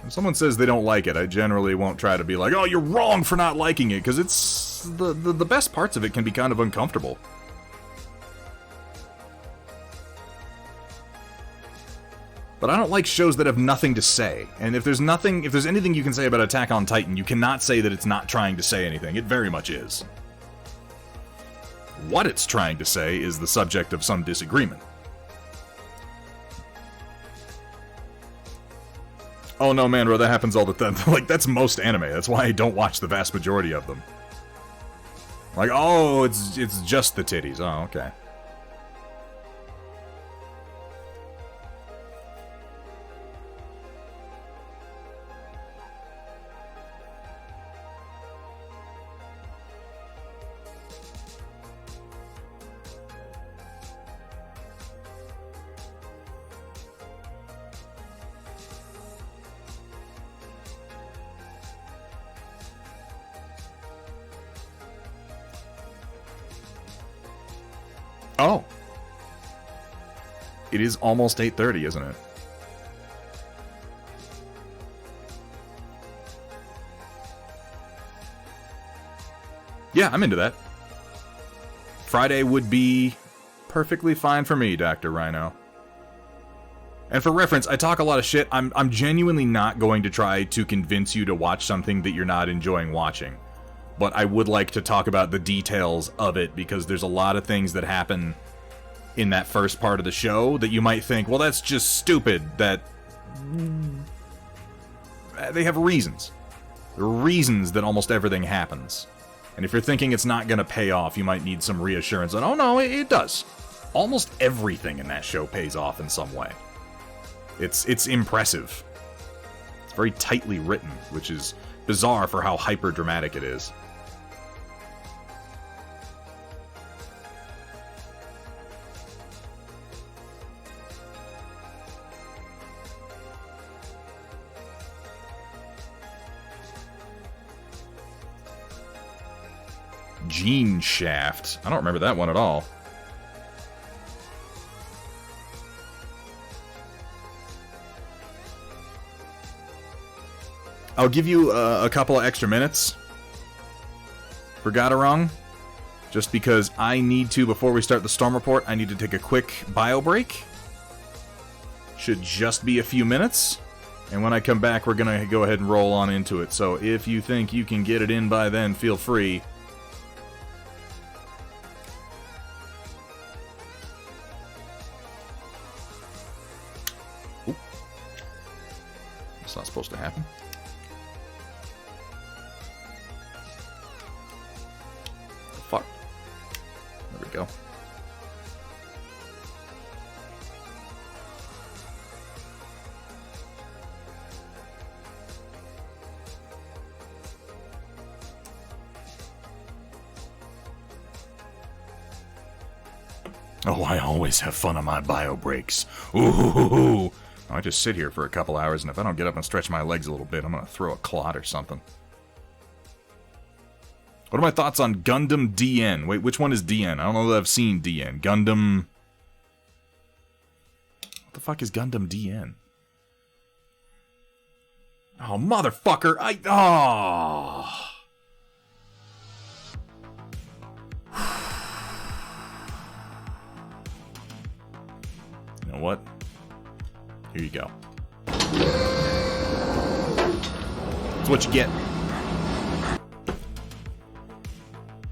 A: If someone says they don't like it, I generally won't try to be like, oh, you're wrong for not liking it, because it's the best parts of it can be kind of uncomfortable. But I don't like shows that have nothing to say. And if there's anything you can say about Attack on Titan, you cannot say that it's not trying to say anything. It very much is. What it's trying to say is the subject of some disagreement. Oh no, man, bro, that happens all the time. Like, that's most anime. That's why I don't watch the vast majority of them. Like, oh, it's just the titties. Oh, okay. Oh. It is almost 8:30, isn't it? Yeah, I'm into that. Friday would be perfectly fine for me, Dr. Rhino. And for reference, I talk a lot of shit. I'm genuinely not going to try to convince you to watch something that you're not enjoying watching. But I would like to talk about the details of it, because there's a lot of things that happen in that first part of the show that you might think, well, that's just stupid, that they have reasons. There are reasons that almost everything happens. And if you're thinking it's not going to pay off, you might need some reassurance on, oh no, it does. Almost everything in that show pays off in some way. It's impressive. It's very tightly written, which is bizarre for how hyper-dramatic it is. Gene Shaft. I don't remember that one at all. I'll give you a couple of extra minutes for Gadarong, just because I need to, before we start the storm report, I need to take a quick bio break. Should just be a few minutes, and when I come back, we're going to go ahead and roll on into it. So if you think you can get it in by then, feel free. Oop. That's not supposed to happen. Fuck. There we go. Oh, I always have fun on my bio breaks. Ooh. I just sit here for a couple hours, and if I don't get up and stretch my legs a little bit, I'm going to throw a clot or something. What are my thoughts on Gundam DN? Wait, which one is DN? I don't know that I've seen DN. Gundam... What the fuck is Gundam DN? Oh, motherfucker! Oh... You know what? Here you go. That's what you get.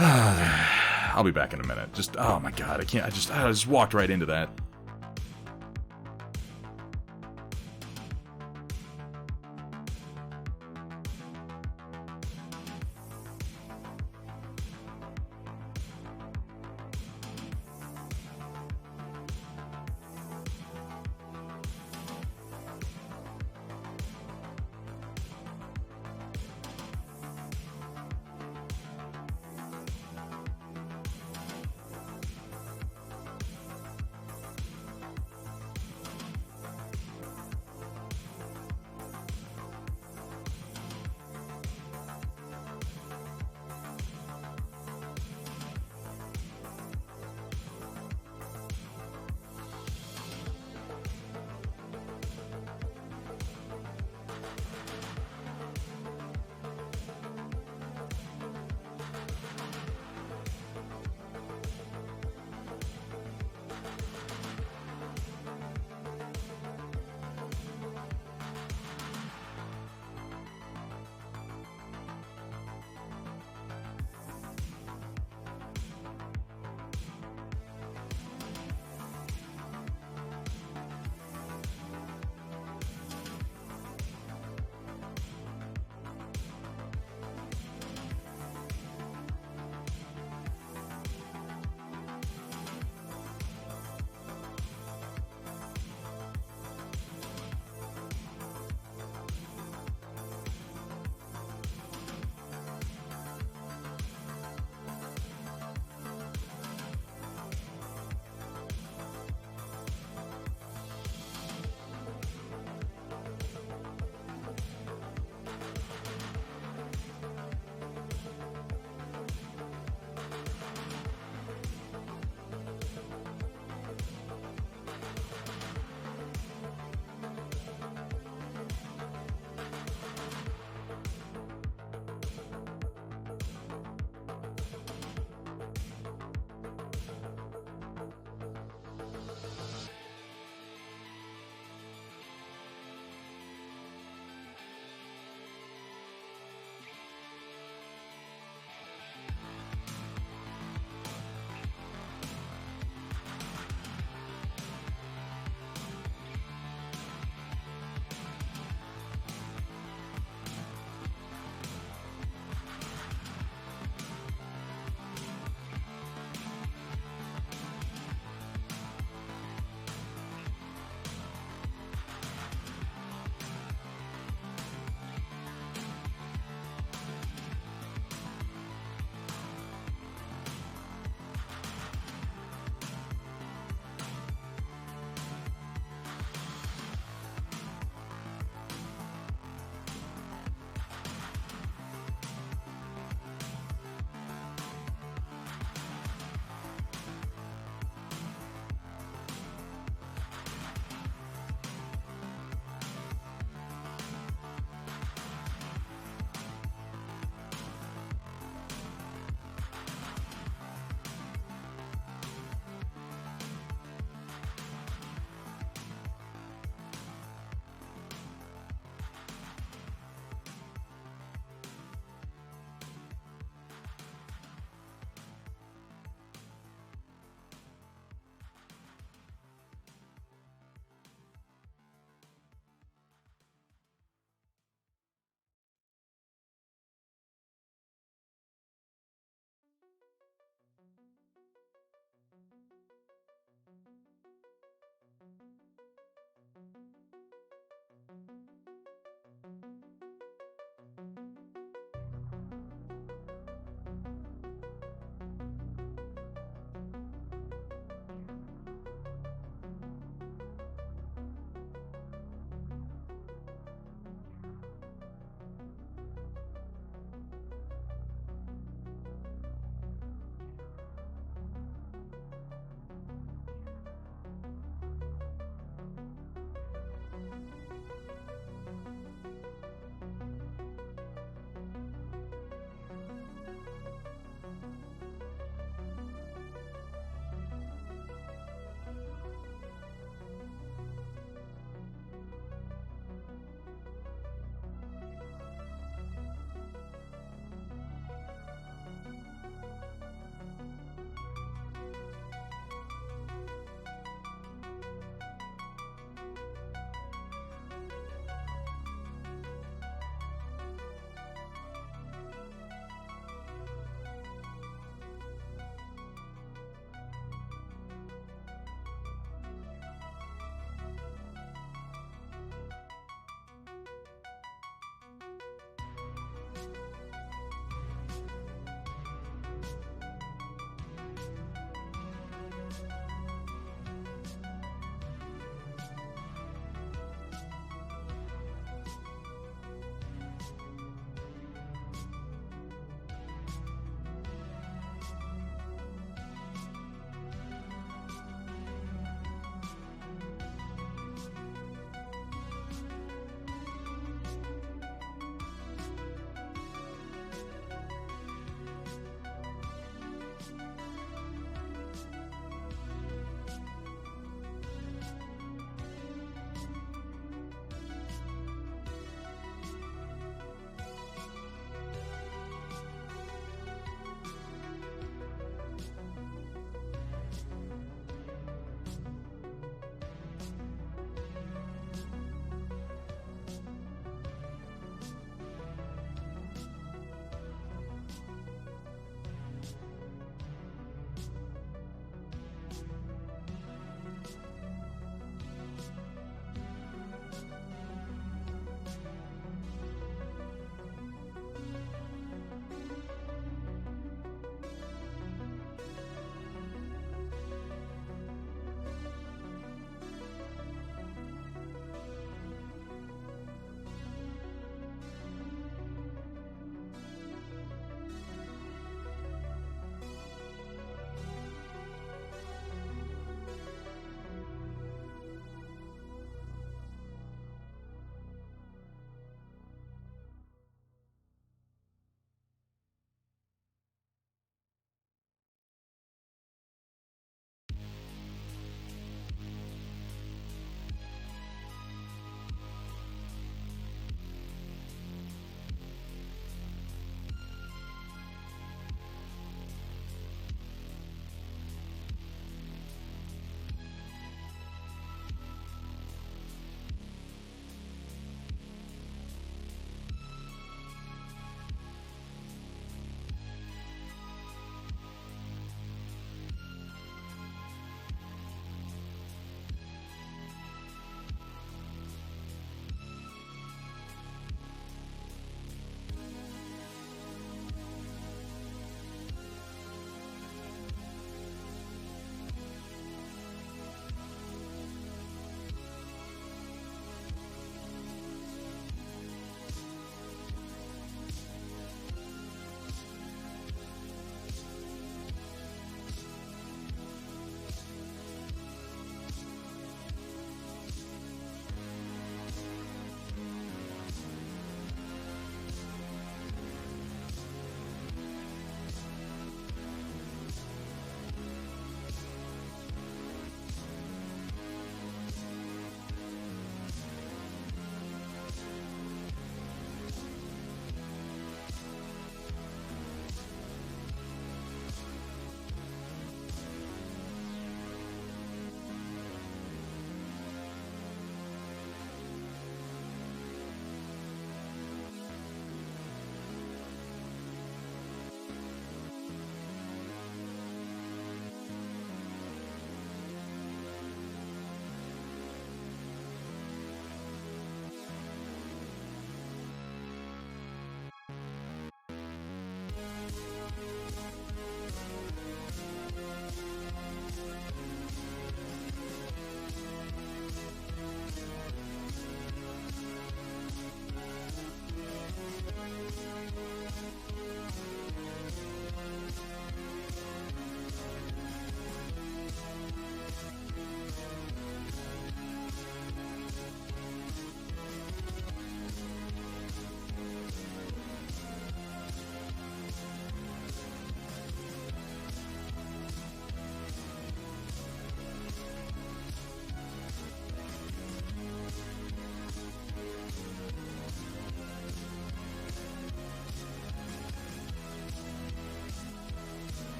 A: I'll be back in a minute. Just, oh my god, I can't, I just walked right into that.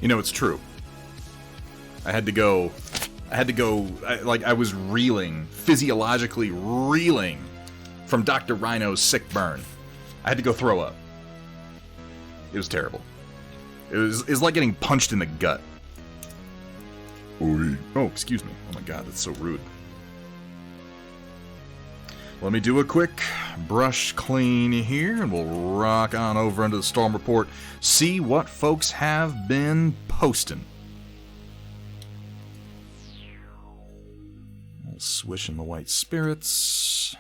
A: You know, it's true. I was reeling, physiologically reeling from Dr. Rhino's sick burn. I had to go throw up. It was terrible. It was like getting punched in the gut. Oh, excuse me. Oh my god, that's so rude. Let me do a quick brush clean here, and we'll rock on over into the Storm Report, see what folks have been posting. Swishing the white spirits.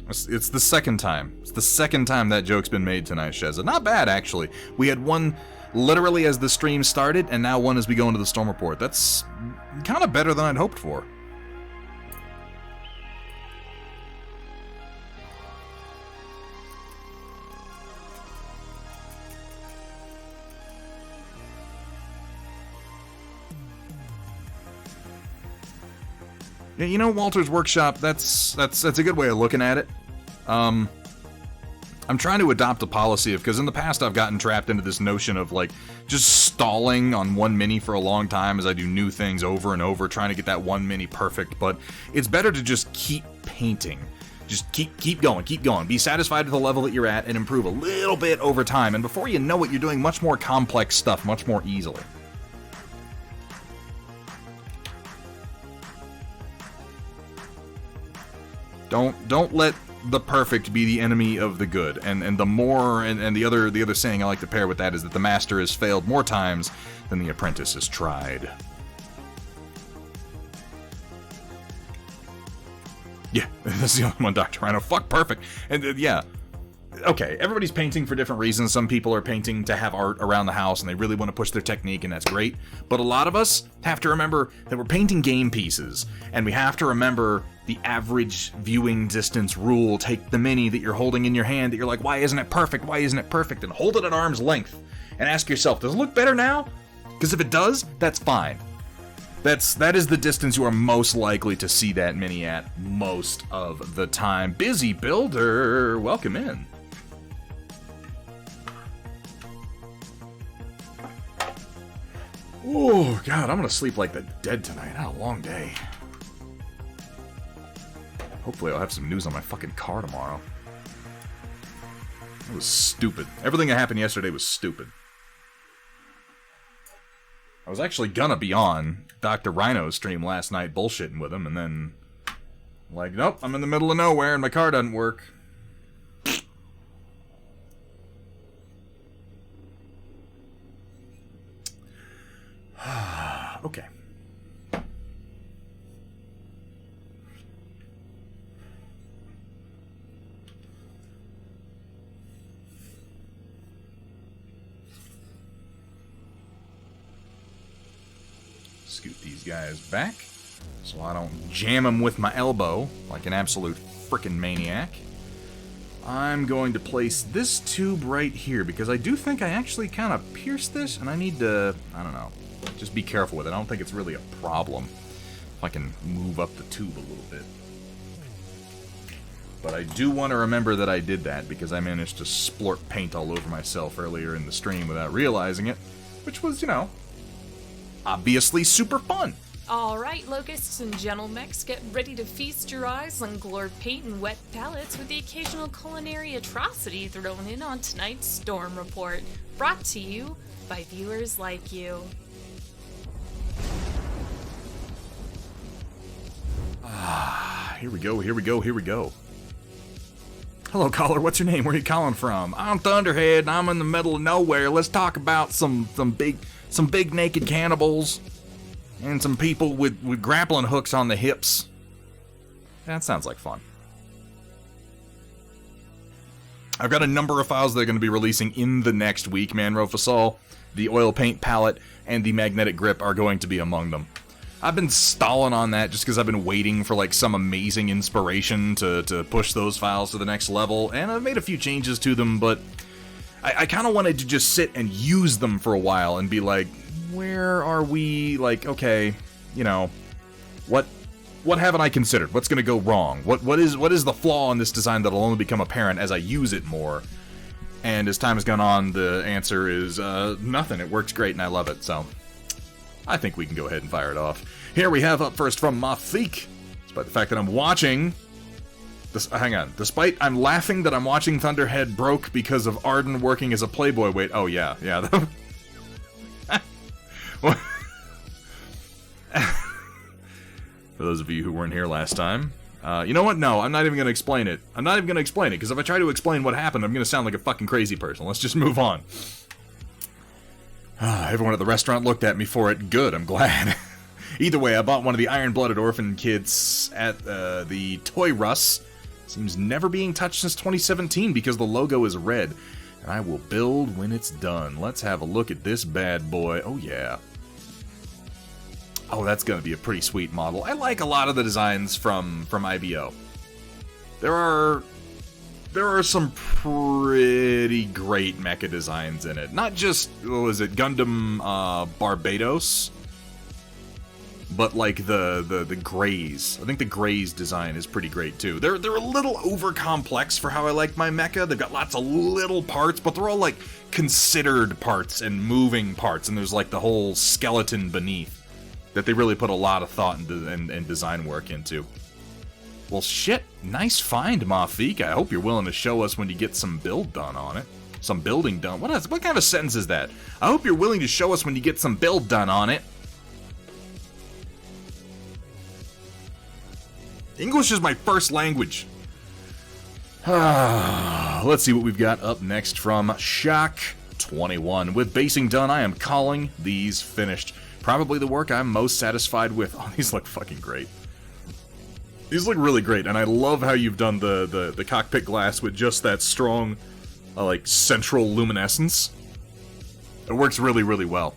A: It's the second time. It's the second time that joke's been made tonight, Sheza. Not bad, actually. We had one literally as the stream started, and now one as we go into the Storm Report. That's kind of better than I'd hoped for. Yeah, you know, Walter's Workshop, that's a good way of looking at it. I'm trying to adopt a policy because in the past I've gotten trapped into this notion of, like, just stalling on one mini for a long time as I do new things over and over, trying to get that one mini perfect, but it's better to just keep painting. Just keep going. Be satisfied with the level that you're at and improve a little bit over time, and before you know it, you're doing much more complex stuff much more easily. Don't let the perfect be the enemy of the good. And the more and the other saying I like to pair with that is that the master has failed more times than the apprentice has tried. Yeah, that's the only one, Dr. Rhino. Fuck perfect. And yeah. Okay, everybody's painting for different reasons. Some people are painting to have art around the house and they really want to push their technique, and that's great. But a lot of us have to remember that we're painting game pieces, and we have to remember the average viewing distance rule. Take the mini that you're holding in your hand that you're like, why isn't it perfect? Why isn't it perfect? And hold it at arm's length and ask yourself, does it look better now? Because if it does, that's fine. That is the distance you are most likely to see that mini at most of the time. Busy Builder, welcome in. Oh, God, I'm gonna sleep like the dead tonight. I had a long day. Hopefully I'll have some news on my fucking car tomorrow. That was stupid. Everything that happened yesterday was stupid. I was actually gonna be on Dr. Rhino's stream last night bullshitting with him, and then, like, nope, I'm in the middle of nowhere and my car doesn't work. Okay. Scoot these guys back so I don't jam them with my elbow like an absolute frickin' maniac. I'm going to place this tube right here because I do think I actually kind of pierced this, and I need to, I don't know, just be careful with it. I don't think it's really a problem if I can move up the tube a little bit. But I do want to remember that I did that because I managed to splort paint all over myself earlier in the stream without realizing it, which was, you know, obviously super fun.
D: Alright, locusts and gentlemechs, get ready to feast your eyes on glowed paint and wet palettes with the occasional culinary atrocity thrown in on tonight's Storm Report, brought to you by viewers like you.
A: Here we go. Hello, caller. What's your name? Where are you calling from? I'm Thunderhead, and I'm in the middle of nowhere. Let's talk about some big naked cannibals and some people with grappling hooks on the hips. That sounds like fun. I've got a number of files that are going to be releasing in the next week. Manro Fasol, the oil paint palette, and the magnetic grip are going to be among them. I've been stalling on that just because I've been waiting for like some amazing inspiration to push those files to the next level, and I've made a few changes to them, but I kind of wanted to just sit and use them for a while and be like, where are we, like, okay, you know, what haven't I considered? What's going to go wrong? What is the flaw in this design that'll only become apparent as I use it more? And as time has gone on, the answer is nothing. It works great, and I love it, so I think we can go ahead and fire it off. Here we have up first from Mafik. Despite the fact that I'm watching... hang on. Despite I'm laughing that I'm watching Thunderhead broke because of Arden working as a Playboy. Wait, oh yeah. For those of you who weren't here last time. You know what? No, I'm not even going to explain it. Because if I try to explain what happened, I'm going to sound like a fucking crazy person. Let's just move on. Everyone at the restaurant looked at me for it. Good, I'm glad. Either way, I bought one of the Iron-Blooded Orphan kits at the Toy Russ. Seems never being touched since 2017 because the logo is red. And I will build when it's done. Let's have a look at this bad boy. Oh, yeah. Oh, that's going to be a pretty sweet model. I like a lot of the designs from IBO. There are some pretty great mecha designs in it. Not just, what was it, Gundam Barbados, but like the Greys. I think the Greys design is pretty great too. They're a little over complex for how I like my mecha. They've got lots of little parts, but they're all like considered parts and moving parts, and there's like the whole skeleton beneath that they really put a lot of thought and design work into. Well, shit. Nice find, Mafik. I hope you're willing to show us when you get some build done on it. Some building done. What kind of a sentence is that? I hope you're willing to show us when you get some build done on it. English is my first language. Let's see what we've got up next from Shock21. With basing done, I am calling these finished. Probably the work I'm most satisfied with. Oh, these look fucking great. These look really great, and I love how you've done the cockpit glass with just that strong, like, central luminescence. It works really, really well.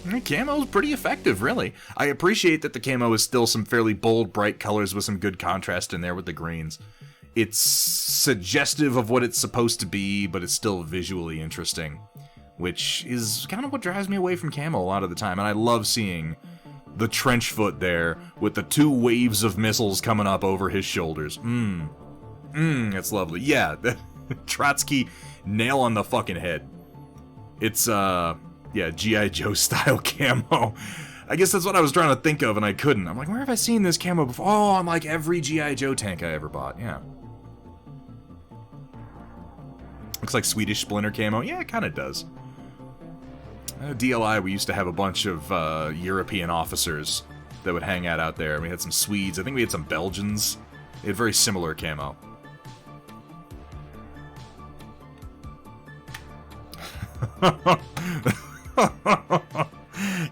A: And the camo's pretty effective, really. I appreciate that the camo is still some fairly bold, bright colors with some good contrast in there with the greens. It's suggestive of what it's supposed to be, but it's still visually interesting. Which is kind of what drives me away from camo a lot of the time. And I love seeing the trench foot there with the two waves of missiles coming up over his shoulders. It's lovely. Yeah, Trotsky, nail on the fucking head. It's, yeah, G.I. Joe style camo. I guess that's what I was trying to think of and I couldn't. I'm like, where have I seen this camo before? Oh, on like every G.I. Joe tank I ever bought, yeah. Looks like Swedish Splinter camo. Yeah, it kind of does. DLI, we used to have a bunch of European officers that would hang out there. We had some Swedes. I think we had some Belgians. They had very similar camo.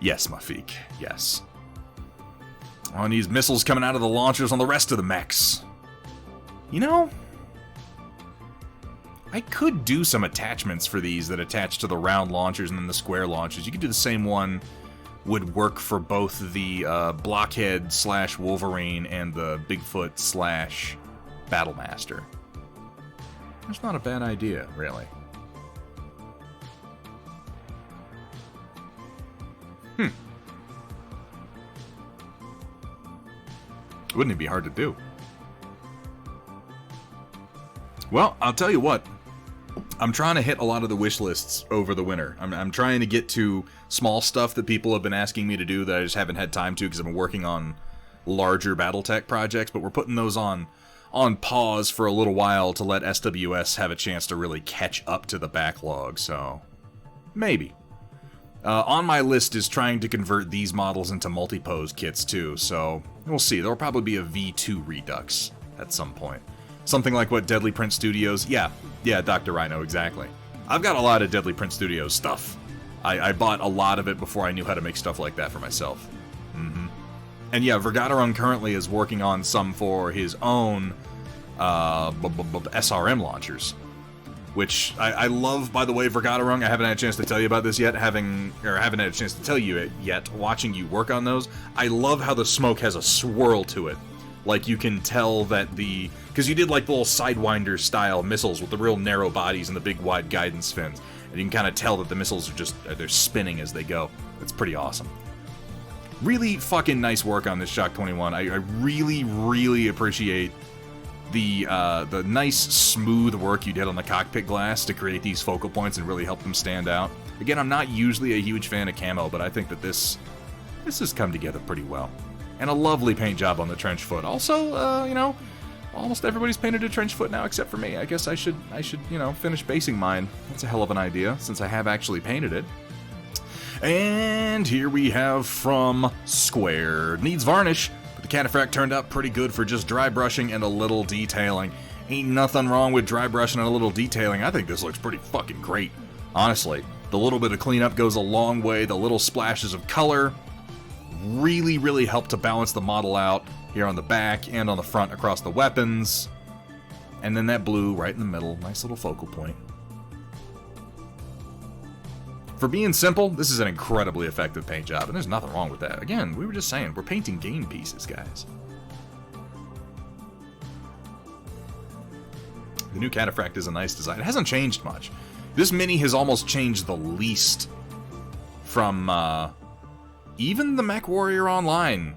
A: Yes, Mafik. Yes. On these missiles coming out of the launchers on the rest of the mechs. You know, I could do some attachments for these that attach to the round launchers and then the square launchers. You could do the same one, would work for both the Blockhead / Wolverine and the Bigfoot / Battlemaster. That's not a bad idea, really. Wouldn't it be hard to do? Well, I'll tell you what. I'm trying to hit a lot of the wish lists over the winter. I'm trying to get to small stuff that people have been asking me to do that I just haven't had time to because I've been working on larger Battletech projects, but we're putting those on pause for a little while to let SWS have a chance to really catch up to the backlog, so maybe. On my list is trying to convert these models into multi-pose kits too, so we'll see. There'll probably be a V2 Redux at some point. Something like what Deadly Print Studios... Yeah, Dr. Rhino, exactly. I've got a lot of Deadly Print Studios stuff. I bought a lot of it before I knew how to make stuff like that for myself. And yeah, Vergaderung currently is working on some for his own SRM launchers. Which I love, by the way, Vergaderung. I haven't had a chance to tell you about this yet, haven't had a chance to tell you it yet, watching you work on those. I love how the smoke has a swirl to it. Like, you can tell that because you did, like, the little Sidewinder-style missiles with the real narrow bodies and the big, wide guidance fins. And you can kind of tell that the missiles are they're spinning as they go. It's pretty awesome. Really fucking nice work on this Shock 21. I really, really appreciate the nice smooth work you did on the cockpit glass to create these focal points and really help them stand out. Again, I'm not usually a huge fan of camo, but I think that this has come together pretty well. And a lovely paint job on the trench foot. Also, you know, almost everybody's painted a trench foot now except for me. I guess I should, you know, finish basing mine. That's a hell of an idea, since I have actually painted it. And here we have from Square. Needs varnish, but the cataphract turned out pretty good for just dry brushing and a little detailing. Ain't nothing wrong with dry brushing and a little detailing. I think this looks pretty fucking great. Honestly, the little bit of cleanup goes a long way. The little splashes of color really, really help to balance the model out here on the back and on the front across the weapons. And then that blue right in the middle, nice little focal point. For being simple, this is an incredibly effective paint job, and there's nothing wrong with that. Again, we were just saying, we're painting game pieces, guys. The new cataphract is a nice design. It hasn't changed much. This mini has almost changed the least from even the MechWarrior Online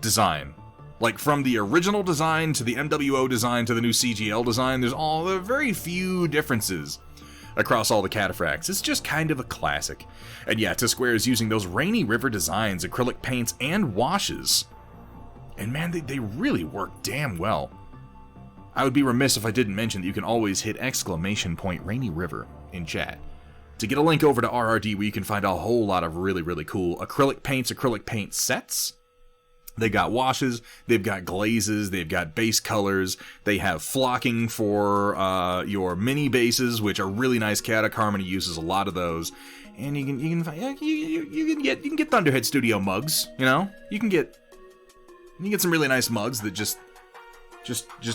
A: design. Like, from the original design to the MWO design to the new CGL design, there are very few differences across all the cataphracts. It's just kind of a classic. And yeah, Square is using those Rainy River designs, acrylic paints, and washes. And man, they really work damn well. I would be remiss if I didn't mention that you can always hit !Rainy River in chat to get a link over to RRD, where you can find a whole lot of really, really cool acrylic paint sets. They got washes, they've got glazes, they've got base colors, they have flocking for your mini bases, which are really nice. Chaotic Harmony uses a lot of those, and you can get Thunderhead Studio mugs. You know, you can get some really nice mugs that just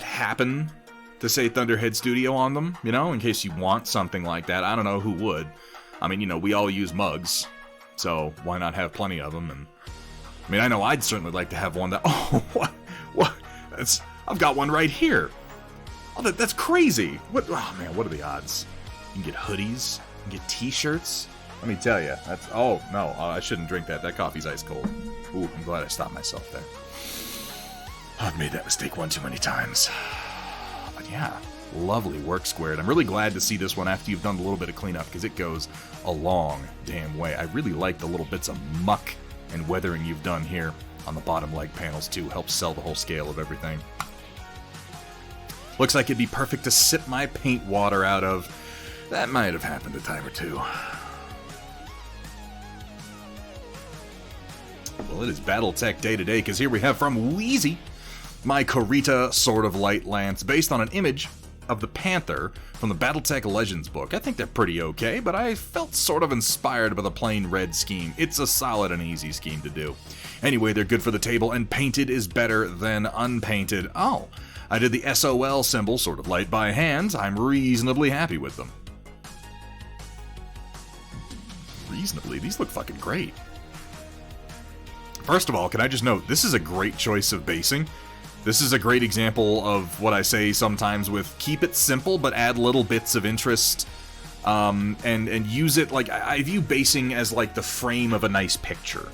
A: happen to say Thunderhead Studio on them. You know, in case you want something like that. I don't know who would. I mean, you know, we all use mugs, so why not have plenty of them? And I mean, I know I'd certainly like to have one that... Oh, what? I've got one right here. Oh, that's crazy. What? Oh, man, what are the odds? You can get hoodies. You can get t-shirts. Let me tell you. Oh, no, I shouldn't drink that. That coffee's ice cold. Ooh, I'm glad I stopped myself there. I've made that mistake one too many times. But yeah, lovely work, Squared. I'm really glad to see this one after you've done a little bit of cleanup, because it goes a long damn way. I really like the little bits of muck and weathering you've done here on the bottom leg panels too. Helps sell the whole scale of everything. Looks like it'd be perfect to sip my paint water out of. That might have happened a time or two. Well, it is Battletech Day today, because here we have from Wheezy my Korita Sword of Light Lance, based on an image of the Panther from the Battletech Legends book. I think they're pretty okay, but I felt sort of inspired by the plain red scheme. It's a solid and easy scheme to do. Anyway, they're good for the table, and painted is better than unpainted. Oh, I did the SOL symbol, Sword of Light, by hand. I'm reasonably happy with them. Reasonably? These look fucking great. First of all, can I just note, this is a great choice of basing. This is a great example of what I say sometimes with keep it simple, but add little bits of interest, and use it like, I view basing as like the frame of a nice picture.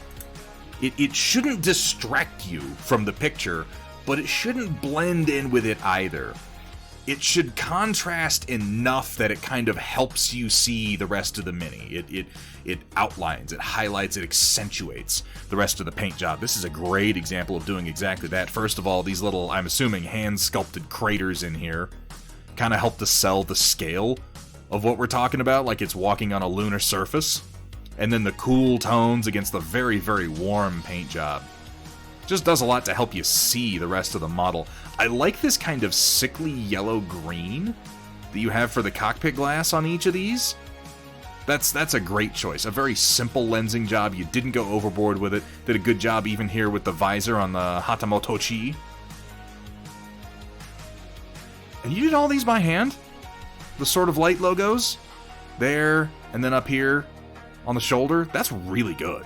A: It shouldn't distract you from the picture, but it shouldn't blend in with it either. It should contrast enough that it kind of helps you see the rest of the mini. It outlines, it highlights, it accentuates the rest of the paint job. This is a great example of doing exactly that. First of all, these little, I'm assuming, hand-sculpted craters in here kind of help to sell the scale of what we're talking about, like it's walking on a lunar surface. And then the cool tones against the very, very warm paint job. Just does a lot to help you see the rest of the model. I like this kind of sickly yellow-green that you have for the cockpit glass on each of these. That's a great choice. A very simple lensing job. You didn't go overboard with it. Did a good job even here with the visor on the Hatamotochi. And you did all these by hand? The Sword of Light logos? There, and then up here on the shoulder? That's really good.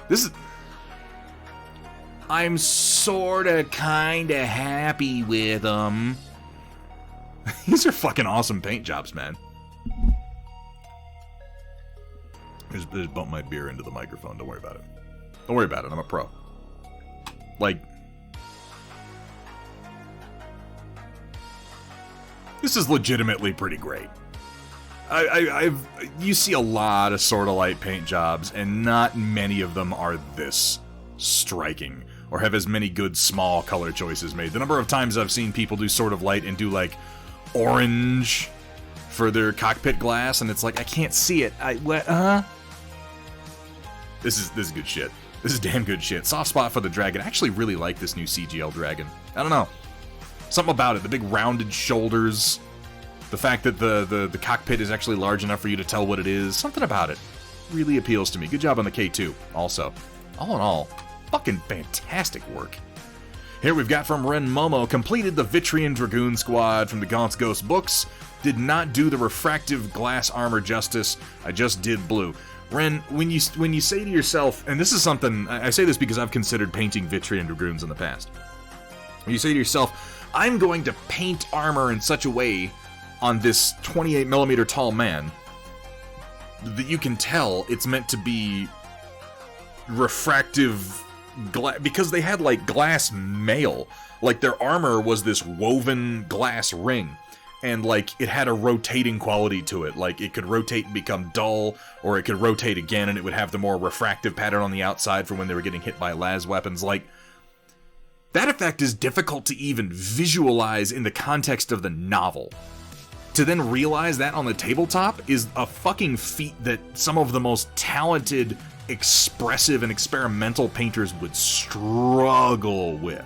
A: This is... I'm sorta kinda happy with them. These are fucking awesome paint jobs, man. Just bump my beer into the microphone. Don't worry about it. Don't worry about it. I'm a pro. Like, This is legitimately pretty great. You see a lot of Sword of Light paint jobs, and not many of them are this striking, or have as many good small color choices made. The number of times I've seen people do Sword of Light and do, like, orange for their cockpit glass, and it's like, I can't see it. This is good shit. This is damn good shit. Soft spot for the dragon. I actually really like this new CGL dragon. I don't know. Something about it. The big rounded shoulders. The fact that the cockpit is actually large enough for you to tell what it is. Something about it really appeals to me. Good job on the K2 also. All in all, fucking fantastic work. Here we've got from Ren Momo. Completed the Vitrian Dragoon Squad from the Gaunt's Ghost books. Did not do the refractive glass armor justice. I just did blue. Ren, when you say to yourself, and this is something, I say this because I've considered painting Vitrian Dragoons in the past. When you say to yourself, I'm going to paint armor in such a way on this 28mm tall man that you can tell it's meant to be refractive glass, because they had like glass mail. Like their armor was this woven glass ring, and like it had a rotating quality to it. Like it could rotate and become dull, or it could rotate again and it would have the more refractive pattern on the outside for when they were getting hit by las weapons. Like, that effect is difficult to even visualize in the context of the novel. To then realize that on the tabletop is a fucking feat that some of the most talented, expressive, and experimental painters would struggle with.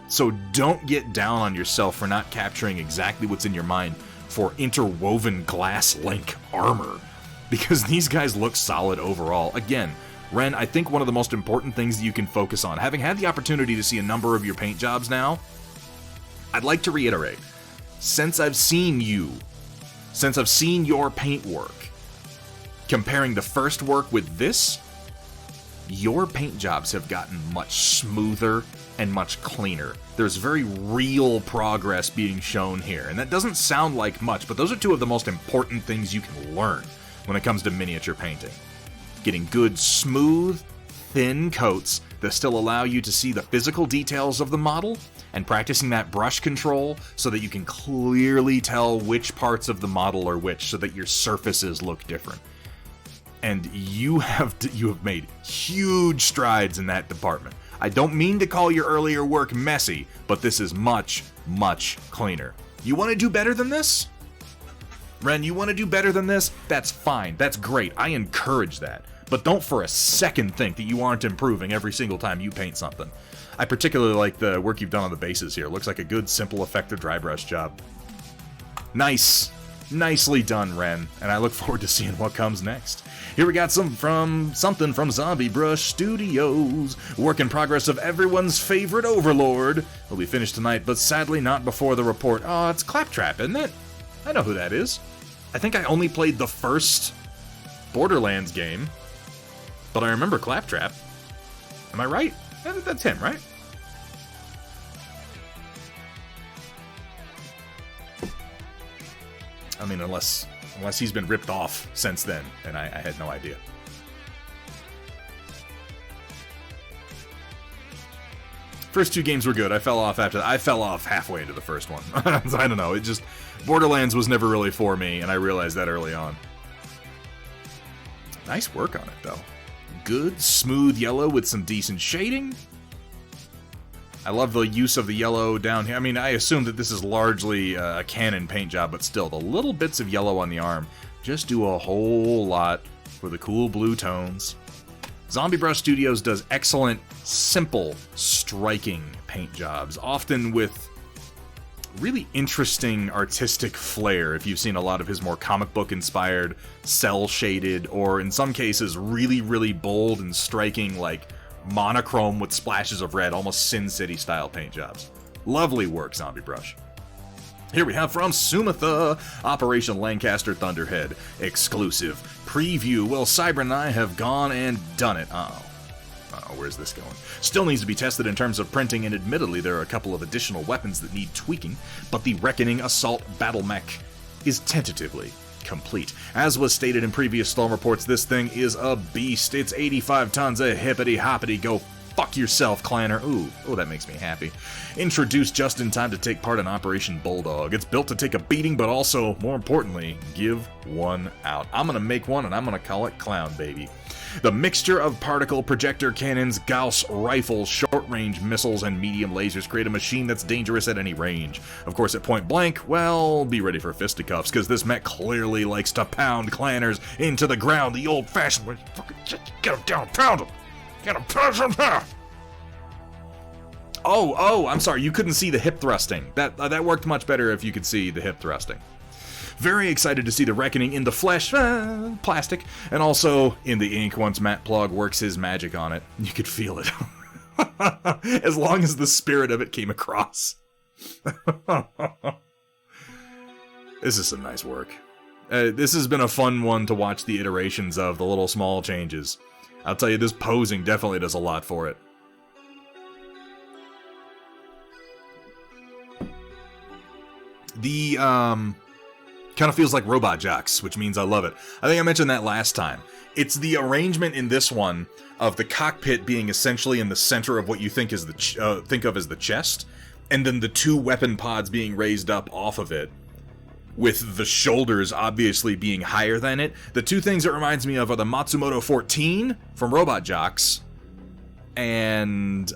A: So don't get down on yourself for not capturing exactly what's in your mind for interwoven glass link armor, because these guys look solid overall. Again, Ren, I think one of the most important things that you can focus on, having had the opportunity to see a number of your paint jobs now, I'd like to reiterate, since I've seen your paint work, comparing the first work with this, your paint jobs have gotten much smoother and much cleaner. There's very real progress being shown here, and that doesn't sound like much, but those are two of the most important things you can learn when it comes to miniature painting. Getting good, smooth, thin coats that still allow you to see the physical details of the model, and practicing that brush control so that you can clearly tell which parts of the model are which, so that your surfaces look different. And you have made huge strides in that department. I don't mean to call your earlier work messy, but this is much, much cleaner. You want to do better than this? Ren, you want to do better than this? That's fine. That's great. I encourage that. But don't for a second think that you aren't improving every single time you paint something. I particularly like the work you've done on the bases here. Looks like a good, simple, effective dry brush job. Nice. Nicely done, Ren. And I look forward to seeing what comes next. Here we got something from Zombie Brush Studios. Work in progress of everyone's favorite overlord. Will be finished tonight, but sadly not before the report. Oh, it's Claptrap, isn't it? I know who that is. I think I only played the first Borderlands game, but I remember Claptrap. Am I right? That's him, right? I mean, unless he's been ripped off since then, and I had no idea. First two games were good. I fell off after that. I fell off halfway into the first one. I don't know. Borderlands was never really for me, and I realized that early on. Nice work on it, though. Good, smooth yellow with some decent shading. I love the use of the yellow down here. I mean, I assume that this is largely a Canon paint job, but still, the little bits of yellow on the arm just do a whole lot for the cool blue tones. Zombie Brush Studios does excellent, simple, striking paint jobs, often with really interesting artistic flair. If you've seen a lot of his more comic book inspired, cell shaded, or in some cases really, really bold and striking, like monochrome with splashes of red, almost Sin City style paint jobs. Lovely work, Zombie Brush. Here we have from Sumatha, Operation Lancaster Thunderhead, exclusive preview. Well, Cyber and I have gone and done it. Where's this going? Still needs to be tested in terms of printing, and admittedly there are a couple of additional weapons that need tweaking, but the Reckoning Assault Battle Mech is tentatively complete. As was stated in previous Storm reports, this thing is a beast. It's 85 tons of hippity-hoppity go fuck yourself, clanner. Ooh, that makes me happy. Introduced just in time to take part in Operation Bulldog. It's built to take a beating, but also, more importantly, give one out. I'm gonna make one, and I'm gonna call it Clown Baby. The mixture of particle projector cannons, Gauss rifles, short-range missiles, and medium lasers create a machine that's dangerous at any range. Of course, at point blank, well, be ready for fisticuffs, because this mech clearly likes to pound clanners into the ground the old-fashioned way. Fucking get him down, pound him! Get him, pound him! Oh, I'm sorry, you couldn't see the hip thrusting. That worked much better if you could see the hip thrusting. Very excited to see the Reckoning in the flesh, plastic, and also in the ink once Matt Plug works his magic on it. You could feel it. As long as the spirit of it came across. This is some nice work. This has been a fun one to watch the iterations of, the little small changes. I'll tell you, this posing definitely does a lot for it. The, kind of feels like Robot Jocks, which means I love it. I think I mentioned that last time. It's the arrangement in this one of the cockpit being essentially in the center of what you think is think of as the chest, and then the two weapon pods being raised up off of it, with the shoulders obviously being higher than it. The two things it reminds me of are the Matsumoto 14 from Robot Jocks, and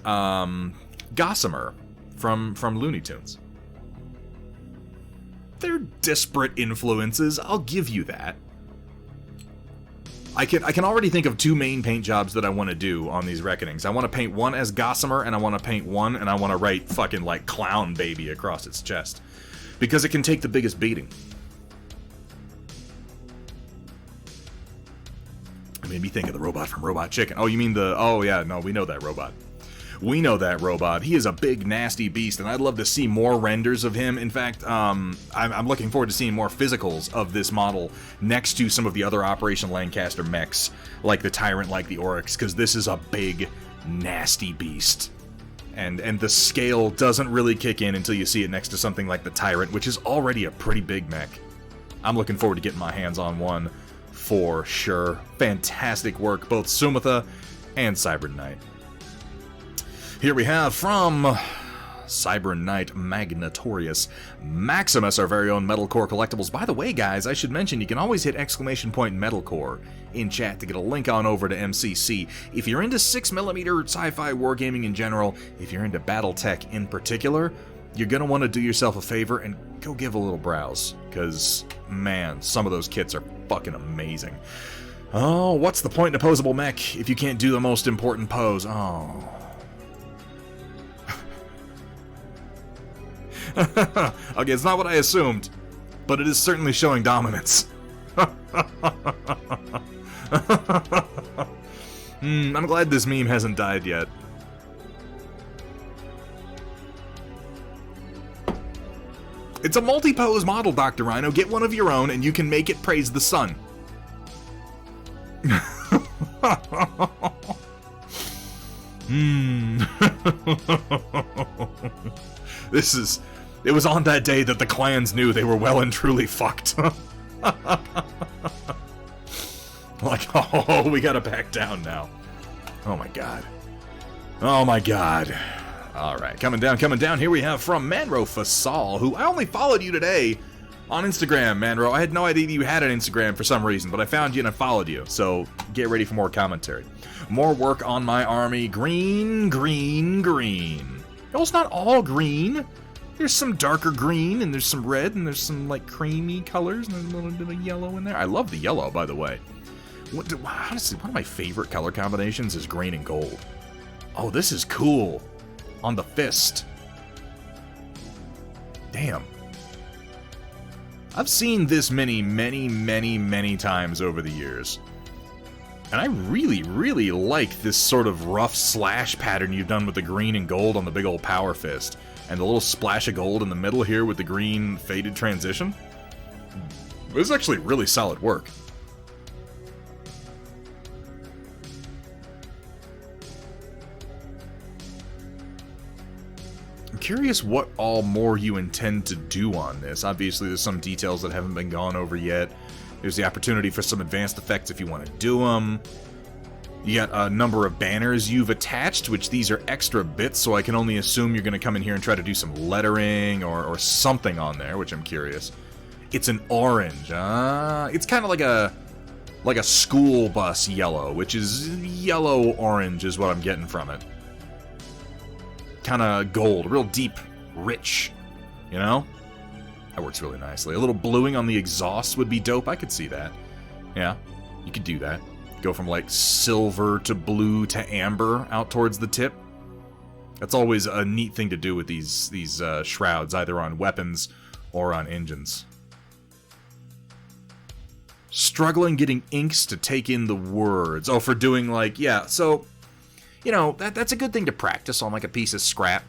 A: Gossamer from Looney Tunes. They're disparate influences, I'll give you that. I can already think of two main paint jobs that I want to do on these Reckonings. I want to paint one as Gossamer, and I want to paint one, and I want to write fucking like Clown Baby across its chest. Because it can take the biggest beating. It made me think of the robot from Robot Chicken. Oh, you mean the... Oh, yeah, no, we know that robot. We know that robot. He is a big, nasty beast, and I'd love to see more renders of him. In fact, I'm looking forward to seeing more physicals of this model next to some of the other Operation Lancaster mechs, like the Tyrant, like the Oryx, because this is a big, nasty beast. And the scale doesn't really kick in until you see it next to something like the Tyrant, which is already a pretty big mech. I'm looking forward to getting my hands on one for sure. Fantastic work, both Sumatha and Cyber Knight. Here we have from Cyber Knight Magnatorius Maximus, our very own Metalcore collectibles. By the way, guys, I should mention you can always hit !Metalcore in chat to get a link on over to MCC. If you're into 6mm sci-fi wargaming in general, if you're into Battletech in particular, you're going to want to do yourself a favor and go give a little browse. Because, man, some of those kits are fucking amazing. Oh, what's the point in opposable mech if you can't do the most important pose? Oh... Okay, it's not what I assumed, but it is certainly showing dominance. I'm glad this meme hasn't died yet. It's a multi-pose model, Dr. Rhino. Get one of your own and you can make it praise the sun. It was on that day that the clans knew they were well and truly fucked. Like, oh, we gotta back down now. Oh my god. Oh my god. Alright, coming down. Here we have from Manro Fasal, who I only followed you today on Instagram, Manro. I had no idea you had an Instagram for some reason, but I found you and I followed you. So, get ready for more commentary. More work on my army. Green. No, it's not all green. There's some darker green, and there's some red, and there's some, like, creamy colors, and there's a little bit of yellow in there. I love the yellow, by the way. Honestly, one of my favorite color combinations is green and gold. Oh, this is cool. On the fist. Damn. I've seen this many times over the years. And I really like this sort of rough slash pattern you've done with the green and gold on the big old power fist. And the little splash of gold in the middle here with the green faded transition. This is actually really solid work. I'm curious what all more you intend to do on this. Obviously, there's some details that haven't been gone over yet. There's the opportunity for some advanced effects if you want to do them. You got a number of banners you've attached, which these are extra bits, so I can only assume you're going to come in here and try to do some lettering or something on there, which I'm curious. It's an orange. It's kind of like a school bus yellow, which is yellow-orange is what I'm getting from it. Kind of gold, real deep, rich, you know? That works really nicely. A little bluing on the exhaust would be dope. I could see that. Yeah, you could do that. Go from like silver to blue to amber out towards the tip. That's always a neat thing to do with these shrouds, either on weapons or on engines. Struggling getting inks to take in the words. Oh, for doing like, yeah, so, you know, that's a good thing to practice on like a piece of scrap.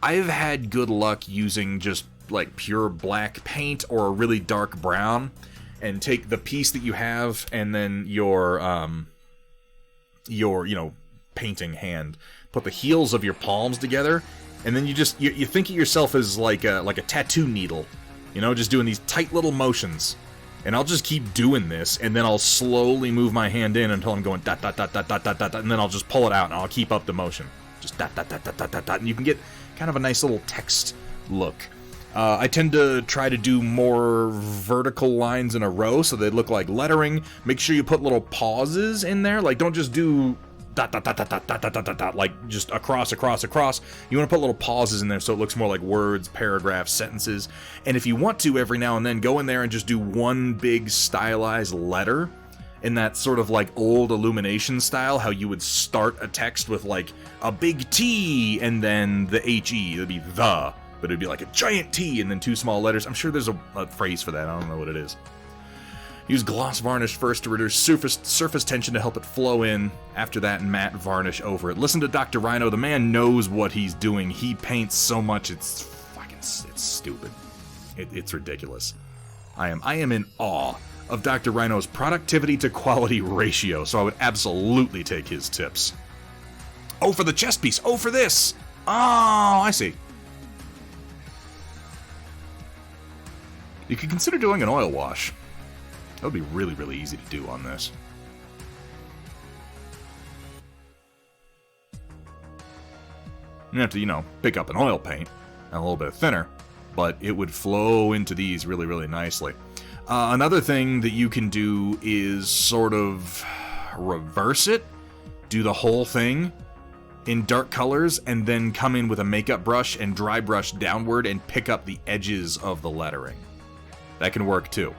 A: I've had good luck using just like pure black paint or a really dark brown, and take the piece that you have and then your you know, painting hand, put the heels of your palms together, and then you think of yourself as like a tattoo needle, you know, just doing these tight little motions. And I'll just keep doing this, and then I'll slowly move my hand in until I'm going dot dot dot dot dot dot dot, and then I'll just pull it out and I'll keep up the motion. Just dot dot dot dot dot dot dot, and you can get kind of a nice little text look. I tend to try to do more vertical lines in a row so they look like lettering. Make sure you put little pauses in there. Like, don't just do dot dot dot dot dot dot dot dot dot, like just across. You want to put little pauses in there so it looks more like words, paragraphs, sentences. And if you want to, every now and then, go in there and just do one big stylized letter in that sort of like old Illumination style, how you would start a text with like a big T and then the HE. It'd be the. But it'd be like a giant T and then two small letters. I'm sure there's a phrase for that. I don't know what it is. Use gloss varnish first to reduce surface tension to help it flow in. After that, matte varnish over it. Listen to Dr. Rhino. The man knows what he's doing. He paints so much, it's stupid. It's ridiculous. I am in awe of Dr. Rhino's productivity to quality ratio, so I would absolutely take his tips. Oh, for the chest piece. Oh, for this. Oh, I see. You could consider doing an oil wash. That would be really, really easy to do on this. You have to, you know, pick up an oil paint, and a little bit thinner, but it would flow into these really, really nicely. Another thing that you can do is sort of reverse it, do the whole thing in dark colors, and then come in with a makeup brush and dry brush downward and pick up the edges of the lettering. That can work too.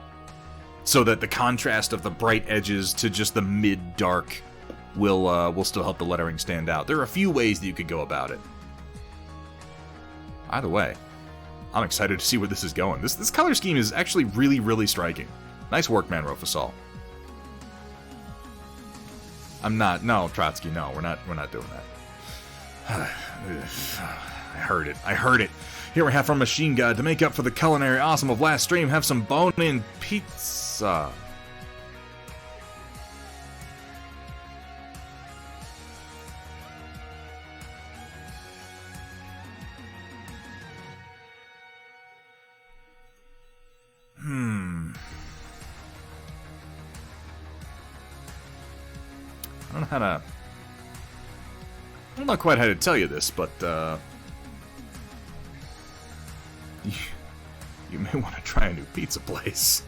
A: So that the contrast of the bright edges to just the mid-dark will still help the lettering stand out. There are a few ways that you could go about it. Either way, I'm excited to see where this is going. This color scheme is actually really, really striking. Nice work, man, Rofusol. No, Trotsky, no, we're not doing that. I heard it. Here we have from Machine God. To make up for the culinary awesome of last stream, have some bone-in pizza. I don't know quite how to tell you this, but you may want to try a new pizza place.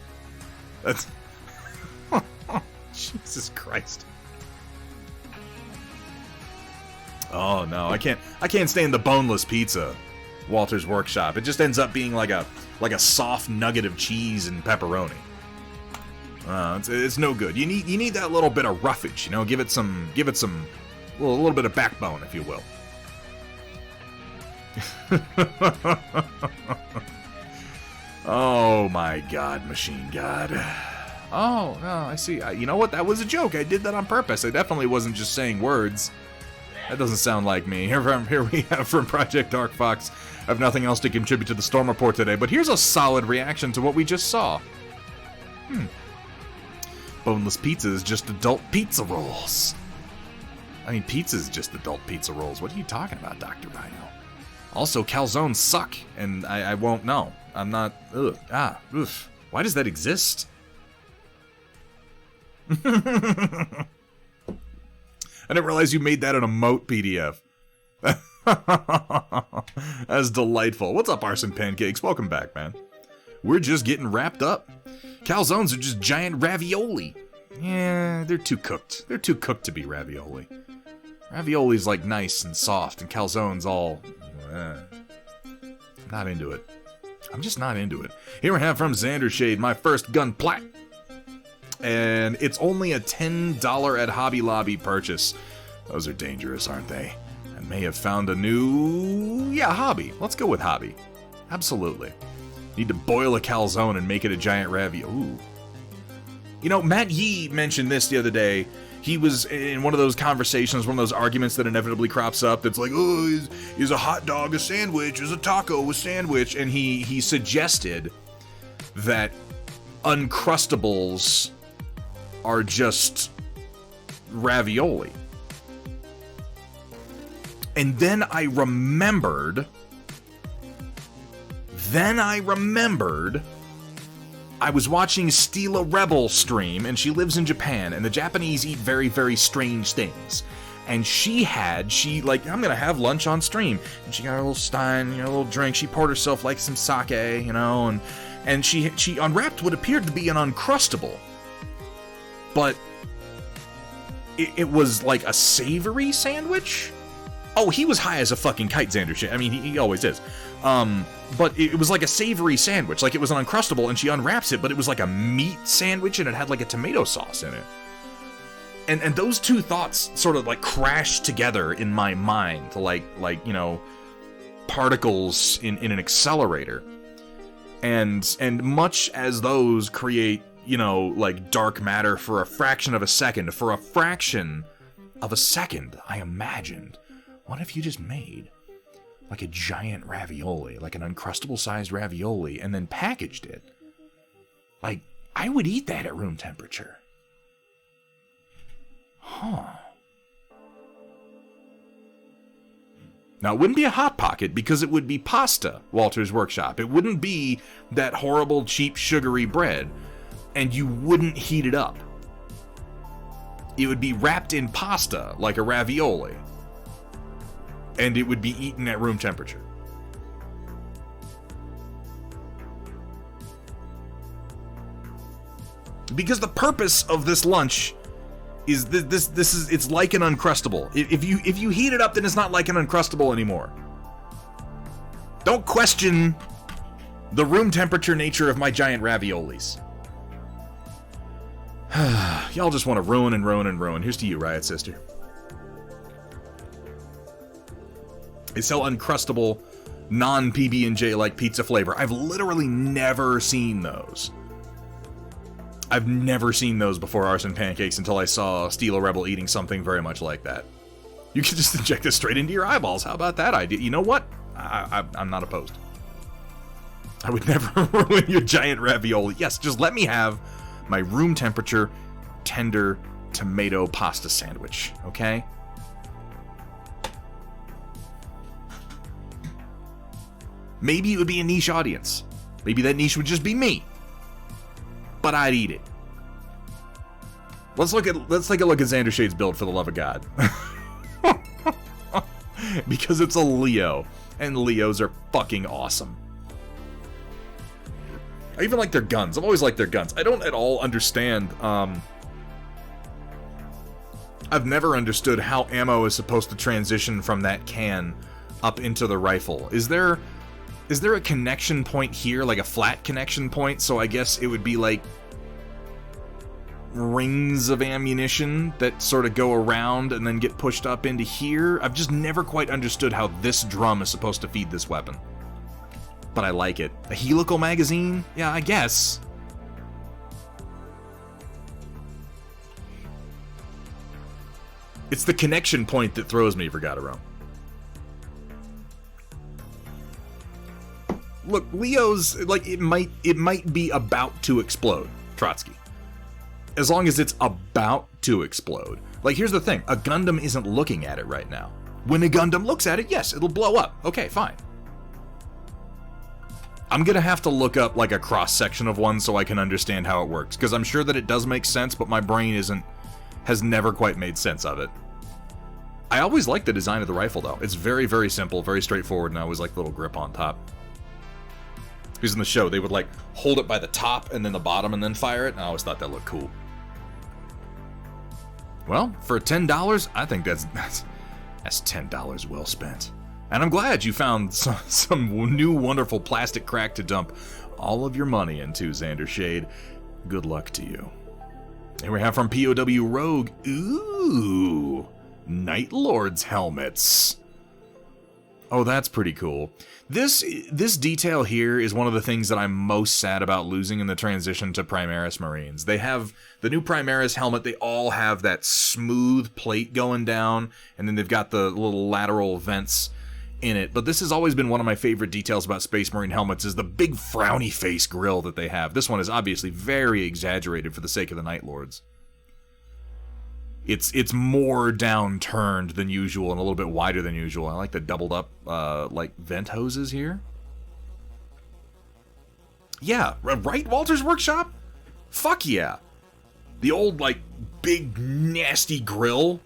A: That's Jesus Christ. Oh no, I can't stand the boneless pizza. Walter's Workshop. It just ends up being like a soft nugget of cheese and pepperoni. It's no good. You need that little bit of roughage, you know. Give it some a little bit of backbone, if you will. Oh my God, Machine God. Oh no, I see. You know what? That was a joke. I did that on purpose. I definitely wasn't just saying words. That doesn't sound like me. Here we have from Project Dark Fox. I have nothing else to contribute to the Storm Report today, but here's a solid reaction to what we just saw. Boneless pizza is just adult pizza rolls. I mean, pizza is just adult pizza rolls. What are you talking about, Dr. Rhino? Also, calzones suck, and I won't know. I'm not... Ugh. Oof. Why does that exist? I didn't realize you made that an emote PDF. That's delightful. What's up, Arson Pancakes? Welcome back, man. We're just getting wrapped up. Calzones are just giant ravioli. Yeah, they're too cooked. They're too cooked to be ravioli. Ravioli's like nice and soft, and calzone's all... not into it. I'm just not into it. Here we have from Xander Shade, my first gun plat. And it's only a $10 at Hobby Lobby purchase. Those are dangerous, aren't they? I may have found a new... yeah, hobby. Let's go with hobby. Absolutely. Need to boil a calzone and make it a giant ravioli. Ooh. You know, Matt Yee mentioned this the other day. He was in one of those conversations, one of those arguments that inevitably crops up. It's like, oh, is a hot dog a sandwich? Is a taco a sandwich? And he suggested that Uncrustables are just ravioli. And then I remembered I was watching Stila Rebel stream, and she lives in Japan, and the Japanese eat very, very strange things. And I'm gonna have lunch on stream. And she got a little stein, a little drink. She poured herself like some sake, and she unwrapped what appeared to be an Uncrustable. But it was like a savory sandwich? Oh, he was high as a fucking kite, Xander shit. I mean, he always is. But it was like a savory sandwich. Like, it was an Uncrustable, and she unwraps it, but it was like a meat sandwich, and it had like a tomato sauce in it. And those two thoughts sort of like crashed together in my mind, like particles in an accelerator. And much as those create, like dark matter for a fraction of a second, I imagined, what if you just made like a giant ravioli, like an Uncrustable-sized ravioli, and then packaged it? Like, I would eat that at room temperature. Huh. Now, it wouldn't be a Hot Pocket, because it would be pasta, Walter's Workshop. It wouldn't be that horrible, cheap, sugary bread, and you wouldn't heat it up. It would be wrapped in pasta, like a ravioli, and it would be eaten at room temperature. Because the purpose of this lunch is it's like an Uncrustable. If you heat it up, then it's not like an Uncrustable anymore. Don't question the room temperature nature of my giant raviolis. Y'all just want to ruin and ruin and ruin. Here's to you, Riot Sister. They sell Uncrustable, non-PB&J like pizza flavor. I've literally never seen those. I've never seen those before Arson Pancakes until I saw Stila Rebel eating something very much like that. You can just inject this straight into your eyeballs. How about that idea? You know what? I'm not opposed. I would never ruin your giant ravioli. Yes, just let me have my room temperature, tender tomato pasta sandwich, okay? Maybe it would be a niche audience. Maybe that niche would just be me. But I'd eat it. Let's take a look at Xander Shade's build, for the love of God. Because it's a Leo, and Leos are fucking awesome. I even like their guns. I've always liked their guns. I don't at all understand, I've never understood how ammo is supposed to transition from that can up into the rifle. Is there a connection point here, like a flat connection point? So I guess it would be like rings of ammunition that sort of go around and then get pushed up into here. I've just never quite understood how this drum is supposed to feed this weapon. But I like it. A helical magazine? Yeah, I guess. It's the connection point that throws me, Vergata. Look, Leo's, like, it might be about to explode, Trotsky. As long as it's about to explode. Like, here's the thing. A Gundam isn't looking at it right now. When a Gundam looks at it, yes, it'll blow up. Okay, fine. I'm gonna have to look up, like, a cross-section of one so I can understand how it works. Because I'm sure that it does make sense, but my brain has never quite made sense of it. I always like the design of the rifle, though. It's very, very simple, very straightforward, and I always like the little grip on top. Because in the show, they would, like, hold it by the top and then the bottom and then fire it, and I always thought that looked cool. Well, for $10, I think that's $10 well spent. And I'm glad you found some new wonderful plastic crack to dump all of your money into, Xander Shade. Good luck to you. Here we have from POW Rogue. Ooh, Night Lord's helmets. Oh, that's pretty cool. This detail here is one of the things that I'm most sad about losing in the transition to Primaris Marines. They have the new Primaris helmet, they all have that smooth plate going down, and then they've got the little lateral vents in it. But this has always been one of my favorite details about Space Marine helmets, is the big frowny face grill that they have. This one is obviously very exaggerated for the sake of the Night Lords. It's more downturned than usual and a little bit wider than usual. I like the doubled up like vent hoses here. Yeah, right, Walter's Workshop? Fuck yeah. The old, like, big, nasty grill.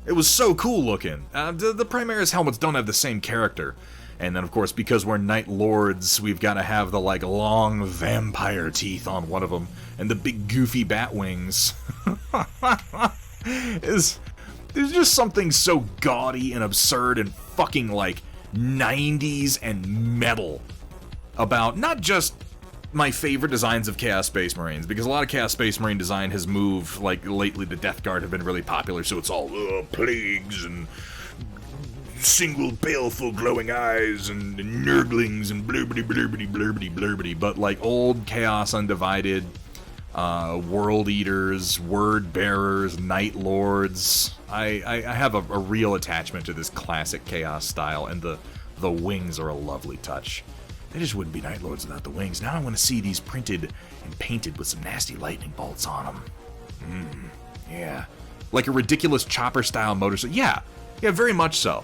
A: It was so cool looking. The Primaris helmets don't have the same character. And then, of course, because we're Night Lords, we've got to have the, like, long vampire teeth on one of them. And the big, goofy bat wings. There's just something so gaudy and absurd and fucking, like, 90s and metal about not just my favorite designs of Chaos Space Marines, because a lot of Chaos Space Marine design has moved, like, lately the Death Guard have been really popular, so it's all plagues and single baleful glowing eyes and nurglings and blurbity blurbity blurbity blurbity, but, like, old Chaos Undivided, World Eaters, Word Bearers, Night Lords. I have a real attachment to this classic Chaos style, and the wings are a lovely touch. They just wouldn't be Night Lords without the wings. Now I want to see these printed and painted with some nasty lightning bolts on them. Yeah. Like a ridiculous chopper-style motorcycle. Yeah, very much so.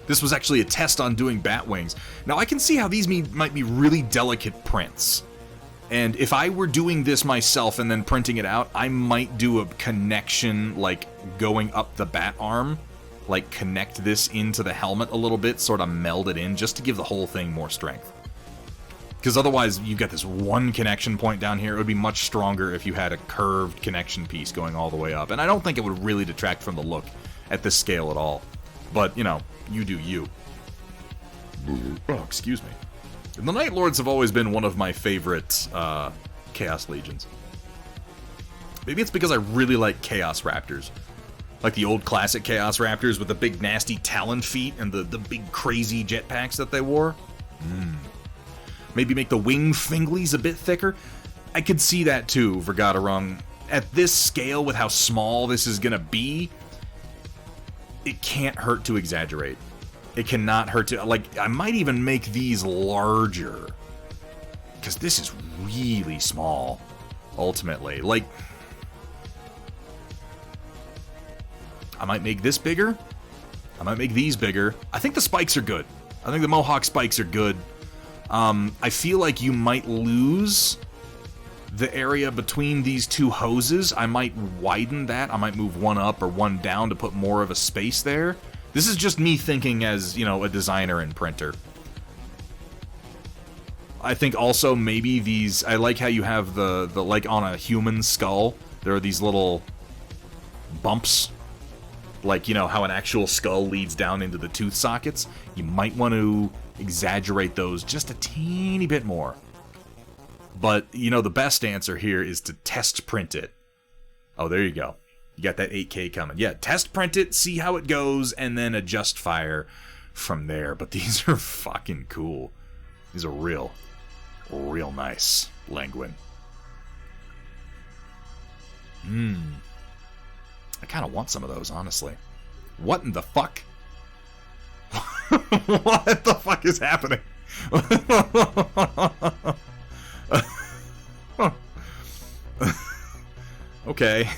A: This was actually a test on doing bat wings. Now I can see how these might be really delicate prints. And if I were doing this myself and then printing it out, I might do a connection, like, going up the bat arm. Like, connect this into the helmet a little bit, sort of meld it in, just to give the whole thing more strength. Because otherwise, you've got this one connection point down here. It would be much stronger if you had a curved connection piece going all the way up. And I don't think it would really detract from the look at this scale at all. But, you know, you do you. Oh, excuse me. And the Night Lords have always been one of my favorite Chaos Legions. Maybe it's because I really like Chaos Raptors. Like the old classic Chaos Raptors with the big nasty talon feet and the big crazy jetpacks that they wore. Maybe make the wing finglies a bit thicker. I could see that too, Vergaderung. At this scale, with how small this is gonna be, it can't hurt to exaggerate. It cannot hurt to, like, I might even make these larger. Because this is really small, ultimately. Like, I might make this bigger. I might make these bigger. I think the spikes are good. I think the Mohawk spikes are good. I feel like you might lose the area between these two hoses. I might widen that. I might move one up or one down to put more of a space there. This is just me thinking as, you know, a designer and printer. I think also maybe these, I like how you have the like on a human skull, there are these little bumps. Like, you know, how an actual skull leads down into the tooth sockets. You might want to exaggerate those just a teeny bit more. But, you know, the best answer here is to test print it. Oh, there you go. You got that 8K coming. Yeah, test print it, see how it goes, and then adjust fire from there. But these are fucking cool. These are real nice. Languin. I kind of want some of those, honestly. What in the fuck? What the fuck is happening? Okay.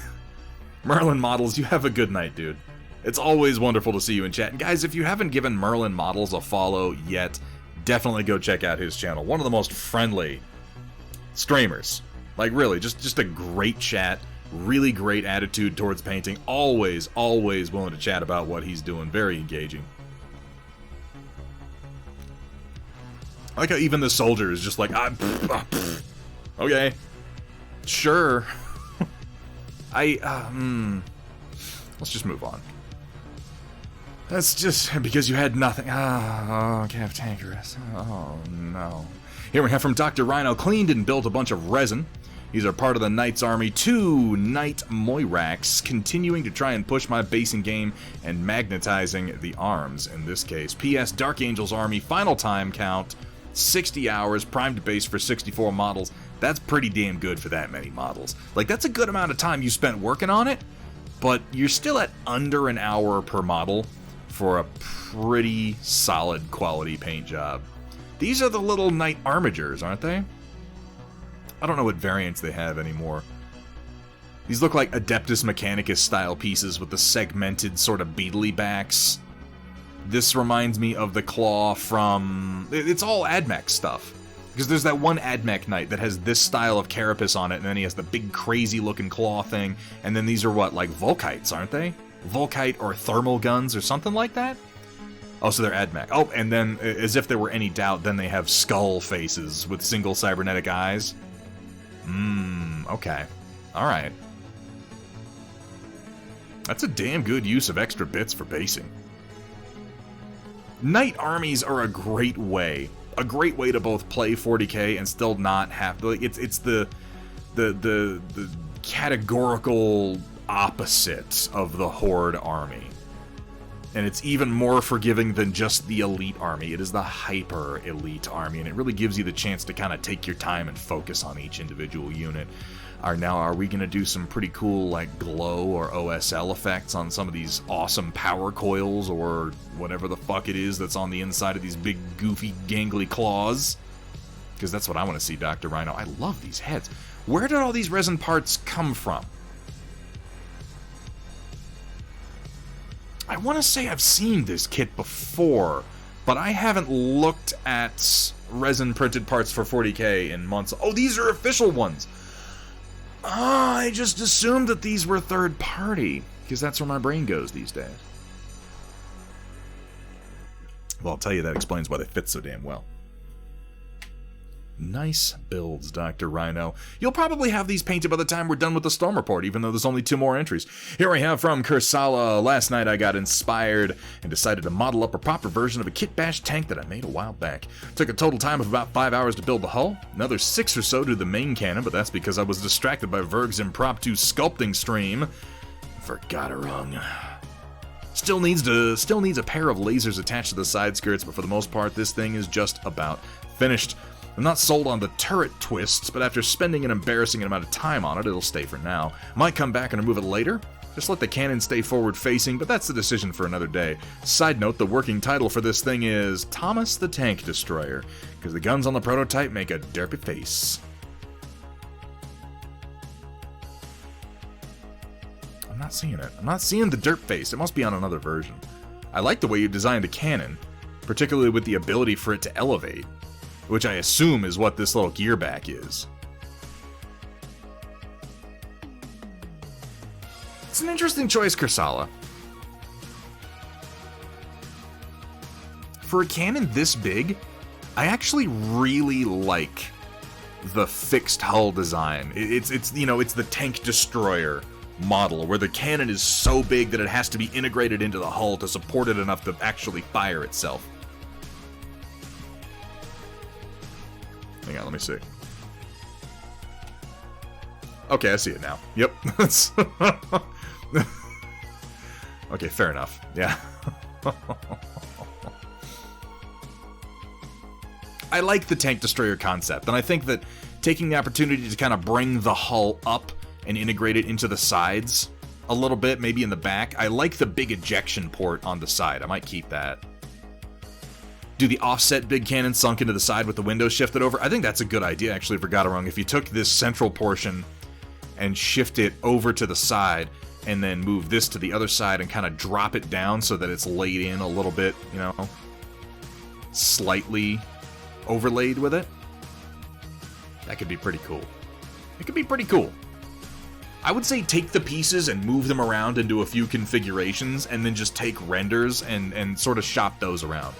A: Merlin Models, you have a good night, dude. It's always wonderful to see you in chat. And guys, if you haven't given Merlin Models a follow yet, definitely go check out his channel. One of the most friendly streamers. Like, really, just a great chat. Really great attitude towards painting. Always, always willing to chat about what he's doing. Very engaging. I like how even the soldier is just like, okay, sure. Let's just move on. That's just because you had nothing. Cantankerous. Oh, no. Here we have from Dr. Rhino, cleaned and built a bunch of resin. These are part of the Knight's Army 2 Knight Moirax, continuing to try and push my basing game and magnetizing the arms in this case. P.S. Dark Angel's Army, final time count, 60 hours, primed base for 64 models. That's pretty damn good for that many models. Like, that's a good amount of time you spent working on it, but you're still at under an hour per model for a pretty solid quality paint job. These are the little Knight Armigers, aren't they? I don't know what variants they have anymore. These look like Adeptus Mechanicus style pieces with the segmented sort of beetly backs. This reminds me of the claw from... It's all AdMech stuff. Because there's that one AdMech Knight that has this style of carapace on it, and then he has the big crazy looking claw thing, and then these are what, like Volkites, aren't they? Volkite or thermal guns or something like that? Oh, so they're AdMech. Oh, and then, as if there were any doubt, then they have skull faces with single cybernetic eyes. Okay. Alright. That's a damn good use of extra bits for basing. Knight armies are a great way to both play 40k and still not have... Like, it's the categorical opposite of the Horde army. And it's even more forgiving than just the elite army. It is the hyper elite army, and it really gives you the chance to kind of take your time and focus on each individual unit. Are we going to do some pretty cool like glow or OSL effects on some of these awesome power coils or whatever the fuck it is that's on the inside of these big goofy gangly claws? Because that's what I want to see, Dr. Rhino. I love these heads. Where did all these resin parts come from? I want to say I've seen this kit before, but I haven't looked at resin printed parts for 40k in months. Oh, these are official ones! I just assumed that these were third party, because that's where my brain goes these days. Well, I'll tell you, that explains why they fit so damn well. Nice builds, Dr. Rhino. You'll probably have these painted by the time we're done with the Storm Report, even though there's only 2 more entries. Here we have from Kursala. Last night I got inspired and decided to model up a proper version of a Kit Bash tank that I made a while back. Took a total time of about 5 hours to build the hull, another 6 or so to the main cannon, but that's because I was distracted by Verg's impromptu sculpting stream. Forgot it wrong. Still needs a pair of lasers attached to the side skirts, but for the most part this thing is just about finished. I'm not sold on the turret twists, but after spending an embarrassing amount of time on it, it'll stay for now. Might come back and remove it later. Just let the cannon stay forward-facing, but that's the decision for another day. Side note, the working title for this thing is Thomas the Tank Destroyer, because the guns on the prototype make a derpy face. I'm not seeing it. I'm not seeing the derp face. It must be on another version. I like the way you designed the cannon, particularly with the ability for it to elevate, which I assume is what this little gear back is. It's an interesting choice, Kursala. For a cannon this big, I actually really like the fixed hull design. It's the tank destroyer model, where the cannon is so big that it has to be integrated into the hull to support it enough to actually fire itself. Hang on, let me see. Okay, I see it now. Yep. Okay, fair enough. Yeah. I like the tank destroyer concept, and I think that taking the opportunity to kind of bring the hull up and integrate it into the sides a little bit, maybe in the back. I like the big ejection port on the side. I might keep that. Do the offset big cannon sunk into the side with the window shifted over? I think that's a good idea, actually, for Gadarung. If you took this central portion and shift it over to the side, and then move this to the other side and kind of drop it down so that it's laid in a little bit, you know, slightly overlaid with it, that could be pretty cool. It could be pretty cool. I would say take the pieces and move them around into a few configurations, and then just take renders and sort of shop those around.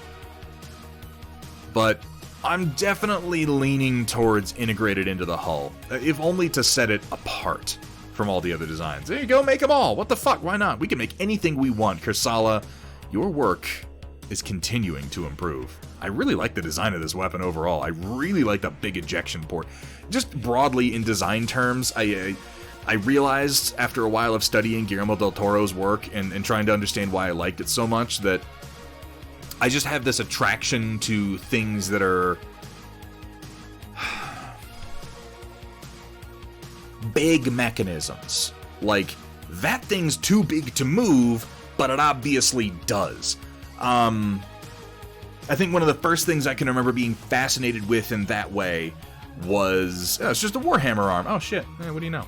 A: But I'm definitely leaning towards integrated into the hull, if only to set it apart from all the other designs. There you go, make them all. What the fuck? Why not? We can make anything we want. Kursala, your work is continuing to improve. I really like the design of this weapon overall. I really like the big ejection port. Just broadly in design terms, I realized after a while of studying Guillermo del Toro's work and trying to understand why I liked it so much that I just have this attraction to things that are big mechanisms. Like, that thing's too big to move, but it obviously does. I think one of the first things I can remember being fascinated with in that way was... Oh, it's just a Warhammer arm. Oh, shit. What do you know?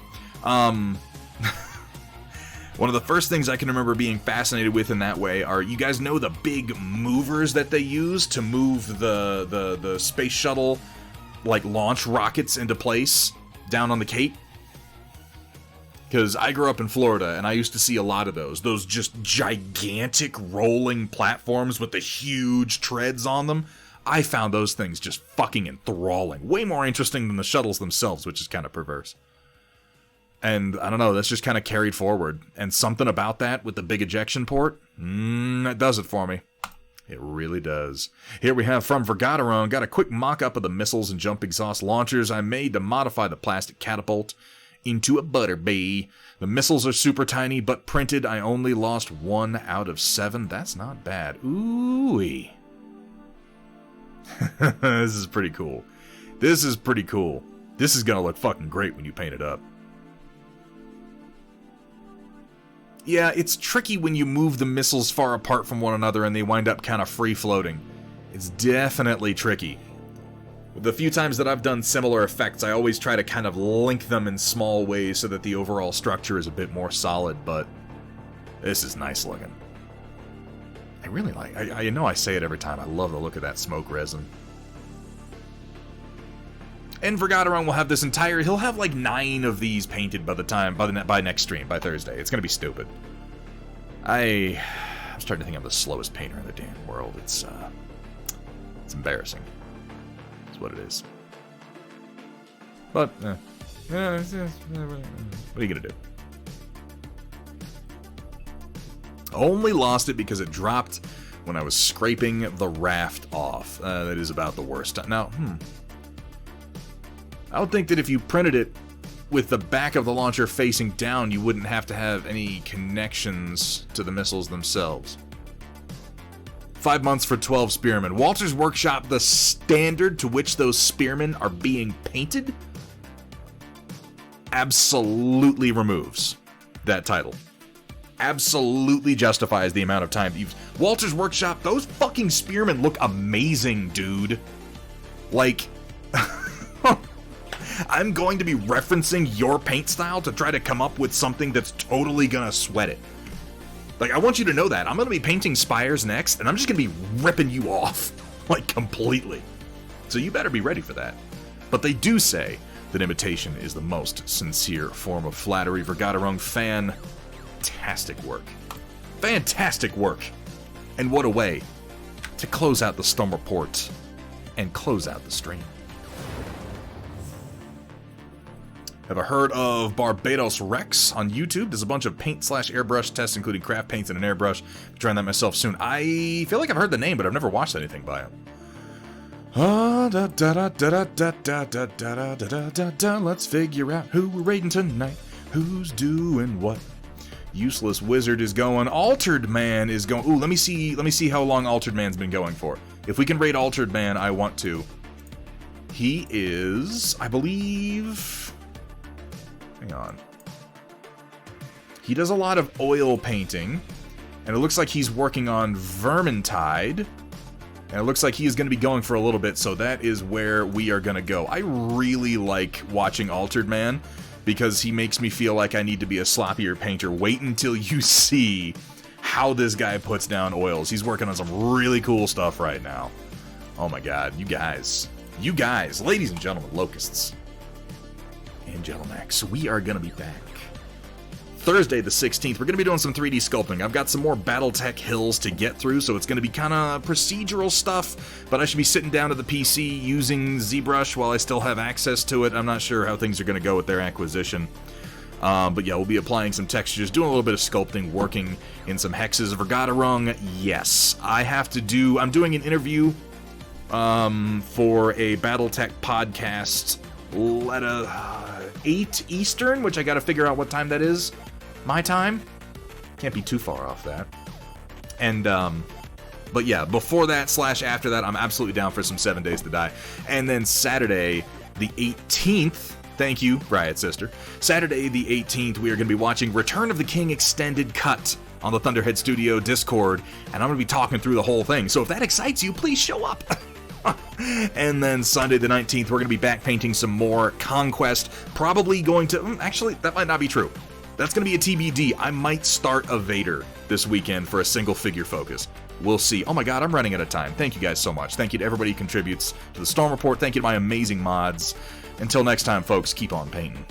A: One of the first things I can remember being fascinated with in that way are, you guys know the big movers that they use to move the space shuttle, like, launch rockets into place down on the Cape? Because I grew up in Florida, and I used to see a lot of those. Those just gigantic rolling platforms with the huge treads on them. I found those things just fucking enthralling. Way more interesting than the shuttles themselves, which is kind of perverse. And, I don't know, that's just kind of carried forward. And something about that with the big ejection port, that does it for me. It really does. Here we have from Vergadaron, got a quick mock-up of the missiles and jump exhaust launchers I made to modify the plastic catapult into a butterbee. The missiles are super tiny, but printed I only lost 1 out of 7. That's not bad. Ooh-wee. This is pretty cool. This is pretty cool. This is gonna look fucking great when you paint it up. Yeah, it's tricky when you move the missiles far apart from one another and they wind up kind of free-floating. It's definitely tricky. The few times that I've done similar effects, I always try to kind of link them in small ways so that the overall structure is a bit more solid, but this is nice looking. I really like, I know I say it every time, I love the look of that smoke resin. And Vergadaron will have this entire, he'll have like 9 of these painted by next stream, by Thursday. It's gonna be stupid. I'm starting to think I'm the slowest painter in the damn world. It's embarrassing. That's what it is. But, what are you gonna do? Only lost it because it dropped when I was scraping the raft off. That is about the worst. Now, I would think that if you printed it with the back of the launcher facing down, you wouldn't have to have any connections to the missiles themselves. 5 months for 12 spearmen. Walter's Workshop, the standard to which those spearmen are being painted, absolutely removes that title. Absolutely justifies the amount of time you've... Walter's Workshop, those fucking spearmen look amazing, dude. Like... I'm going to be referencing your paint style to try to come up with something that's totally gonna sweat it. Like, I want you to know that. I'm gonna be painting spires next, and I'm just gonna be ripping you off. Like, completely. So you better be ready for that. But they do say that imitation is the most sincere form of flattery. Vergadaron, fantastic work. Fantastic work! And what a way to close out the Storm Report and close out the stream. Have I heard of Barbados Rex on YouTube? There's a bunch of paint/airbrush tests, including craft paints and an airbrush. I'm trying that myself soon. I feel like I've heard the name, but I've never watched anything by him. Let's figure out who we're raiding tonight. Who's doing what? Useless Wizard is going. Altered Man is going. Ooh, let me see how long Altered Man's been going for. If we can raid Altered Man, I want to. He is, I believe... Hang on. He does a lot of oil painting, and it looks like he's working on Vermintide, and it looks like he is going to be going for a little bit, so that is where we are going to go. I really like watching Altered Man, because he makes me feel like I need to be a sloppier painter. Wait until you see how this guy puts down oils. He's working on some really cool stuff right now. Oh my god, you guys, ladies and gentlemen, locusts, and gentlemen, we are going to be back Thursday the 16th, we're going to be doing some 3D sculpting. I've got some more Battletech hills to get through, so it's going to be kind of procedural stuff, but I should be sitting down to the PC using ZBrush while I still have access to it. I'm not sure how things are going to go with their acquisition. But yeah, we'll be applying some textures, doing a little bit of sculpting, working in some hexes. Vergata yes. I'm doing an interview for a Battletech podcast at 8 Eastern, which I gotta figure out what time that is. My time? Can't be too far off that. And, but yeah, before that / after that, I'm absolutely down for some 7 Days to Die. And then Saturday, the 18th, thank you, Riot Sister. Saturday the 18th, we are going to be watching Return of the King Extended Cut on the Thunderhead Studio Discord, and I'm going to be talking through the whole thing. So if that excites you, please show up. And then Sunday the 19th, we're going to be back painting some more Conquest. Probably going to... actually, that might not be true. That's going to be a TBD. I might start a Vader this weekend for a single figure focus. We'll see. Oh my god, I'm running out of time. Thank you guys so much. Thank you to everybody who contributes to the Storm Report. Thank you to my amazing mods. Until next time, folks, keep on painting.